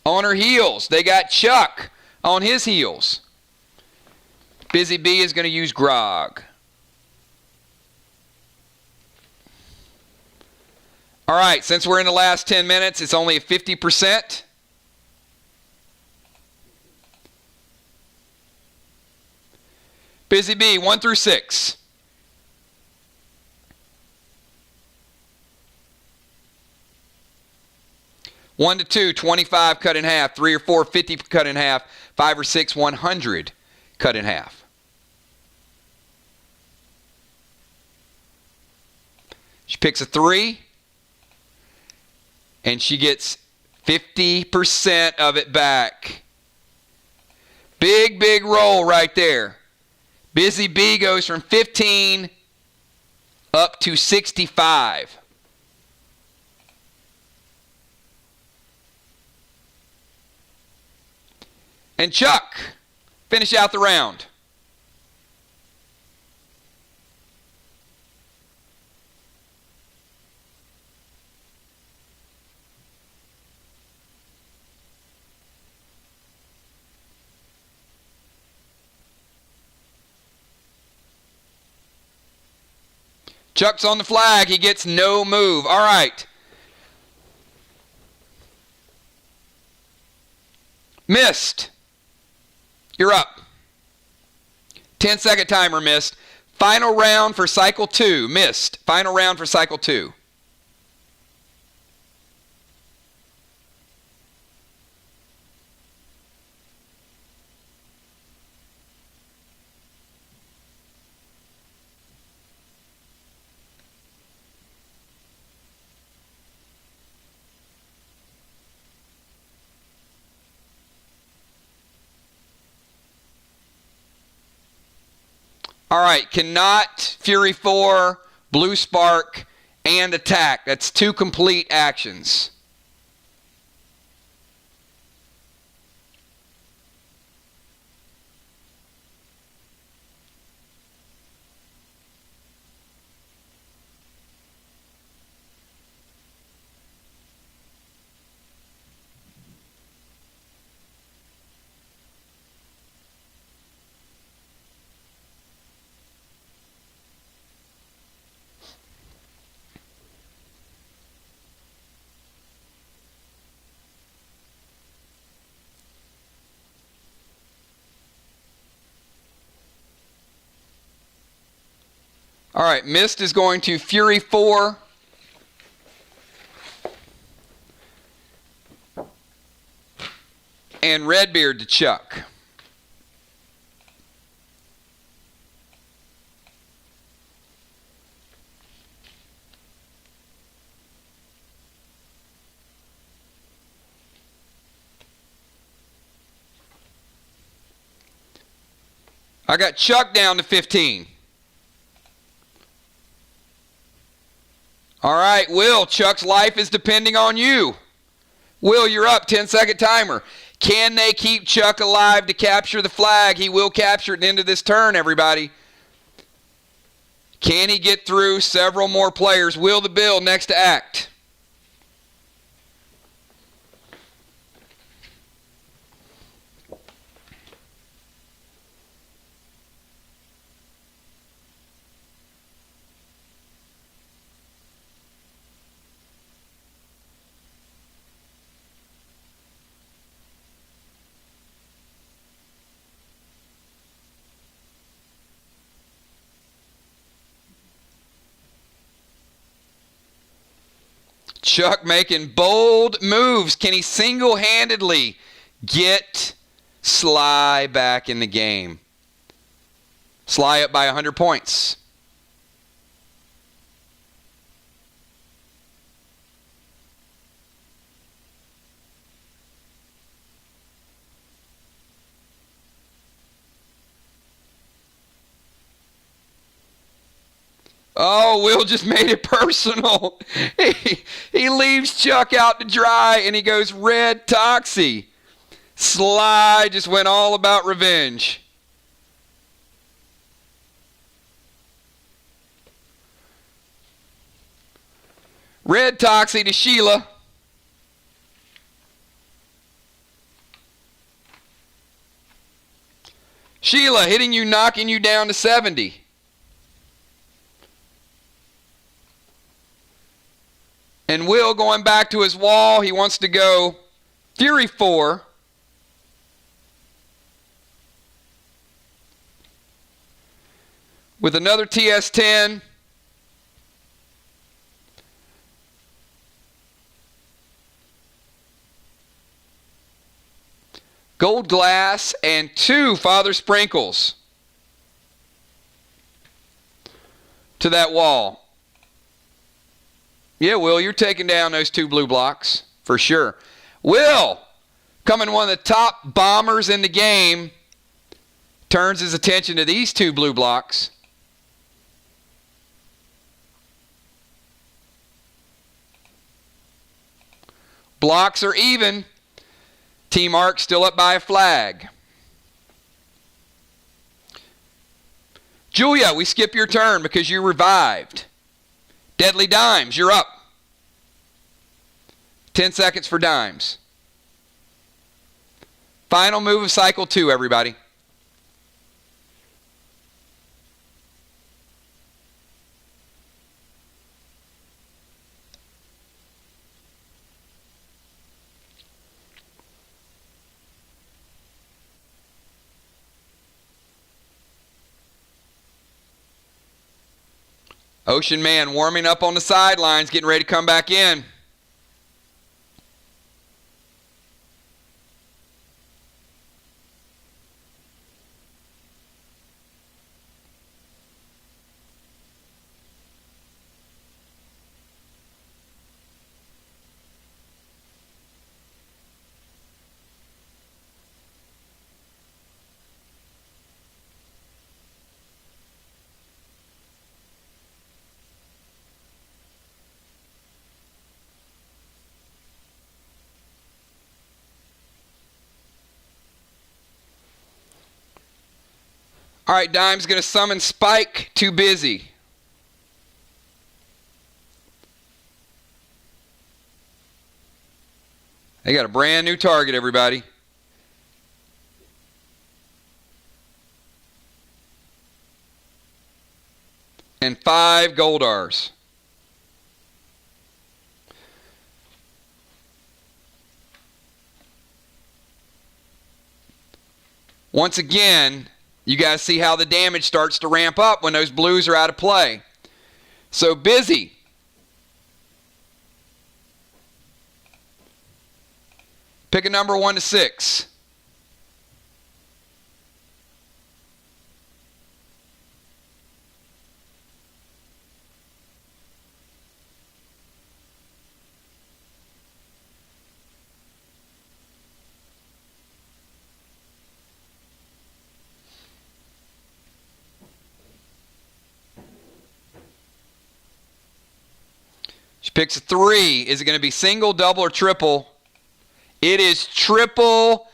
on her heels. They got Chuck on his heels. Busy Bee is going to use Grog. All right, since we're in the last 10 minutes, it's only a 50%. Busy Bee, 1 through 6. One to 2, 25 cut in half. 3 or 4, 50 cut in half. 5 or 6, 100 cut in half. She picks a 3, and she gets 50% of it back. Big, big roll right there. Busy Bee goes from 15 up to 65. And Chuck, finish out the round. Chuck's on the flag. He gets no move. All right. Missed. You're up. 10-second timer, Missed. Final round for cycle 2. Missed. Final round for cycle 2. All right, cannot Fury 4 blue spark, and attack. That's 2 complete actions. All right, Mist is going to Fury 4. And Redbeard to Chuck. I got Chuck down to 15. All right, Will, Chuck's life is depending on you. Will, you're up, 10-second timer. Can they keep Chuck alive to capture the flag? He will capture it at the end of this turn, everybody. Can he get through several more players? Will the Bill next to act. Chuck making bold moves. Can he single-handedly get Sly back in the game? Sly up by 100 points. Oh, Will just made it personal. He leaves Chuck out to dry, and he goes red Toxie. Sly just went all about revenge. Red Toxie to Sheila. Sheila hitting you, knocking you down to 70. And Will going back to his wall. He wants to go Fury 4. With another TS10. Gold glass and 2 Father Sprinkles to that wall. Yeah, Will, you're taking down those 2 blue blocks for sure. Will, coming one of the top bombers in the game, turns his attention to these 2 blue blocks. Blocks are even. Team Arc still up by a flag. Julia, we skip your turn because you revived. Deadly Dimes, you're up. 10 seconds for Dimes. Final move of cycle 2, everybody. Ocean Man warming up on the sidelines, getting ready to come back in. All right, Dime's going to summon Spike to Busy. They got a brand new target, everybody. And 5 Goldars. Once again, you guys see how the damage starts to ramp up when those blues are out of play. So Busy. Pick a number 1 to 6. She picks a 3. Is it going to be single, double, or triple? It is triple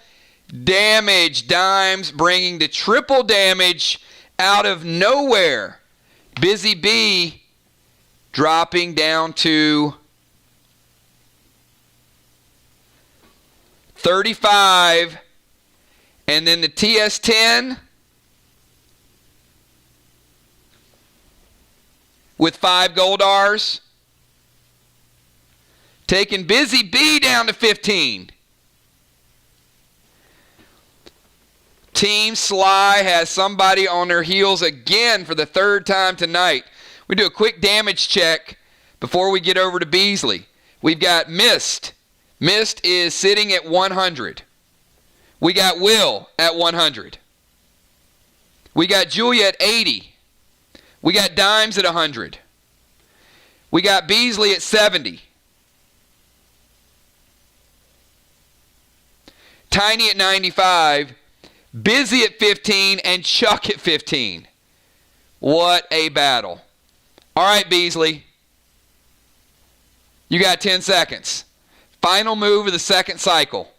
damage. Dimes bringing the triple damage out of nowhere. Busy Bee dropping down to 35. And then the TS10 with 5 Goldars. Taking Busy Bee down to 15. Team Sly has somebody on their heels again for the 3rd time tonight. We do a quick damage check before we get over to Beasley. We've got Mist. Mist is sitting at 100. We got Will at 100. We got Julia at 80. We got Dimes at 100. We got Beasley at 70. Tiny at 95, Busy at 15, and Chuck at 15. What a battle. All right, Beasley. You got 10 seconds. Final move of the 2nd cycle.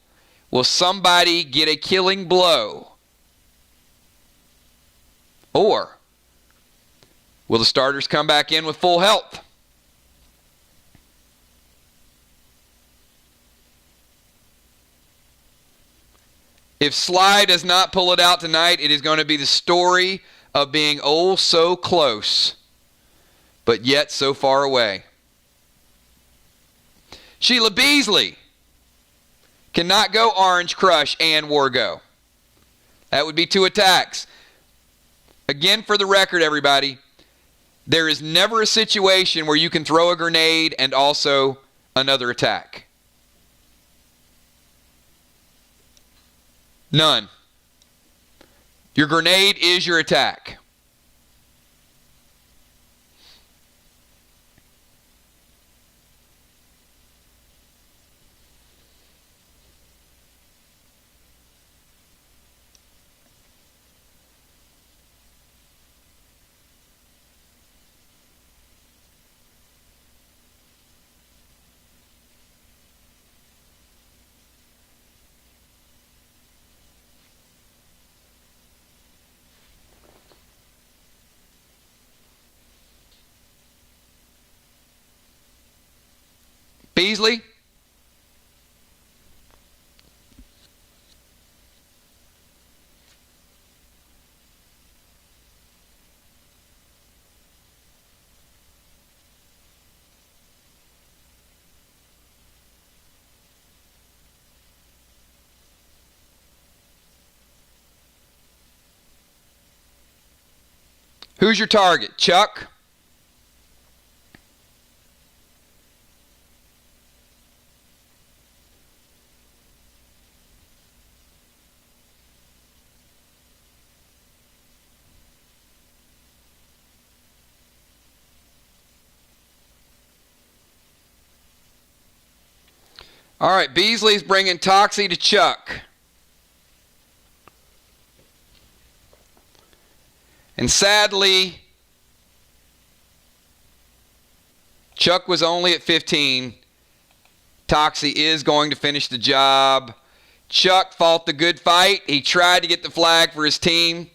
Will somebody get a killing blow? Or will the starters come back in with full health? If Sly does not pull it out tonight, it is going to be the story of being oh so close, but yet so far away. Sheila Beasley cannot go Orange Crush and War Go. That would be 2 attacks. Again, for the record, everybody, there is never a situation where you can throw a grenade and also another attack. None. Your grenade is your attack. Beasley? Who's your target? Chuck? All right, Beasley's bringing Toxie to Chuck. And sadly, Chuck was only at 15. Toxie is going to finish the job. Chuck fought the good fight. He tried to get the flag for his team.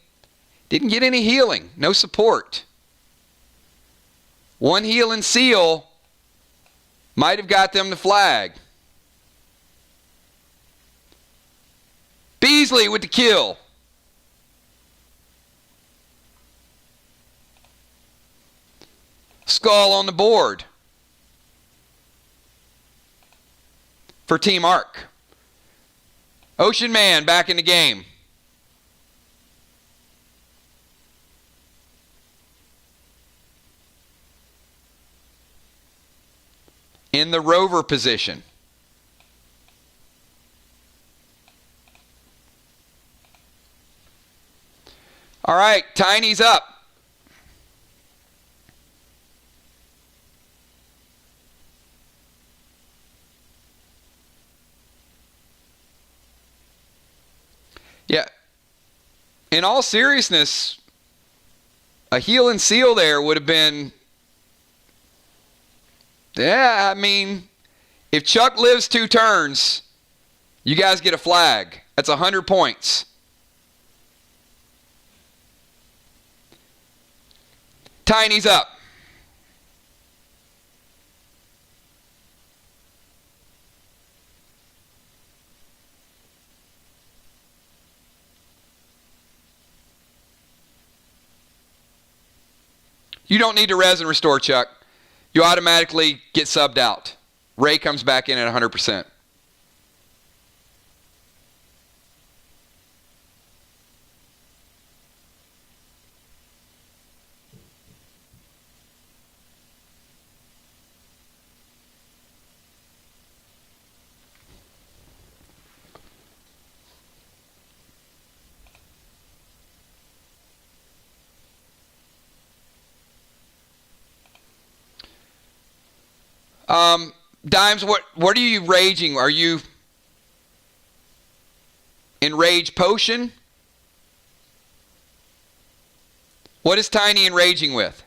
Didn't get any healing. No support. One heal and seal might have got them the flag. Beasley with the kill. Skull on the board for Team Arc. Ocean Man back in the game. In the rover position. All right, Tiny's up. Yeah. In all seriousness, a heal and seal there would have been... Yeah, I mean, if Chuck lives 2 turns, you guys get a flag. That's 100 points. Tiny's up. You don't need to res and restore, Chuck. You automatically get subbed out. Ray comes back in at 100%. Dimes, what are you raging? Are you in Rage Potion? What is Tiny enraging with?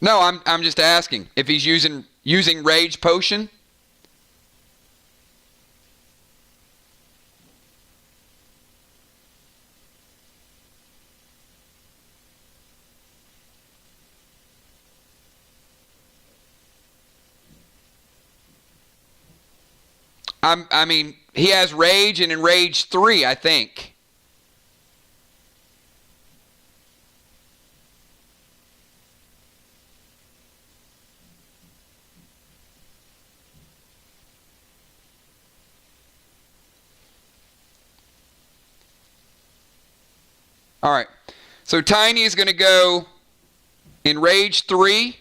No, I'm just asking if he's using Rage Potion. I mean, he has Rage and Enrage 3, I think. All right, so Tiny is going to go in Rage 3.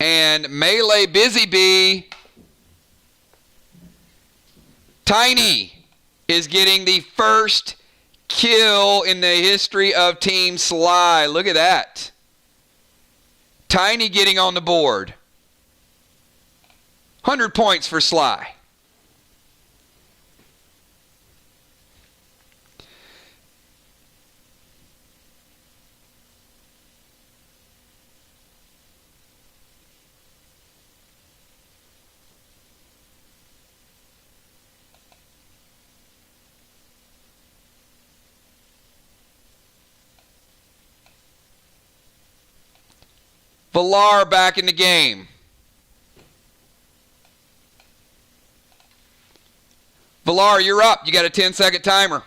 And Melee Busy Bee. Tiny is getting the first kill in the history of Team Sly. Look at that. Tiny getting on the board. 100 points for Sly. Villar back in the game. Villar, you're up. You got a 10-second timer.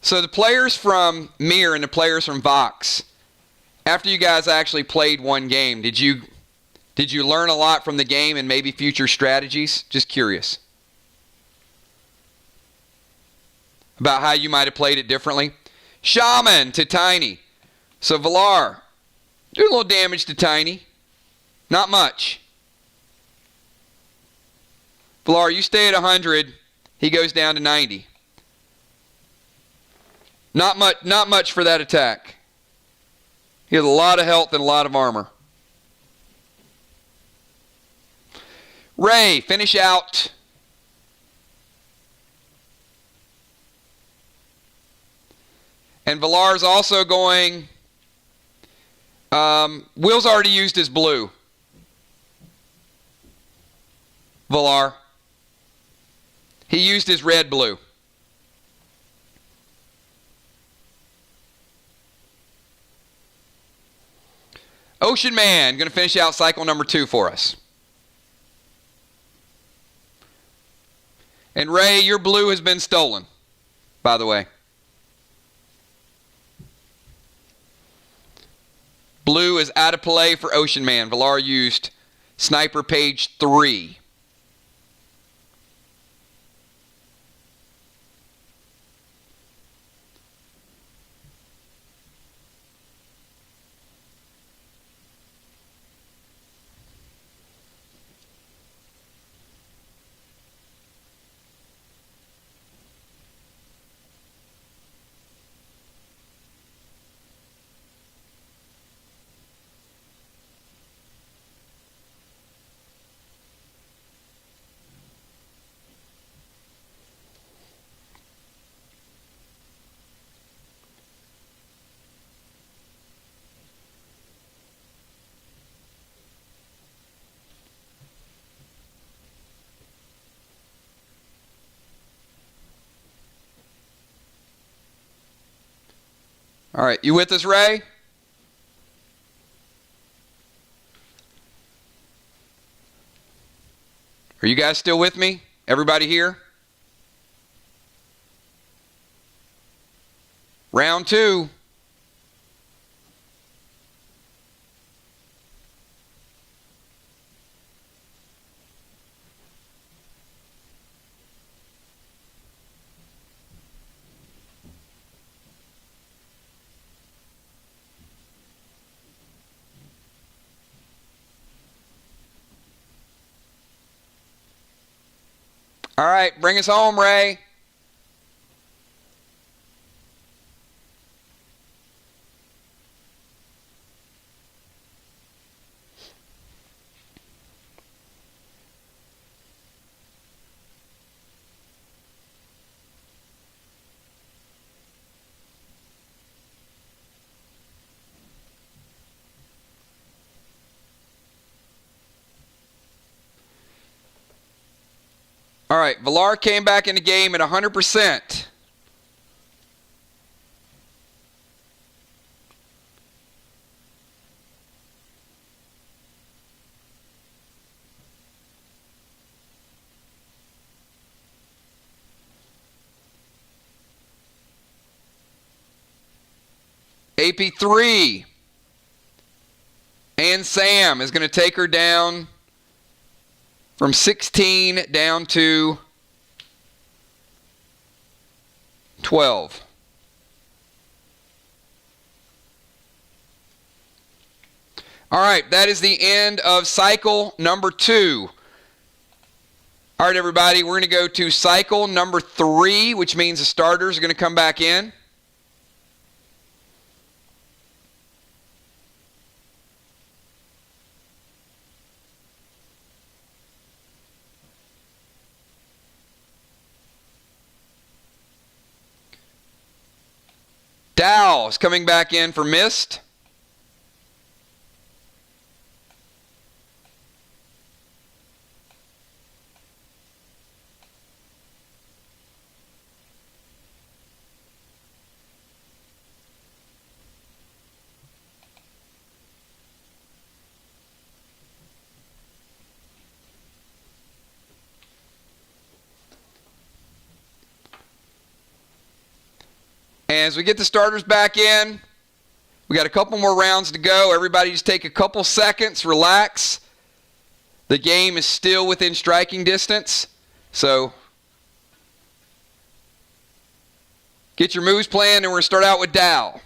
So the players from Mir and the players from Vox, after you guys actually played one game, did you learn a lot from the game and maybe future strategies? Just curious about how you might have played it differently. Shaman to Tiny. So Valar, do a little damage to Tiny. Not much. Valar, you stay at 100. He goes down to 90. Not much for that attack. He has a lot of health and a lot of armor. Ray, finish out. And Valar's also going... Will's already used his blue. Valar. He used his red-blue. Ocean Man, going to finish out cycle number 2 for us. And Ray, your blue has been stolen, by the way. Blue is out of play for Ocean Man. Valar used Sniper Page 3. All right, you with us, Ray? Are you guys still with me? Everybody here? Round 2. All right, bring us home, Ray. All right, Valar came back in the game at 100%. AP3 and Sam is going to take her down from 16 down to 12. All right, that is the end of cycle number 2. All right, everybody, we're going to go to cycle number 3, which means the starters are going to come back in. Dow is coming back in for Mist. And as we get the starters back in, we got a couple more rounds to go. Everybody just take a couple seconds, relax. The game is still within striking distance. So get your moves planned, and we're going to start out with Dow.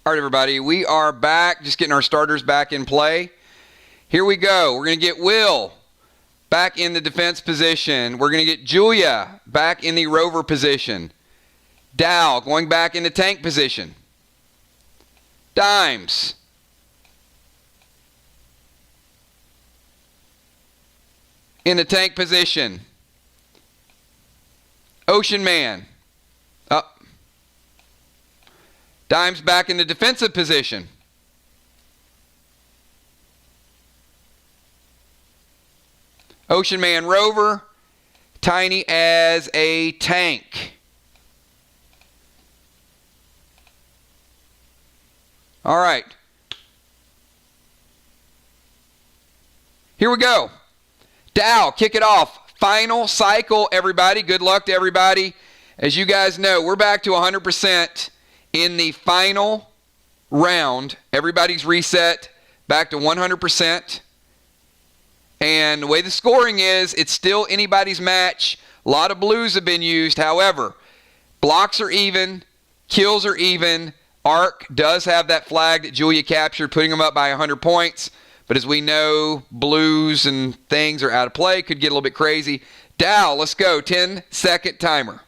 All right, everybody, we are back, just getting our starters back in play. Here we go. We're going to get Will back in the defense position. We're going to get Julia back in the rover position. Dow going back in the tank position. Dimes. In the tank position. Ocean Man. Up. Dimes back in the defensive position. Ocean Man rover. Tiny as a tank. All right. Here we go. Dow, kick it off. Final cycle, everybody. Good luck to everybody. As you guys know, we're back to 100% in the final round. Everybody's reset back to 100%. And the way the scoring is, it's still anybody's match. A lot of blues have been used. However, blocks are even, kills are even. Arc does have that flag that Julia captured, putting them up by 100 points. But as we know, blues and things are out of play. Could get a little bit crazy. Dow, let's go. 10-second timer.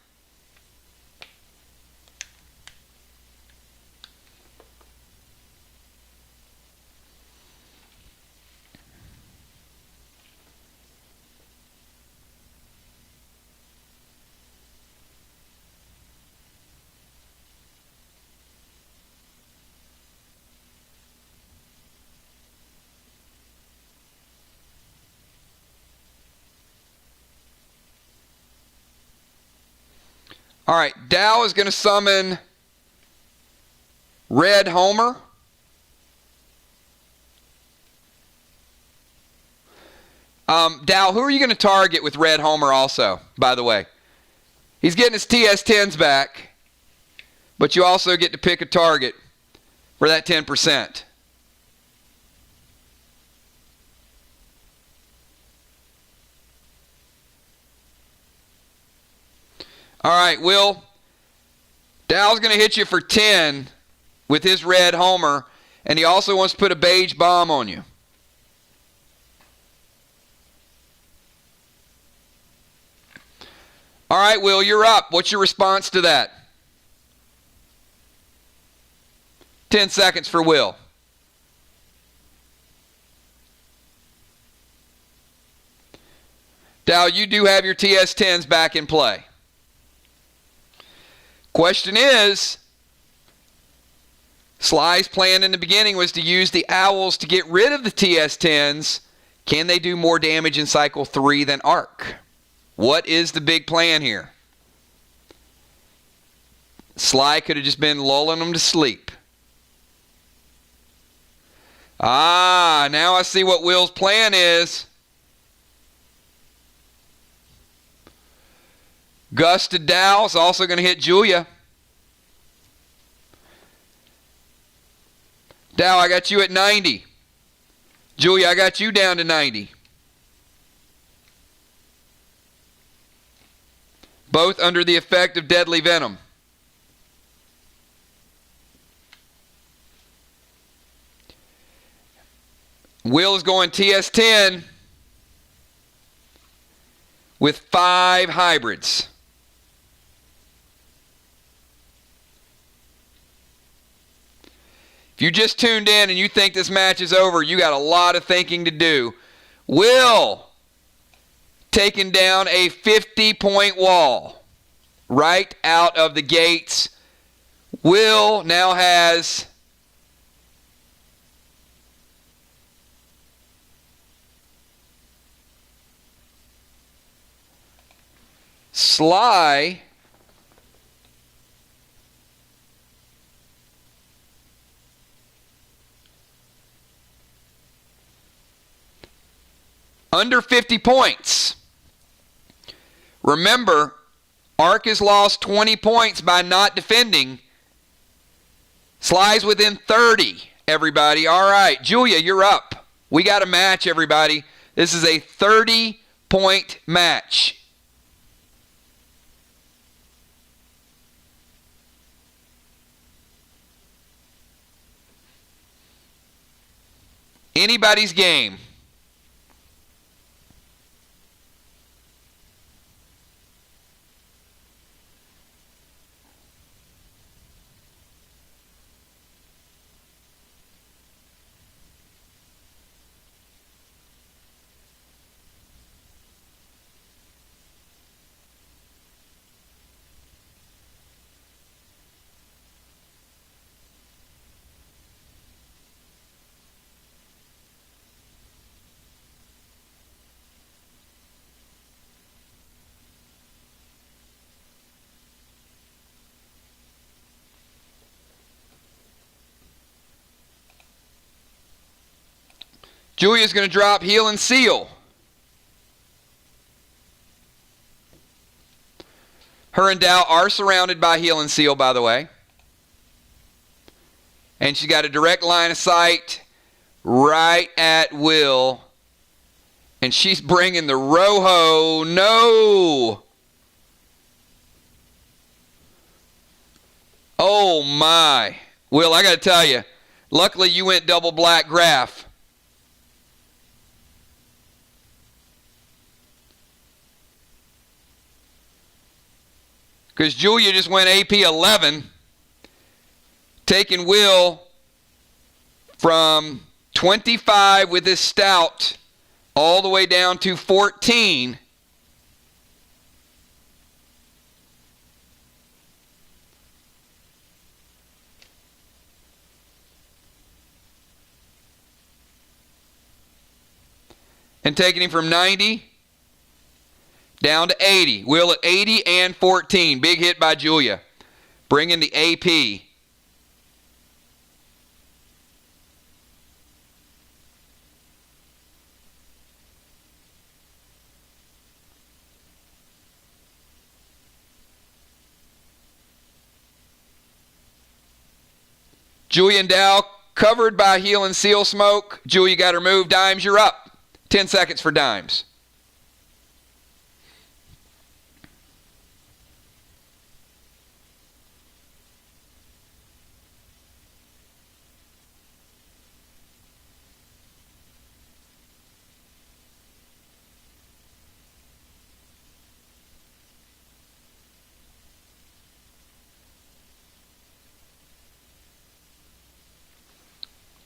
All right, Dow is going to summon Red Homer. Dow, who are you going to target with Red Homer also, by the way? He's getting his TS10s back, but you also get to pick a target for that 10%. All right, Will. Dow's going to hit you for 10 with his Red Homer, and he also wants to put a beige bomb on you. All right, Will, you're up. What's your response to that? 10 seconds for Will. Dow, you do have your TS10s back in play. Question is, Sly's plan in the beginning was to use the Owls to get rid of the TS10s. Can they do more damage in Cycle 3 than Arc? What is the big plan here? Sly could have just been lulling them to sleep. Now I see what Will's plan is. Gus to Dow is also going to hit Julia. Dow, I got you at 90. Julia, I got you down to 90. Both under the effect of deadly venom. Will is going TS10 with 5 hybrids. If you just tuned in and you think this match is over, you got a lot of thinking to do. Will taking down a 50-point wall right out of the gates. Will now has Sly under 50 points. Remember, Arc has lost 20 points by not defending. Sly's within 30, everybody. All right, Julia, you're up. We got a match, everybody. This is a 30-point match. Anybody's game. Julia's going to drop Heal and Seal. Her and Dow are surrounded by Heal and Seal, by the way. And she's got a direct line of sight right at Will. And she's bringing the Rojo. No! Oh, my. Will, I got to tell you, luckily you went double black graph. Because Julia just went AP 11, taking Will from 25 with his stout all the way down to 14. And taking him from 90 Down to 80. Will at 80 and 14. Big hit by Julia. Bringing the AP. Julia and Dow covered by heel and seal smoke. Julia got her move. Dimes, you're up. 10 seconds for Dimes.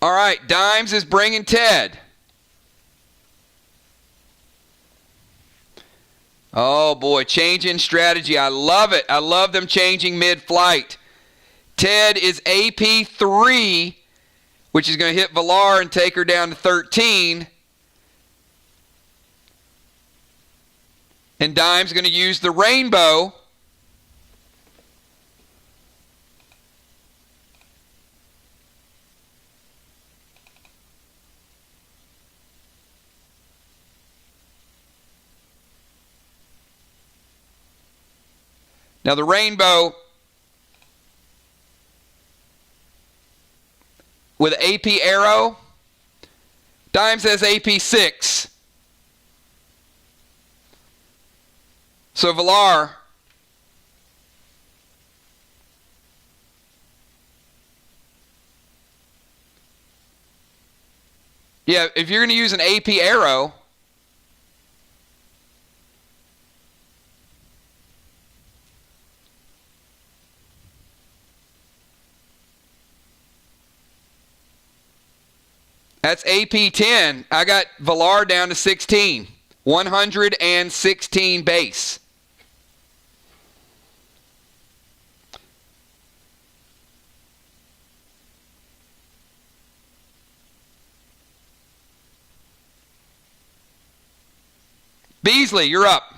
All right, Dimes is bringing Ted. Oh boy, changing strategy. I love it. I love them changing mid-flight. Ted is AP 3, which is going to hit Villar and take her down to 13. And Dimes going to use the rainbow. Now the rainbow with AP arrow, Dimes has AP 6. So Villar if you're going to use an AP arrow, that's AP 10. I got Villar down to 16. 116 base. Beasley, you're up.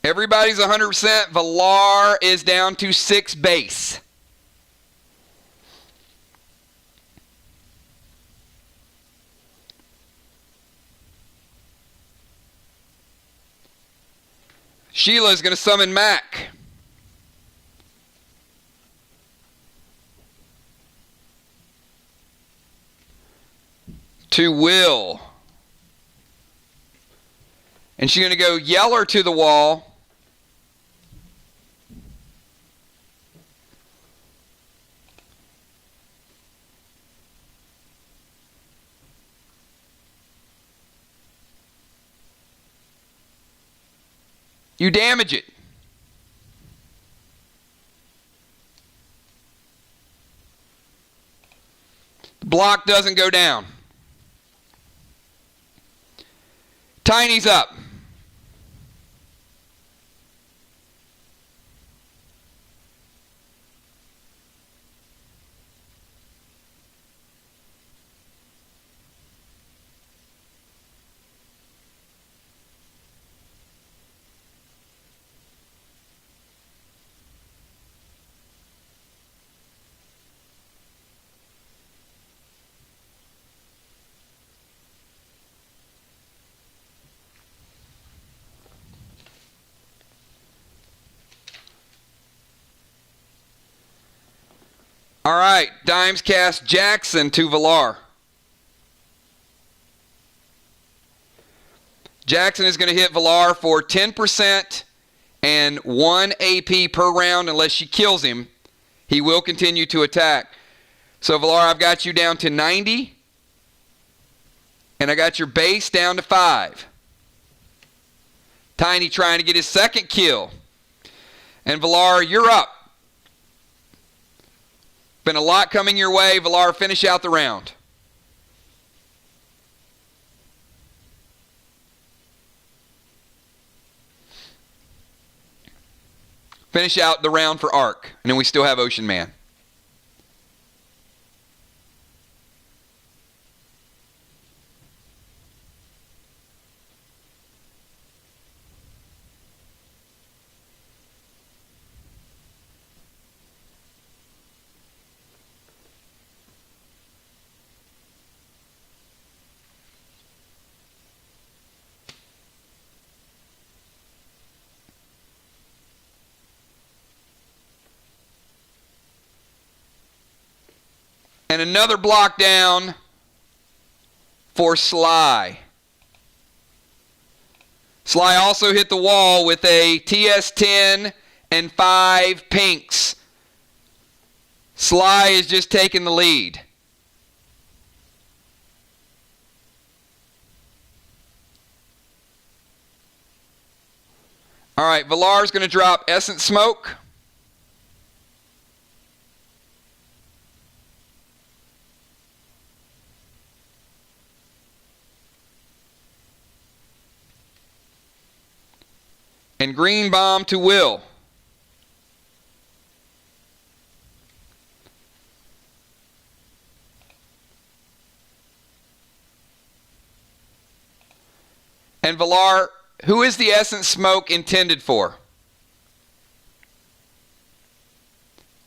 Everybody's 100%. Villar is down to 6 base. Sheila is going to summon Mac. To Will. And she's going to go Yeller to the wall. You damage it. The block doesn't go down. Tiny's up. All right, Dimes cast Jackson to Villar. Jackson is going to hit Villar for 10% and 1 AP per round unless she kills him. He will continue to attack. So Villar, I've got you down to 90. And I got your base down to 5. Tiny trying to get his second kill. And Villar, you're up. been a lot coming your way. Valar, finish out the round. Finish out the round for Ark, and then we still have Ocean Man. And another block down for Sly. Sly also hit the wall with a TS10 and 5 pinks. Sly is just taking the lead. All right, Valar's going to drop Essence Smoke. And Green Bomb to Will. And Valar, who is the Essence Smoke intended for?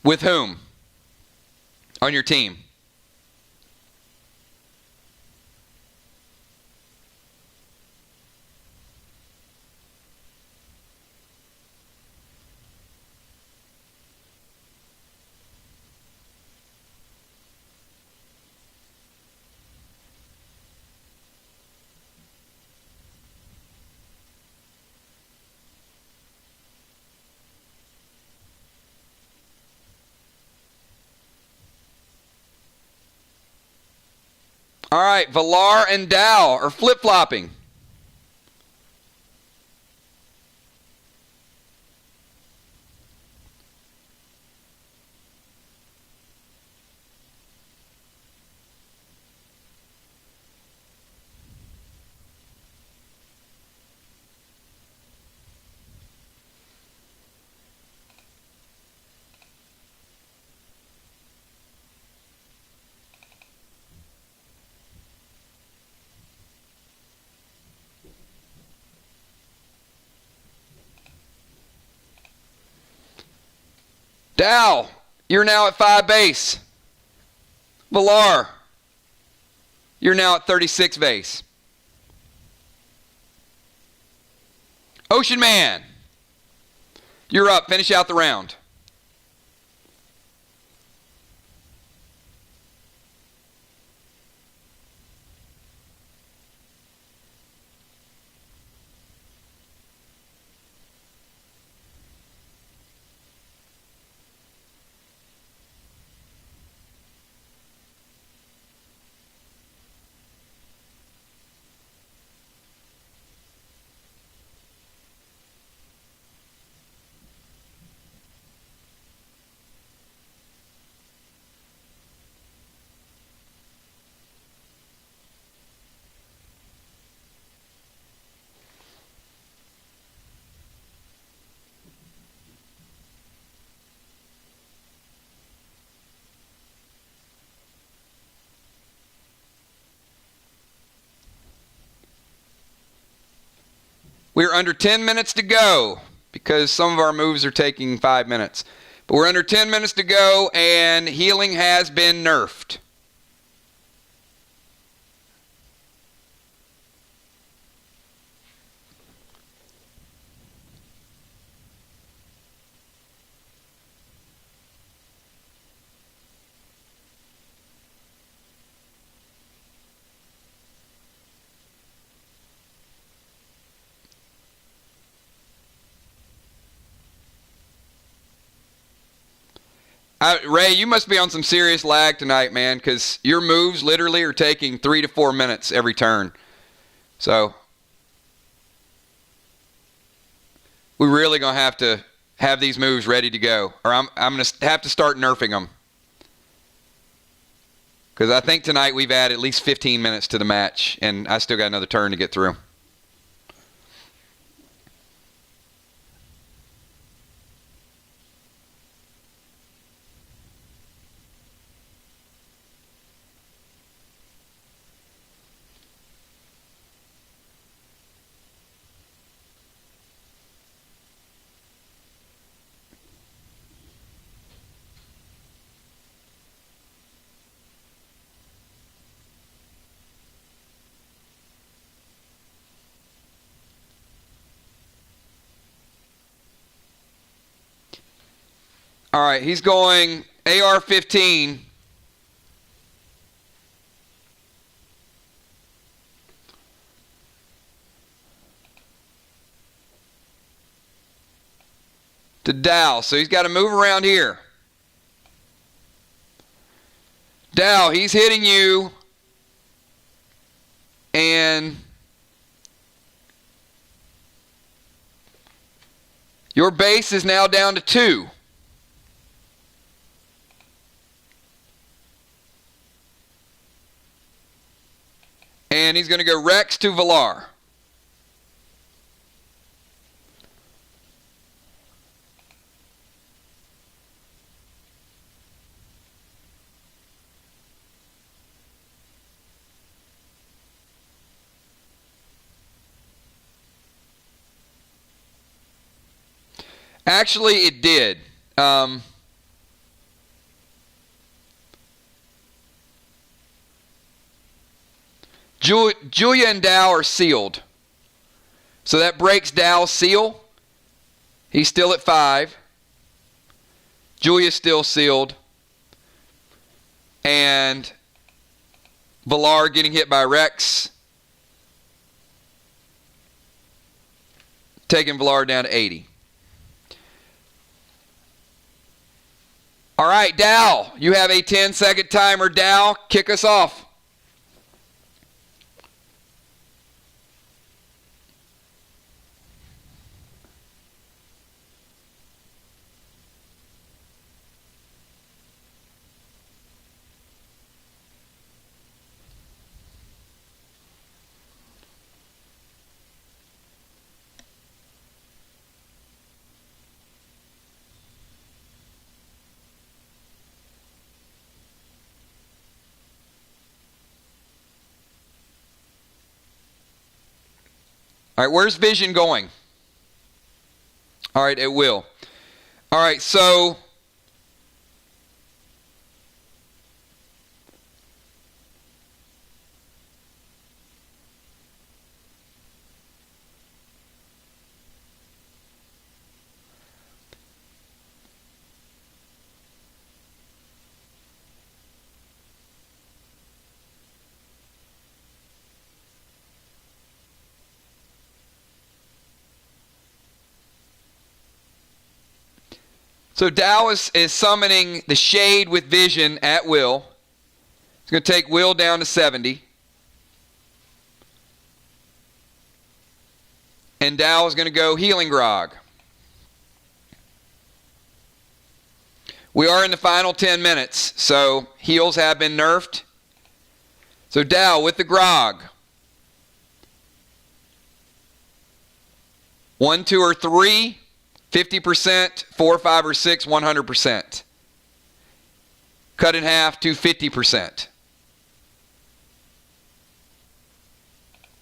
With whom on your team? All right, Valar and Dow are flip-flopping. Dow, you're now at 5 base. Valar, you're now at 36 base. Ocean Man, you're up. Finish out the round. We're under 10 minutes to go because some of our moves are taking 5 minutes. But we're under 10 minutes to go, and healing has been nerfed. Ray, you must be on some serious lag tonight, man, because your moves literally are taking 3 to 4 minutes every turn. So we're really going to have these moves ready to go, or I'm going to have to start nerfing them. Because I think tonight we've added at least 15 minutes to the match, and I still got another turn to get through. All right, he's going AR-15. To Dow, so he's got to move around here. Dow, he's hitting you. And your base is now down to 2. And he's going to go Rex to Villar. Actually, it did. Julia and Dow are sealed. So that breaks Dow's seal. He's still at 5. Julia's still sealed. And Villar getting hit by Rex. Taking Villar down to 80. All right, Dow, you have a 10-second timer. Dow, kick us off. All right, where's Vision going? All right, it will. All right, so Dow is summoning the Shade with Vision at will. He's going to take Will down to 70. And Dow is going to go Healing Grog. We are in the final 10 minutes, so heals have been nerfed. So Dow with the Grog. 1, 2, or 3. 50%, 4, 5, or 6, 100%. Cut in half to 50%.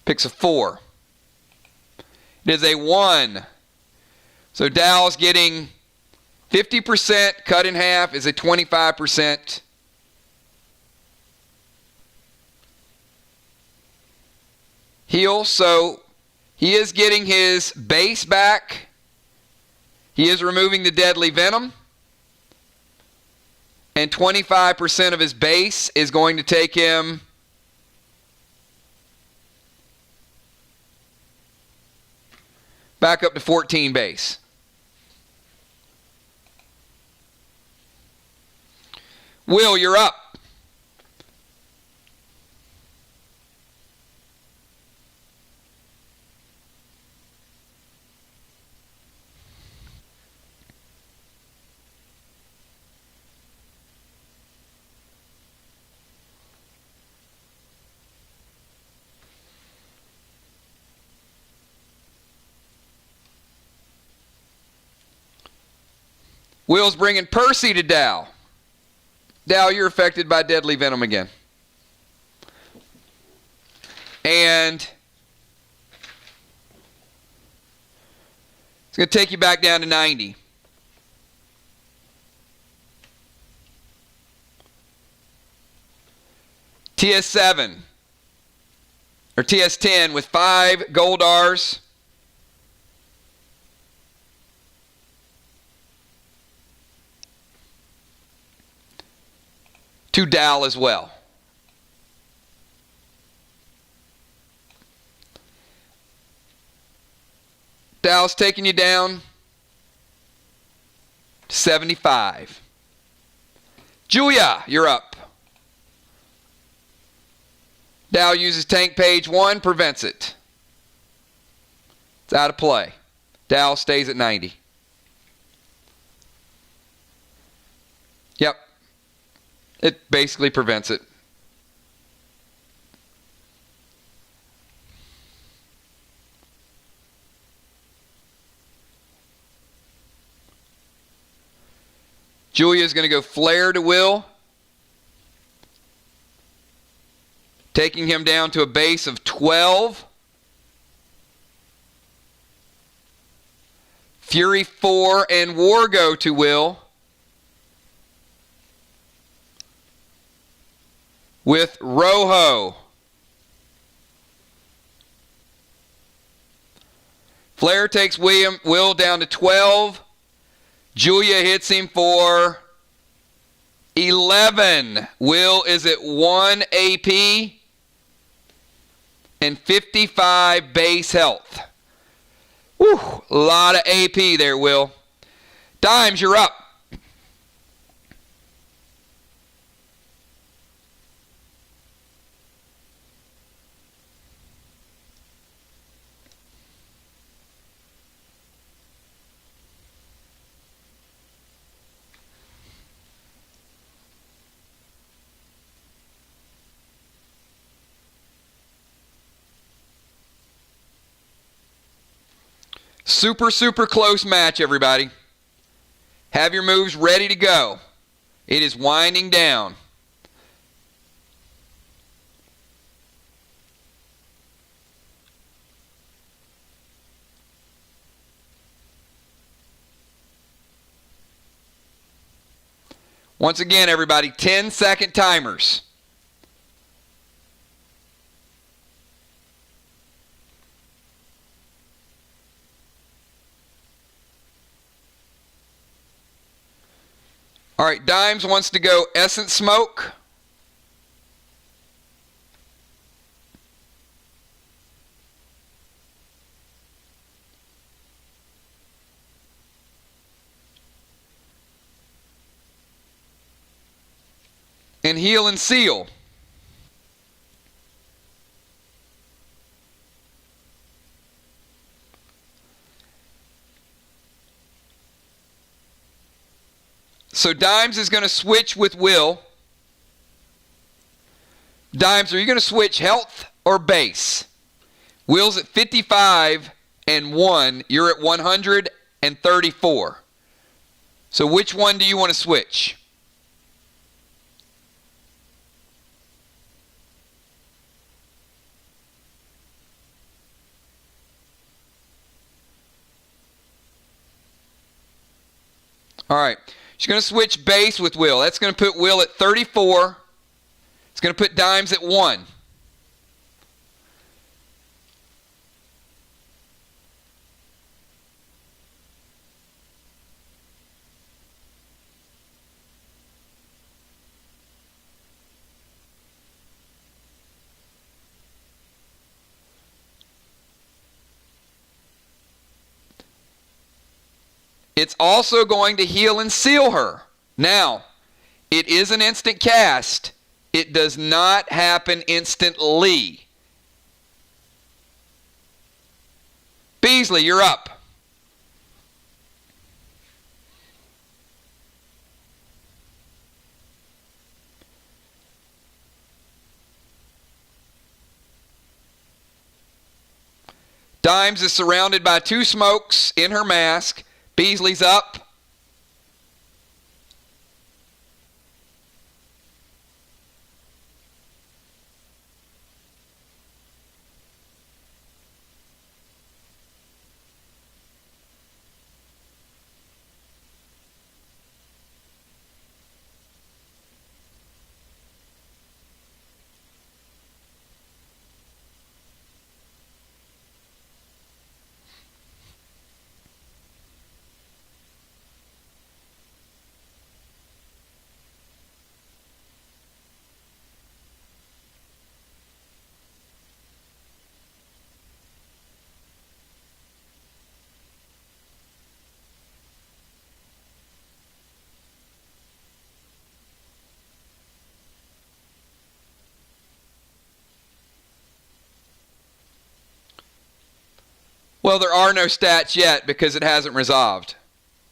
Picks a 4. It is a 1. So Dow's getting 50%, cut in half is a 25%. Heal, so he is getting his base back. He is removing the deadly venom. And 25% of his base is going to take him back up to 14 base. Will, you're up. Will's bringing Percy to Dow. Dow, you're affected by deadly venom again. And it's going to take you back down to 90. TS7 or TS10 with 5 Goldars. To Dow as well. Dow's taking you down to 75. Julia, you're up. Dow uses tank page 1, prevents it. It's out of play. Dow stays at 90. Yep. It basically prevents it. Julia's going to go flare to Will, taking him down to a base of 12. Fury 4 and War go to Will, with Rojo. Flare takes Will down to 12. Julia hits him for 11. Will is at 1 AP and 55 base health. Whew, a lot of AP there, Will. Dimes, you're up. Super, super close match, everybody. Have your moves ready to go. It is winding down. Once again, everybody, 10-second timers. All right, Dimes wants to go Essence Smoke. And Heal and Seal. So Dimes is going to switch with Will. Dimes, are you going to switch health or base? Will's at 55 and 1. You're at 134. So which one do you want to switch? All right. She's going to switch base with Will. That's going to put Will at 34. It's going to put Dimes at 1. It's also going to heal and seal her. Now, it is an instant cast. It does not happen instantly. Beasley, you're up. Dimes is surrounded by 2 smokes in her mask. Beasley's up. Well, there are no stats yet because it hasn't resolved.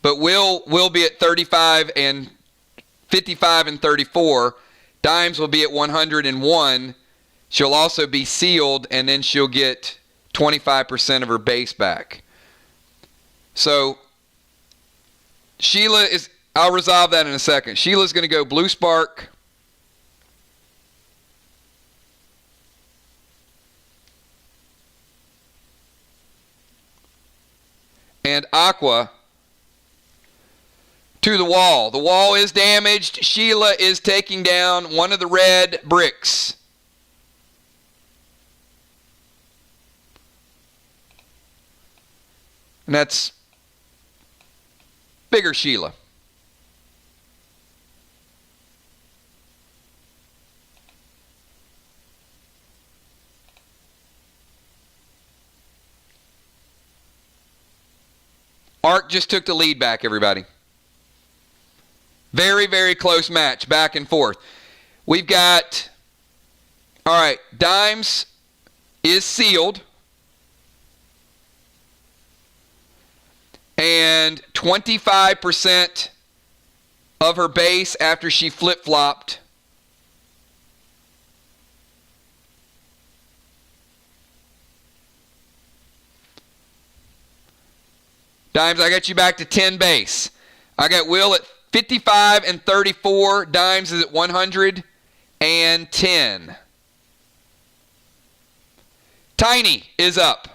But will be at 35 and 55 and 34. Dimes will be at 101. She'll also be sealed, and then she'll get 25% of her base back. So Sheila is, I'll resolve that in a second. Sheila's going to go Blue Spark. And Aqua to the wall. The wall is damaged. Sheila is taking down one of the red bricks. And that's bigger Sheila. Ark just took the lead back, everybody. Very, very close match, back and forth. We've got, all right, Dimes is sealed. And 25% of her base after she flip-flopped. Dimes, I got you back to 10 base. I got Will at 55 and 34. Dimes is at 110. Tiny is up.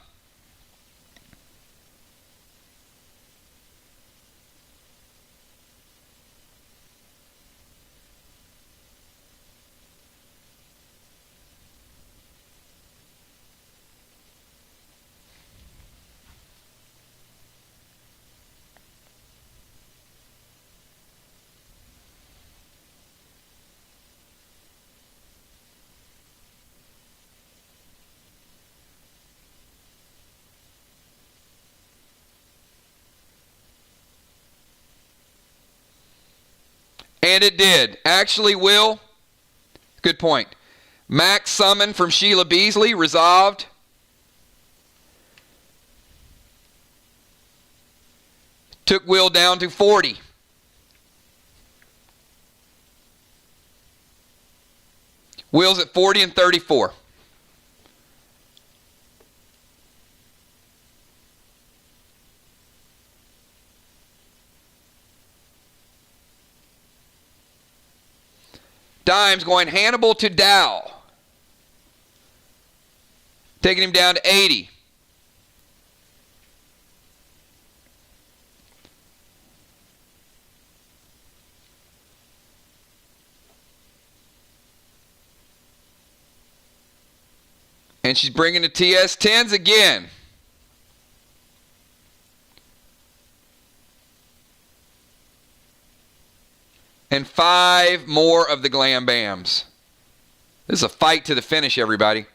And it did. Actually, Will, good point. Max summon from Sheila Beasley, resolved. Took Will down to 40. Will's at 40 and 34. Dimes going Hannibal to Dow. Taking him down to 80. And she's bringing the TS-10s again. And 5 more of the Glam Bams. This is a fight to the finish, everybody.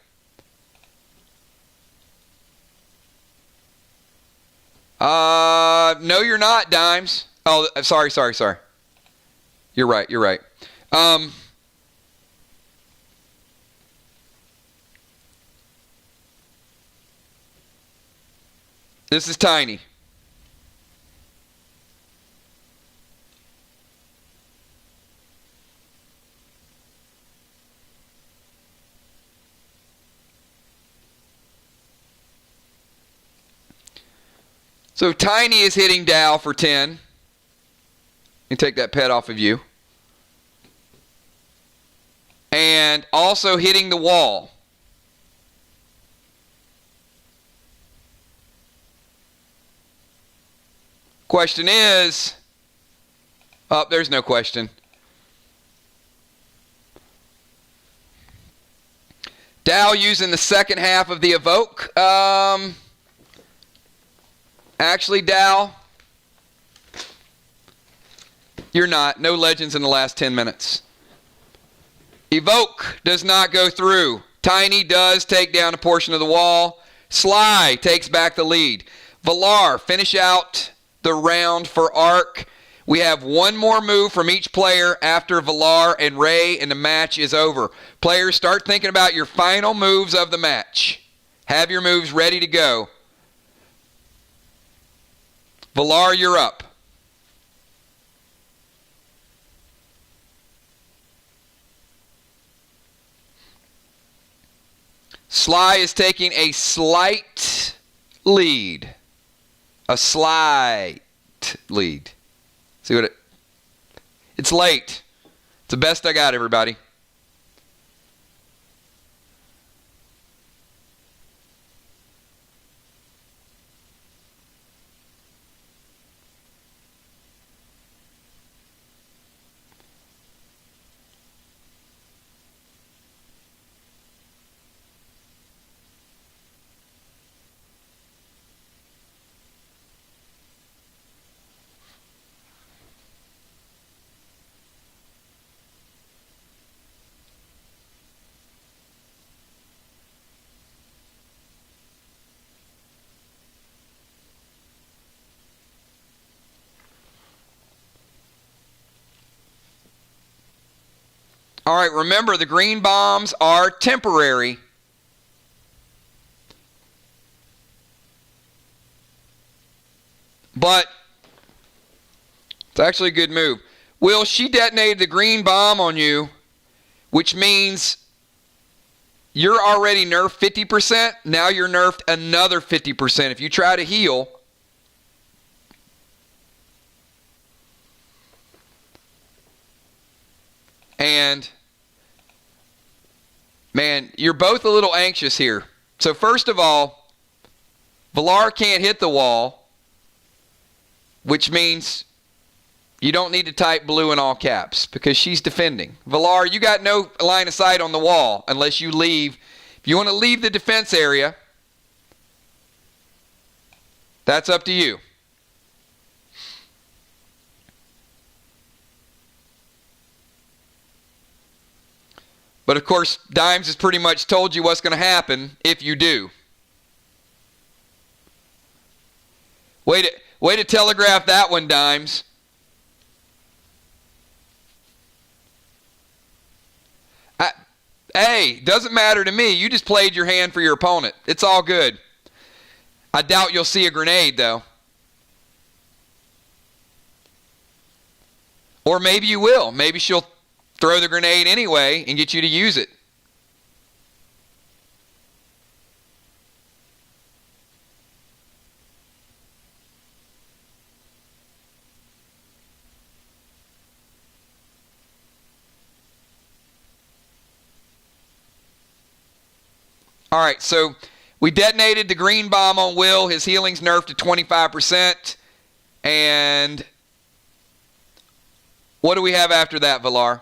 No, you're not, Dimes. Oh, sorry. You're right. This is Tiny. So Tiny is hitting Dow for 10. You take that pet off of you. And also hitting the wall. Question is, oh, there's no question. Dow using the second half of the evoke. Actually, Dow, you're not. No legends in the last 10 minutes. Evoke does not go through. Tiny does take down a portion of the wall. Sly takes back the lead. Valar, finish out the round for Ark. We have one more move from each player after Valar and Ray, and the match is over. Players, start thinking about your final moves of the match. Have your moves ready to go. Valar, you're up. Sly is taking a slight lead. A slight lead. See what it's late. It's the best I got, everybody. All right, remember the green bombs are temporary. But it's actually a good move. Will, she detonated the green bomb on you, which means you're already nerfed 50%. Now you're nerfed another 50%. If you try to heal, and man, you're both a little anxious here. So first of all, Valar can't hit the wall, which means you don't need to type blue in all caps because she's defending. Valar, you got no line of sight on the wall unless you leave. If you want to leave the defense area, that's up to you. But of course, Dimes has pretty much told you what's going to happen if you do. Way to telegraph that one, Dimes. Hey, doesn't matter to me. You just played your hand for your opponent. It's all good. I doubt you'll see a grenade, though. Or maybe you will. Maybe she'll throw the grenade anyway and get you to use it. All right, so we detonated the green bomb on Will. His healing's nerfed to 25%. And what do we have after that, Valar?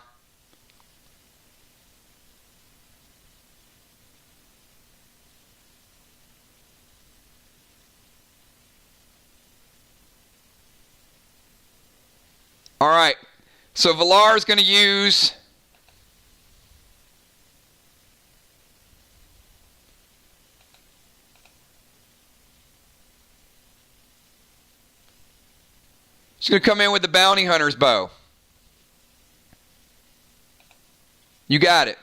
All right, so Valar is going to use she's going to come in with the bounty hunter's bow. You got it.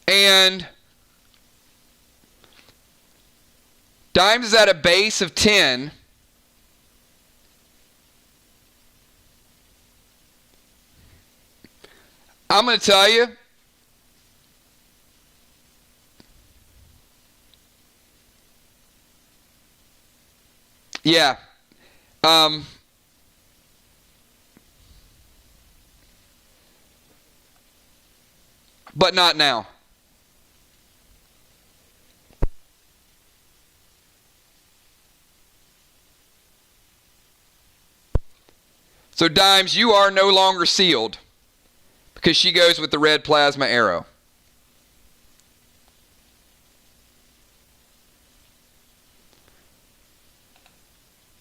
And Dimes is at a base of 10. I'm going to tell you, yeah, but not now. So Dimes, you are no longer sealed because she goes with the red plasma arrow.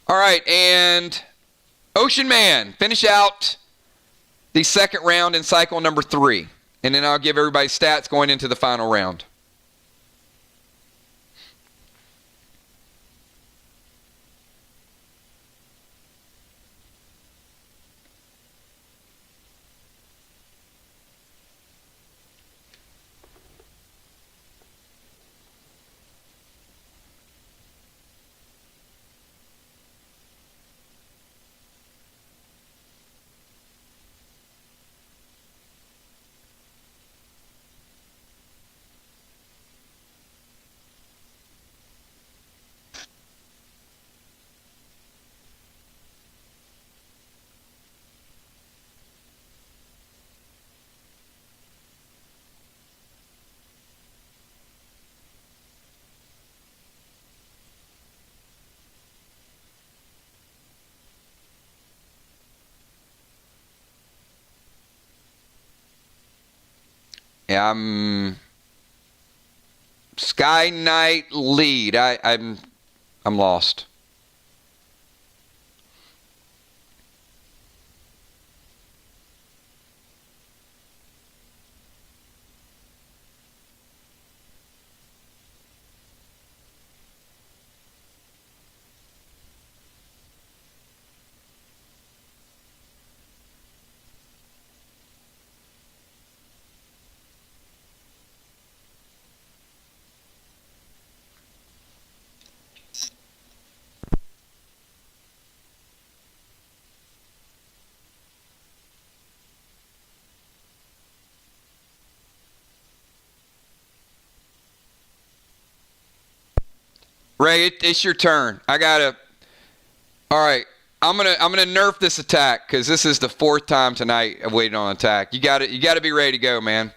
All right, and Ocean Man, finish out the second round in cycle number 3. And then I'll give everybody stats going into the final round. Yeah, I'm Sky Knight lead. I'm lost. Ray, it's your turn. I gotta. All right, I'm gonna nerf this attack because this is the 4th time tonight I've waited on an attack. You gotta be ready to go, man.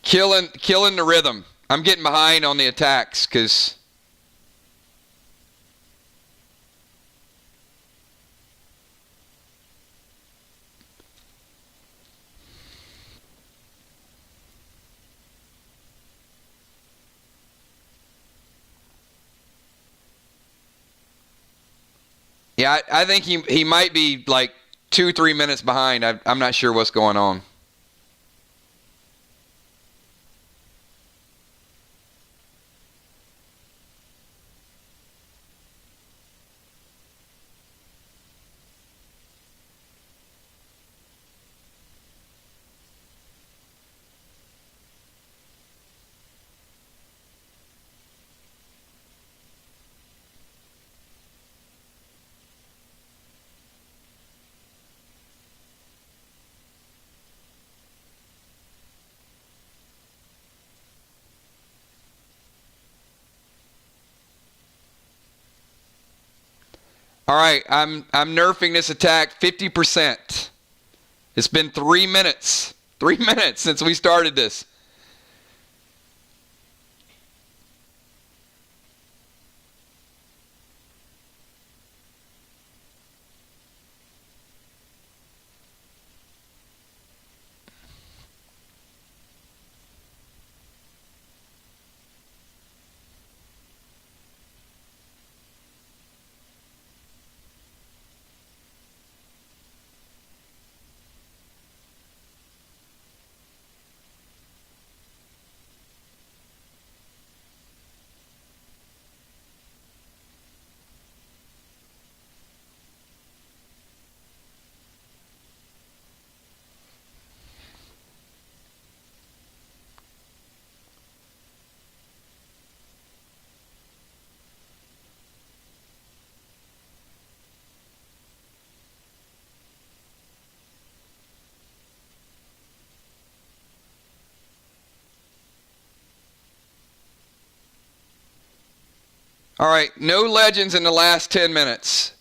Killing the rhythm. I'm getting behind on the attacks because. Yeah, I think he might be like 2-3 minutes behind. I'm not sure what's going on. All right, I'm nerfing this attack 50%. It's been 3 minutes. 3 minutes since we started this. All right, no legends in the last 10 minutes.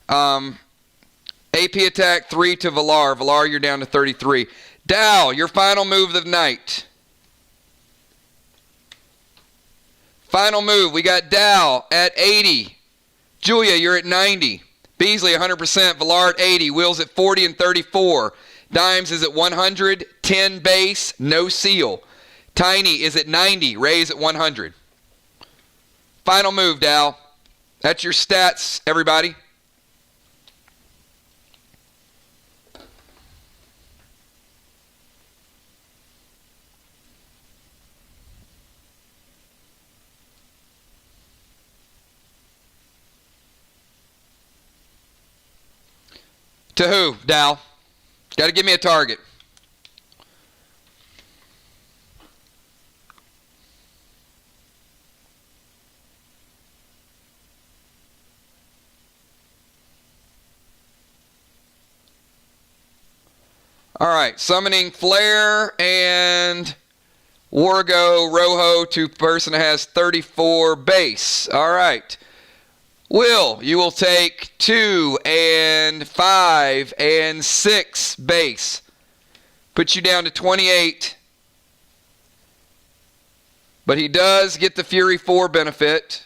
AP attack 3 to Valar. Valar, you're down to 33. Dal, your final move of the night. Final move, we got Dal at 80. Julia, you're at 90. Beasley, 100%. Valar at 80. Will's at 40 and 34. Dimes is at 100. 10 base, no seal. Tiny is at 90. Ray's at 100. Final move, Dal. That's your stats, everybody. To who, Dal? Got to give me a target. All right, summoning Flare and Wargo Rojo to person that has 34 base. All right. Will, you will take 2 and 5 and 6 base. Put you down to 28. But he does get the Fury 4 benefit.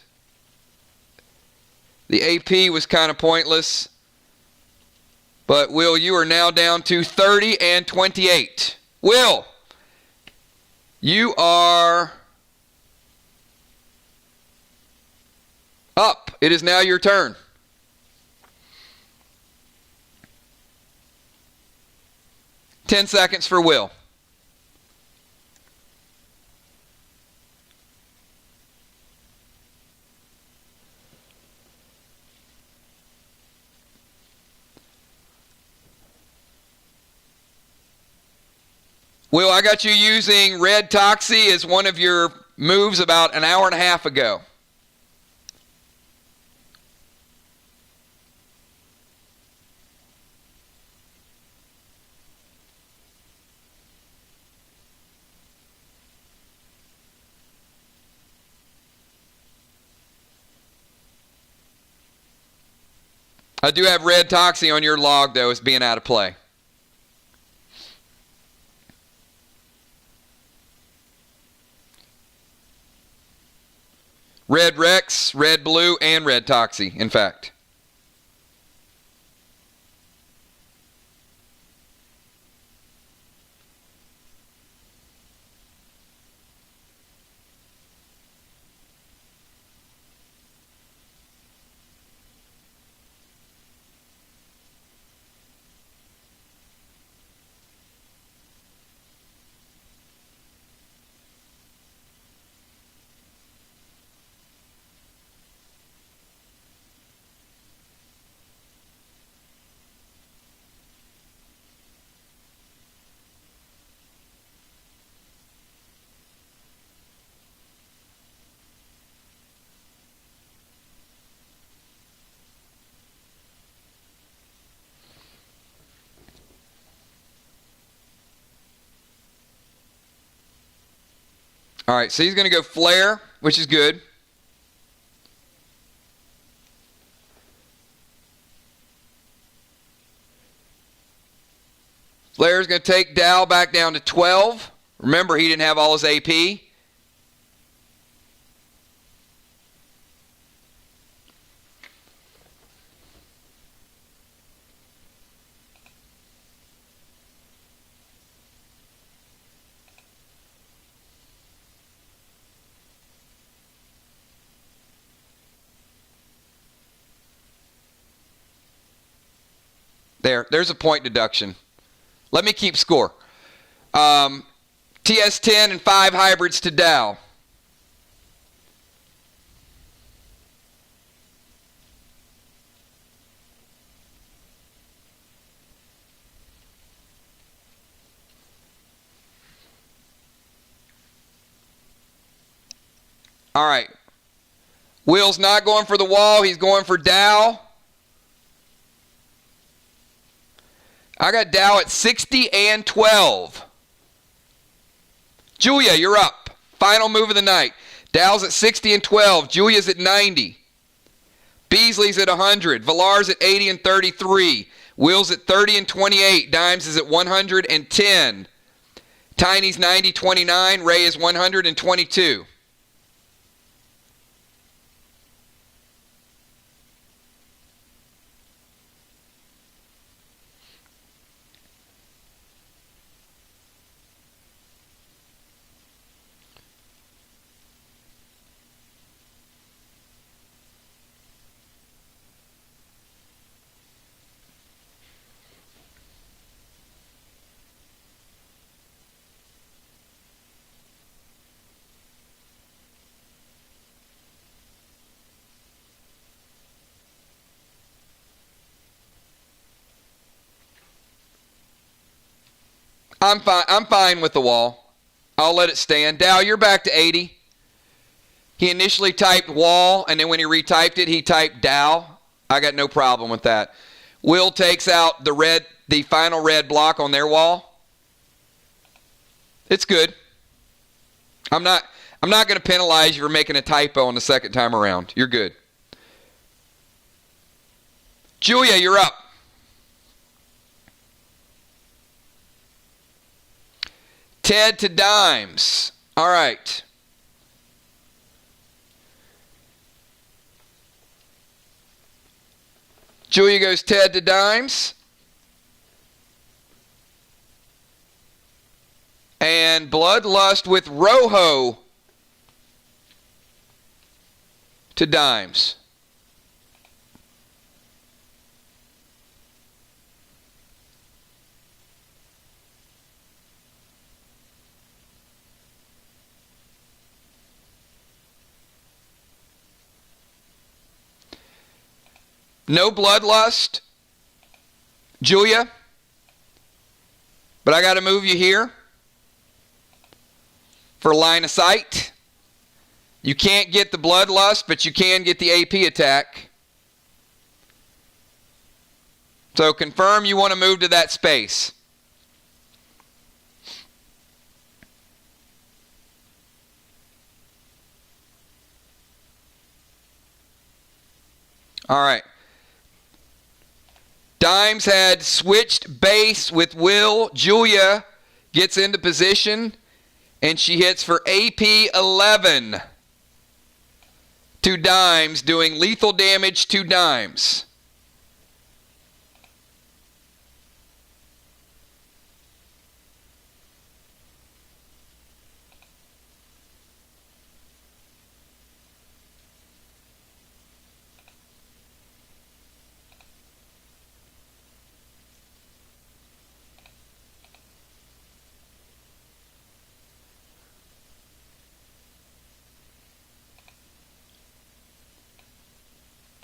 The AP was kind of pointless. But Will, you are now down to 30 and 28. Will, you are up. It is now your turn. Ten seconds for Will. Will, I got you using Red Toxie as one of your moves about an hour and a half ago. I do have Red Toxie on your log, though, as being out of play. Red Rex, Red Blue, and Red Toxie, in fact. All right, so he's going to go Flare, which is good. Flare's going to take Dal back down to 12. Remember, he didn't have all his AP. There's a point deduction. Let me keep score. TS10 and 5 hybrids to Dal. All right. Will's not going for the wall. He's going for Dal. I got Dal at 60 and 12. Julia, you're up. Final move of the night. Dal's at 60 and 12. Julia's at 90. Beasley's at 100. Villar's at 80 and 33. Will's at 30 and 28. Dimes is at 110. Tiny's 90-29. Ray is 122. I'm fine. I'm fine with the wall. I'll let it stand. Dow, you're back to 80. He initially typed wall, and then when he retyped it, he typed Dow. I got no problem with that. Will takes out the final red block on their wall. It's good. I'm not going to penalize you for making a typo on the second time around. You're good. Julia, you're up. Ted to dimes. All right. Julia goes Ted to dimes. And Bloodlust with Rojo to dimes. No Bloodlust, Julia, but I got to move you here for line of sight. You can't get the Bloodlust, but you can get the AP attack. So confirm you want to move to that space. All right. Dimes had switched base with Will. Julia gets into position, and she hits for AP 11 to dimes, doing lethal damage to dimes.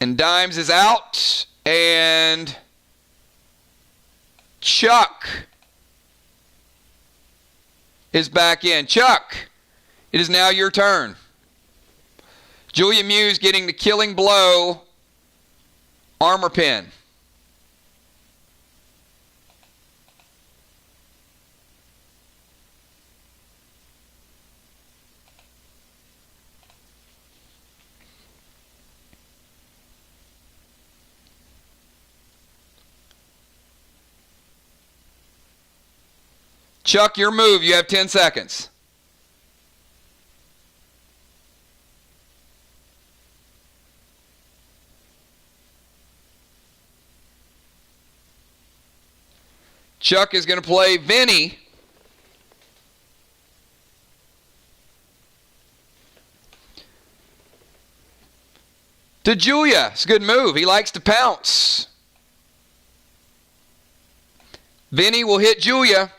And dimes is out, and Chuck is back in. Chuck, it is now your turn. Julia Muse getting the killing blow, armor pin. Chuck, your move. You have 10 seconds. Chuck is going to play Vinny. To Julia. It's a good move. He likes to pounce. Vinny will hit Julia,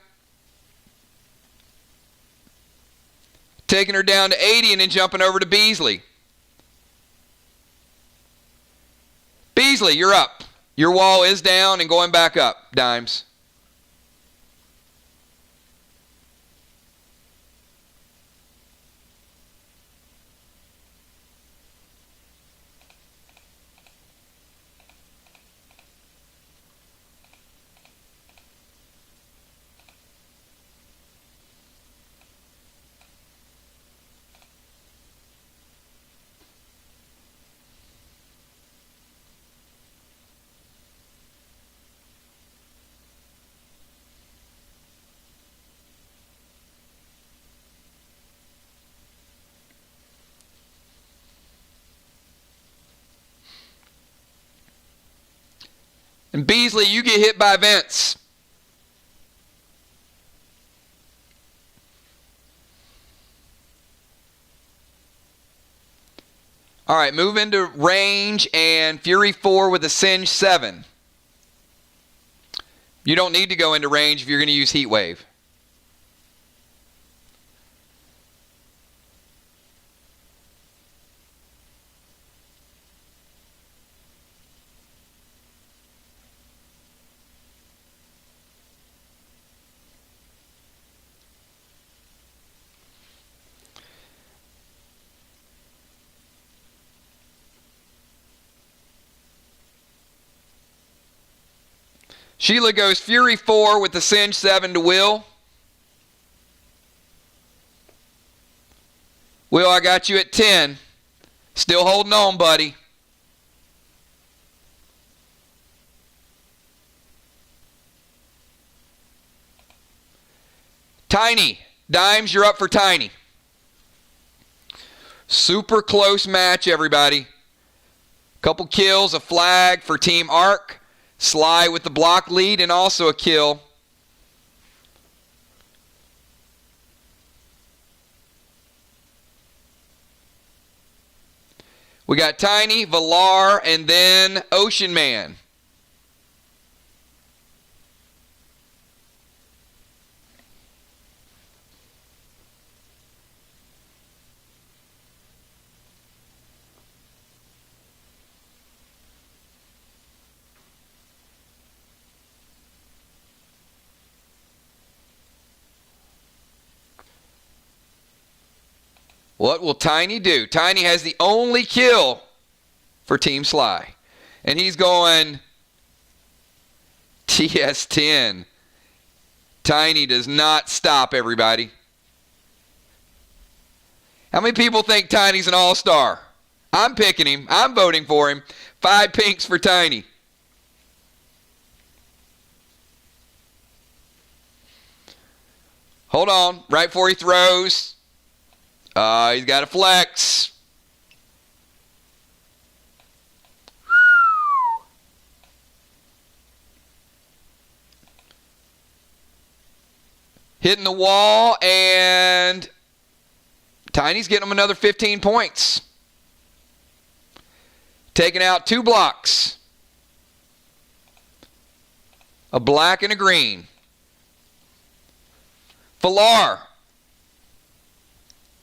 taking her down to 80 and then jumping over to Beasley. Beasley, you're up. Your wall is down and going back up, dimes. And Beasley, you get hit by Vince. All right, move into range and Fury 4 with a Singe 7. You don't need to go into range if you're going to use Heat Wave. Sheila goes Fury 4 with the Singe 7 to Will. Will, I got you at 10. Still holding on, buddy. Tiny. Dimes, you're up for Tiny. Super close match, everybody. Couple kills, a flag for Team Arc. Sly with the block lead and also a kill. We got Tiny, Valar, and then Ocean Man. What will Tiny do? Tiny has the only kill for Team Sly. And he's going TS10. Tiny does not stop, everybody. How many people think Tiny's an all-star? I'm picking him. I'm voting for him. 5 pinks for Tiny. Hold on. Right before he throws. He's got a flex. Hitting the wall, and Tiny's getting him another 15 points. Taking out 2 blocks. A black and a green. Valar.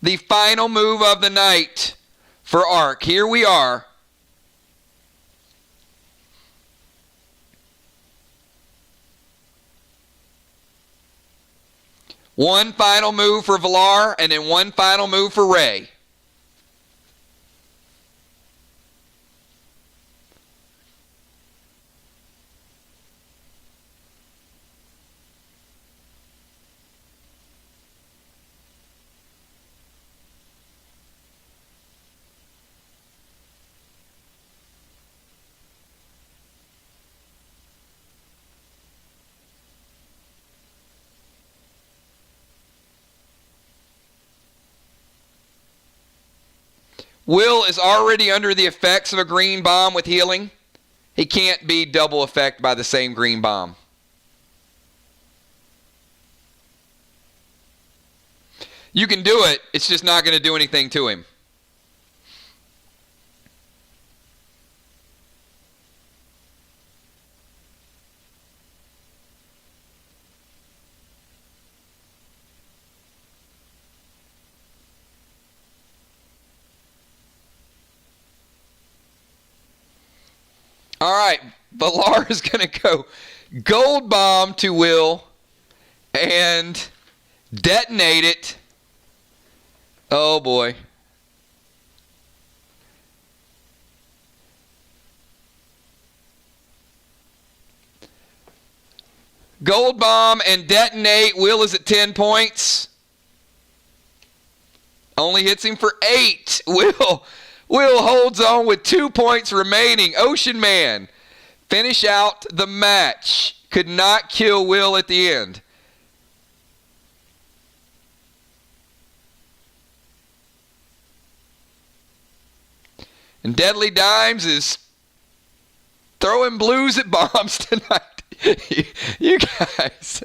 The final move of the night for Arc. Here we are. One final move for Valar, and then one final move for Ray. Will is already under the effects of a green bomb with healing. He can't be double effect by the same green bomb. You can do it, it's just not going to do anything to him. All right, Valar is going to go gold bomb to Will and detonate it. Oh, boy. Gold bomb and detonate. Will is at 10 points. Only hits him for 8. Will holds on with 2 points remaining. Ocean Man finish out the match. Could not kill Will at the end. And Deadly Dimes is throwing blues at bombs tonight. You guys.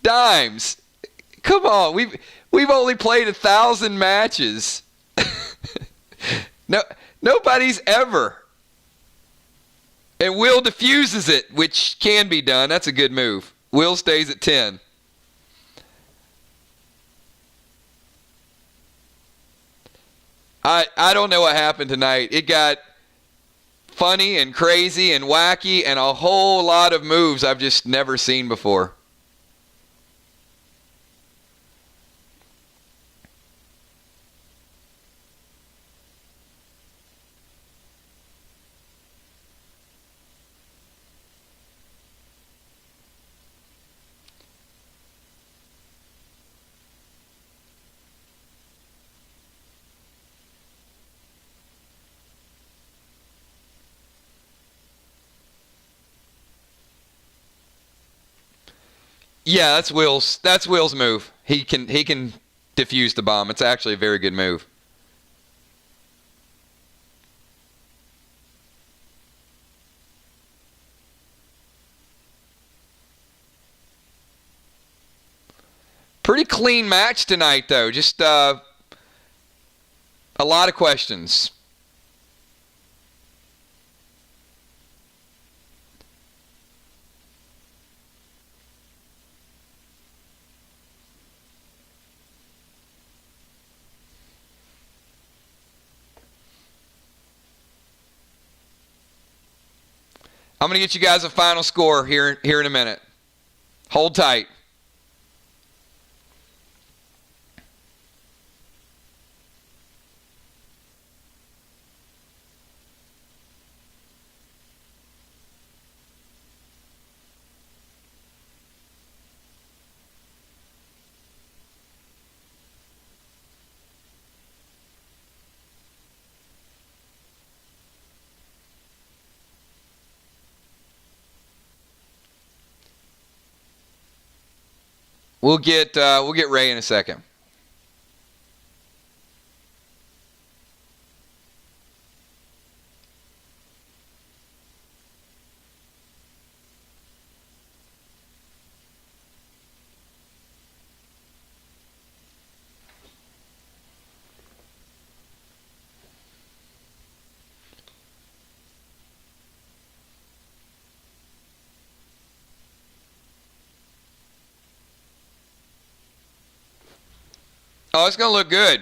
Dimes. Come on. We've only played 1,000 matches. No, nobody's ever. And Will diffuses it, which can be done. That's a good move. Will stays at 10. I don't know what happened tonight. It got funny and crazy and wacky and a whole lot of moves I've just never seen before. Yeah, that's Will's. That's Will's move. He can defuse the bomb. It's actually a very good move. Pretty clean match tonight, though. Just a lot of questions. I'm going to get you guys a final score here in a minute. Hold tight. We'll get Ray in a second. Oh, it's going to look good.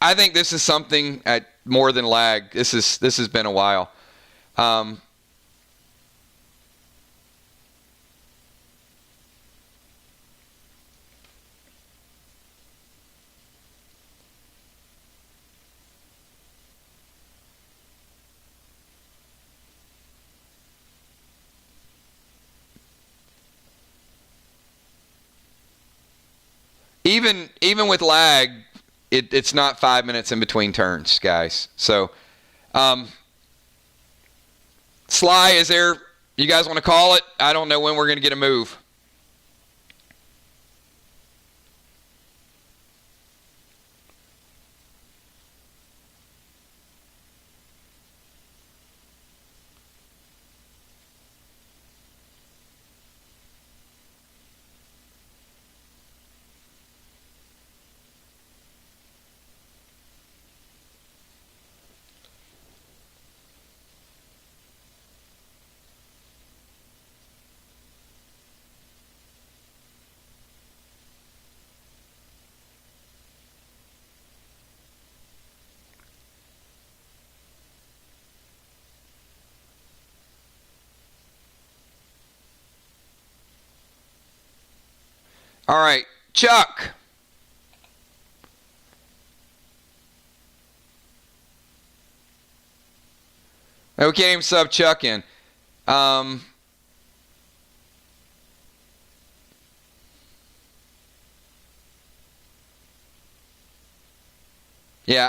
I think this is something at more than lag. This has been a while. Even with lag, it's not 5 minutes in between turns, guys. So, Sly, is there? You guys want to call it? I don't know when we're going to get a move. All right, Chuck. We can't even sub Chuck in. Yeah,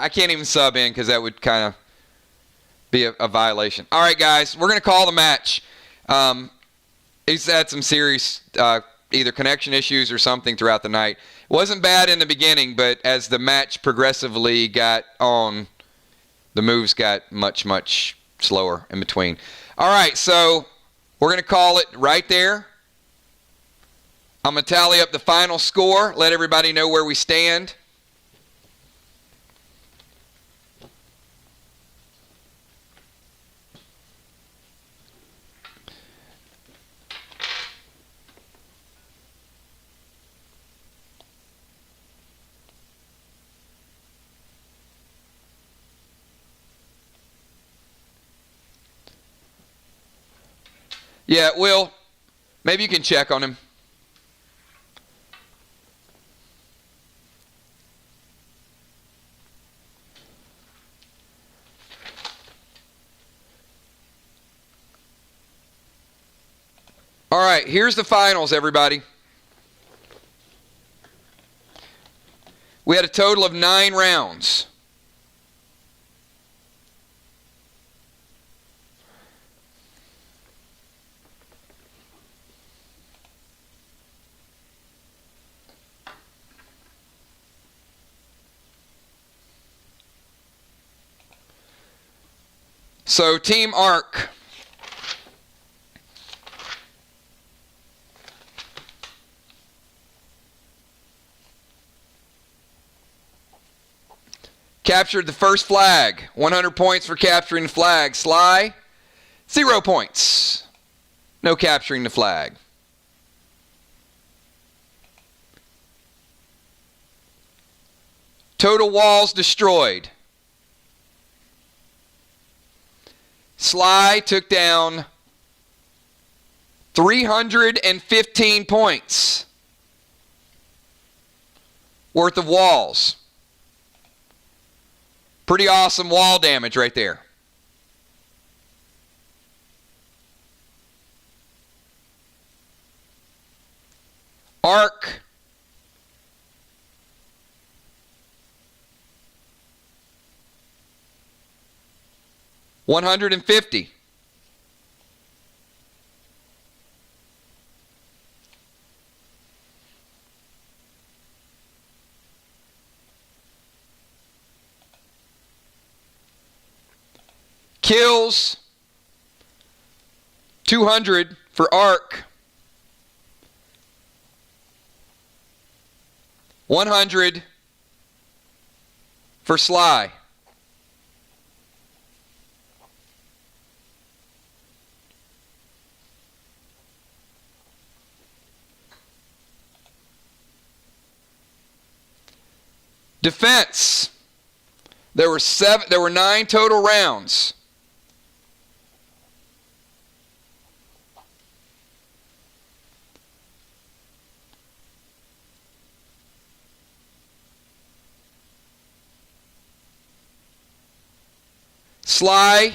I can't even sub in because that would kind of be a violation. All right, guys, we're going to call the match. He's had some serious either connection issues or something throughout the night. It wasn't bad in the beginning, but as the match progressively got on, the moves got much, much slower in between. All right, so we're going to call it right there. I'm going to tally up the final score, let everybody know where we stand. Yeah, Will, maybe you can check on him. All right, here's the finals, everybody. We had a total of 9 rounds. So, Team Arc. Captured the first flag. 100 points for capturing the flag. Sly, 0 points. No capturing the flag. Total walls destroyed. Sly took down 315 points worth of walls. Pretty awesome wall damage right there. Arc. $150. Kills, 200 for Arc. 100 for Sly. Defense. There were 9 total rounds. Sly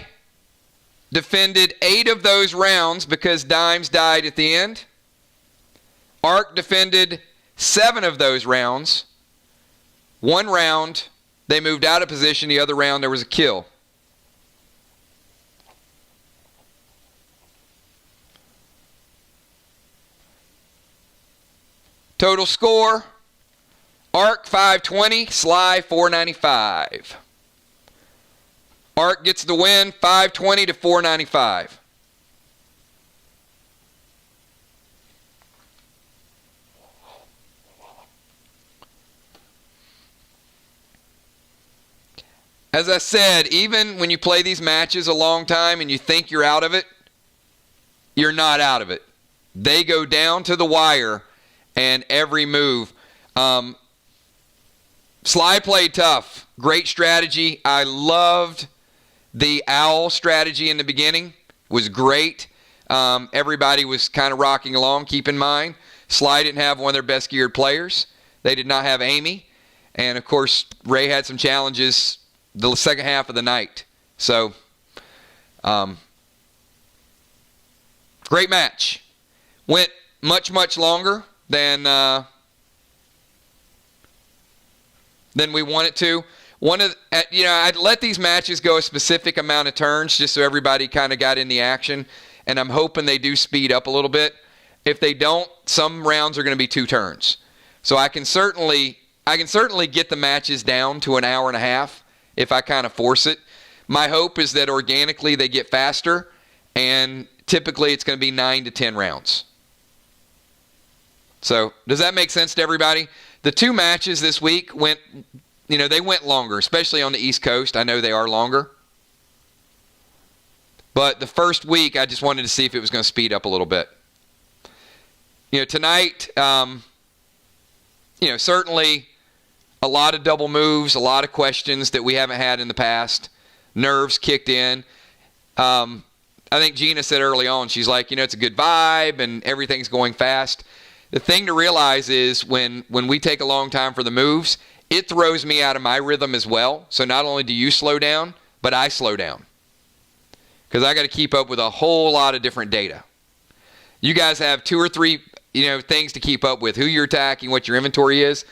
defended 8 of those rounds because Dimes died at the end. Arc defended 7 of those rounds. 1 round, they moved out of position. The other round, there was a kill. Total score, Arc 520, Sly 495. Arc gets the win, 520 to 495. As I said, even when you play these matches a long time and you think you're out of it, you're not out of it. They go down to the wire and every move. Sly played tough. Great strategy. I loved the owl strategy in the beginning. Was great. Everybody was kind of rocking along. Keep in mind, Sly didn't have one of their best geared players. They did not have Amy. And, of course, Ray had some challenges the second half of the night. So, great match. Went much, much longer than we want it to. I'd let these matches go a specific amount of turns just so everybody kind of got in the action, and I'm hoping they do speed up a little bit. If they don't, some rounds are going to be 2 turns. So I can certainly get the matches down to an hour and a half if I kind of force it. My hope is that organically they get faster, and typically it's going to be 9 to 10 rounds. So does that make sense to everybody? The 2 matches this week went longer, especially on the East Coast. I know they are longer. But the first week, I just wanted to see if it was going to speed up a little bit. Tonight, certainly a lot of double moves, a lot of questions that we haven't had in the past. Nerves kicked in. I think Gina said early on, she's like, it's a good vibe and everything's going fast. The thing to realize is when we take a long time for the moves, it throws me out of my rhythm as well. So not only do you slow down, but I slow down. Because I got to keep up with a whole lot of different data. You guys have 2 or 3, things to keep up with. Who you're attacking, what your inventory is.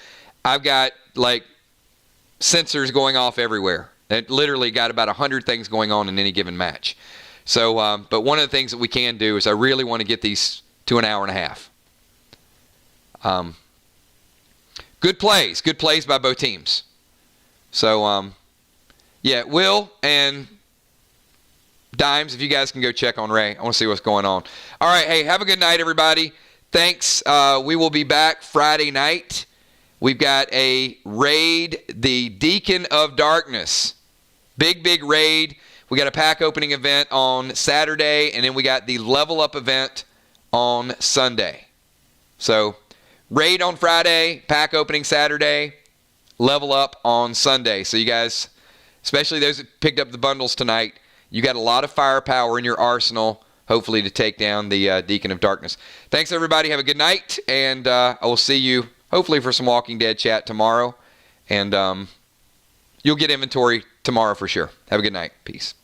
I've got like sensors going off everywhere. It literally got about 100 things going on in any given match. So, but one of the things that we can do is I really want to get these to an hour and a half. Good plays by both teams. So, yeah, Will and Dimes, if you guys can go check on Ray. I want to see what's going on. All right, hey, have a good night, everybody. Thanks. We will be back Friday night. We've got a raid, the Deacon of Darkness. Big raid. We got a pack opening event on Saturday, and then we got the level up event on Sunday. So, raid on Friday, pack opening Saturday, level up on Sunday. So you guys, especially those that picked up the bundles tonight, you got a lot of firepower in your arsenal, hopefully, to take down the Deacon of Darkness. Thanks, everybody. Have a good night, and I will see you, hopefully, for some Walking Dead chat tomorrow. And you'll get inventory tomorrow for sure. Have a good night. Peace.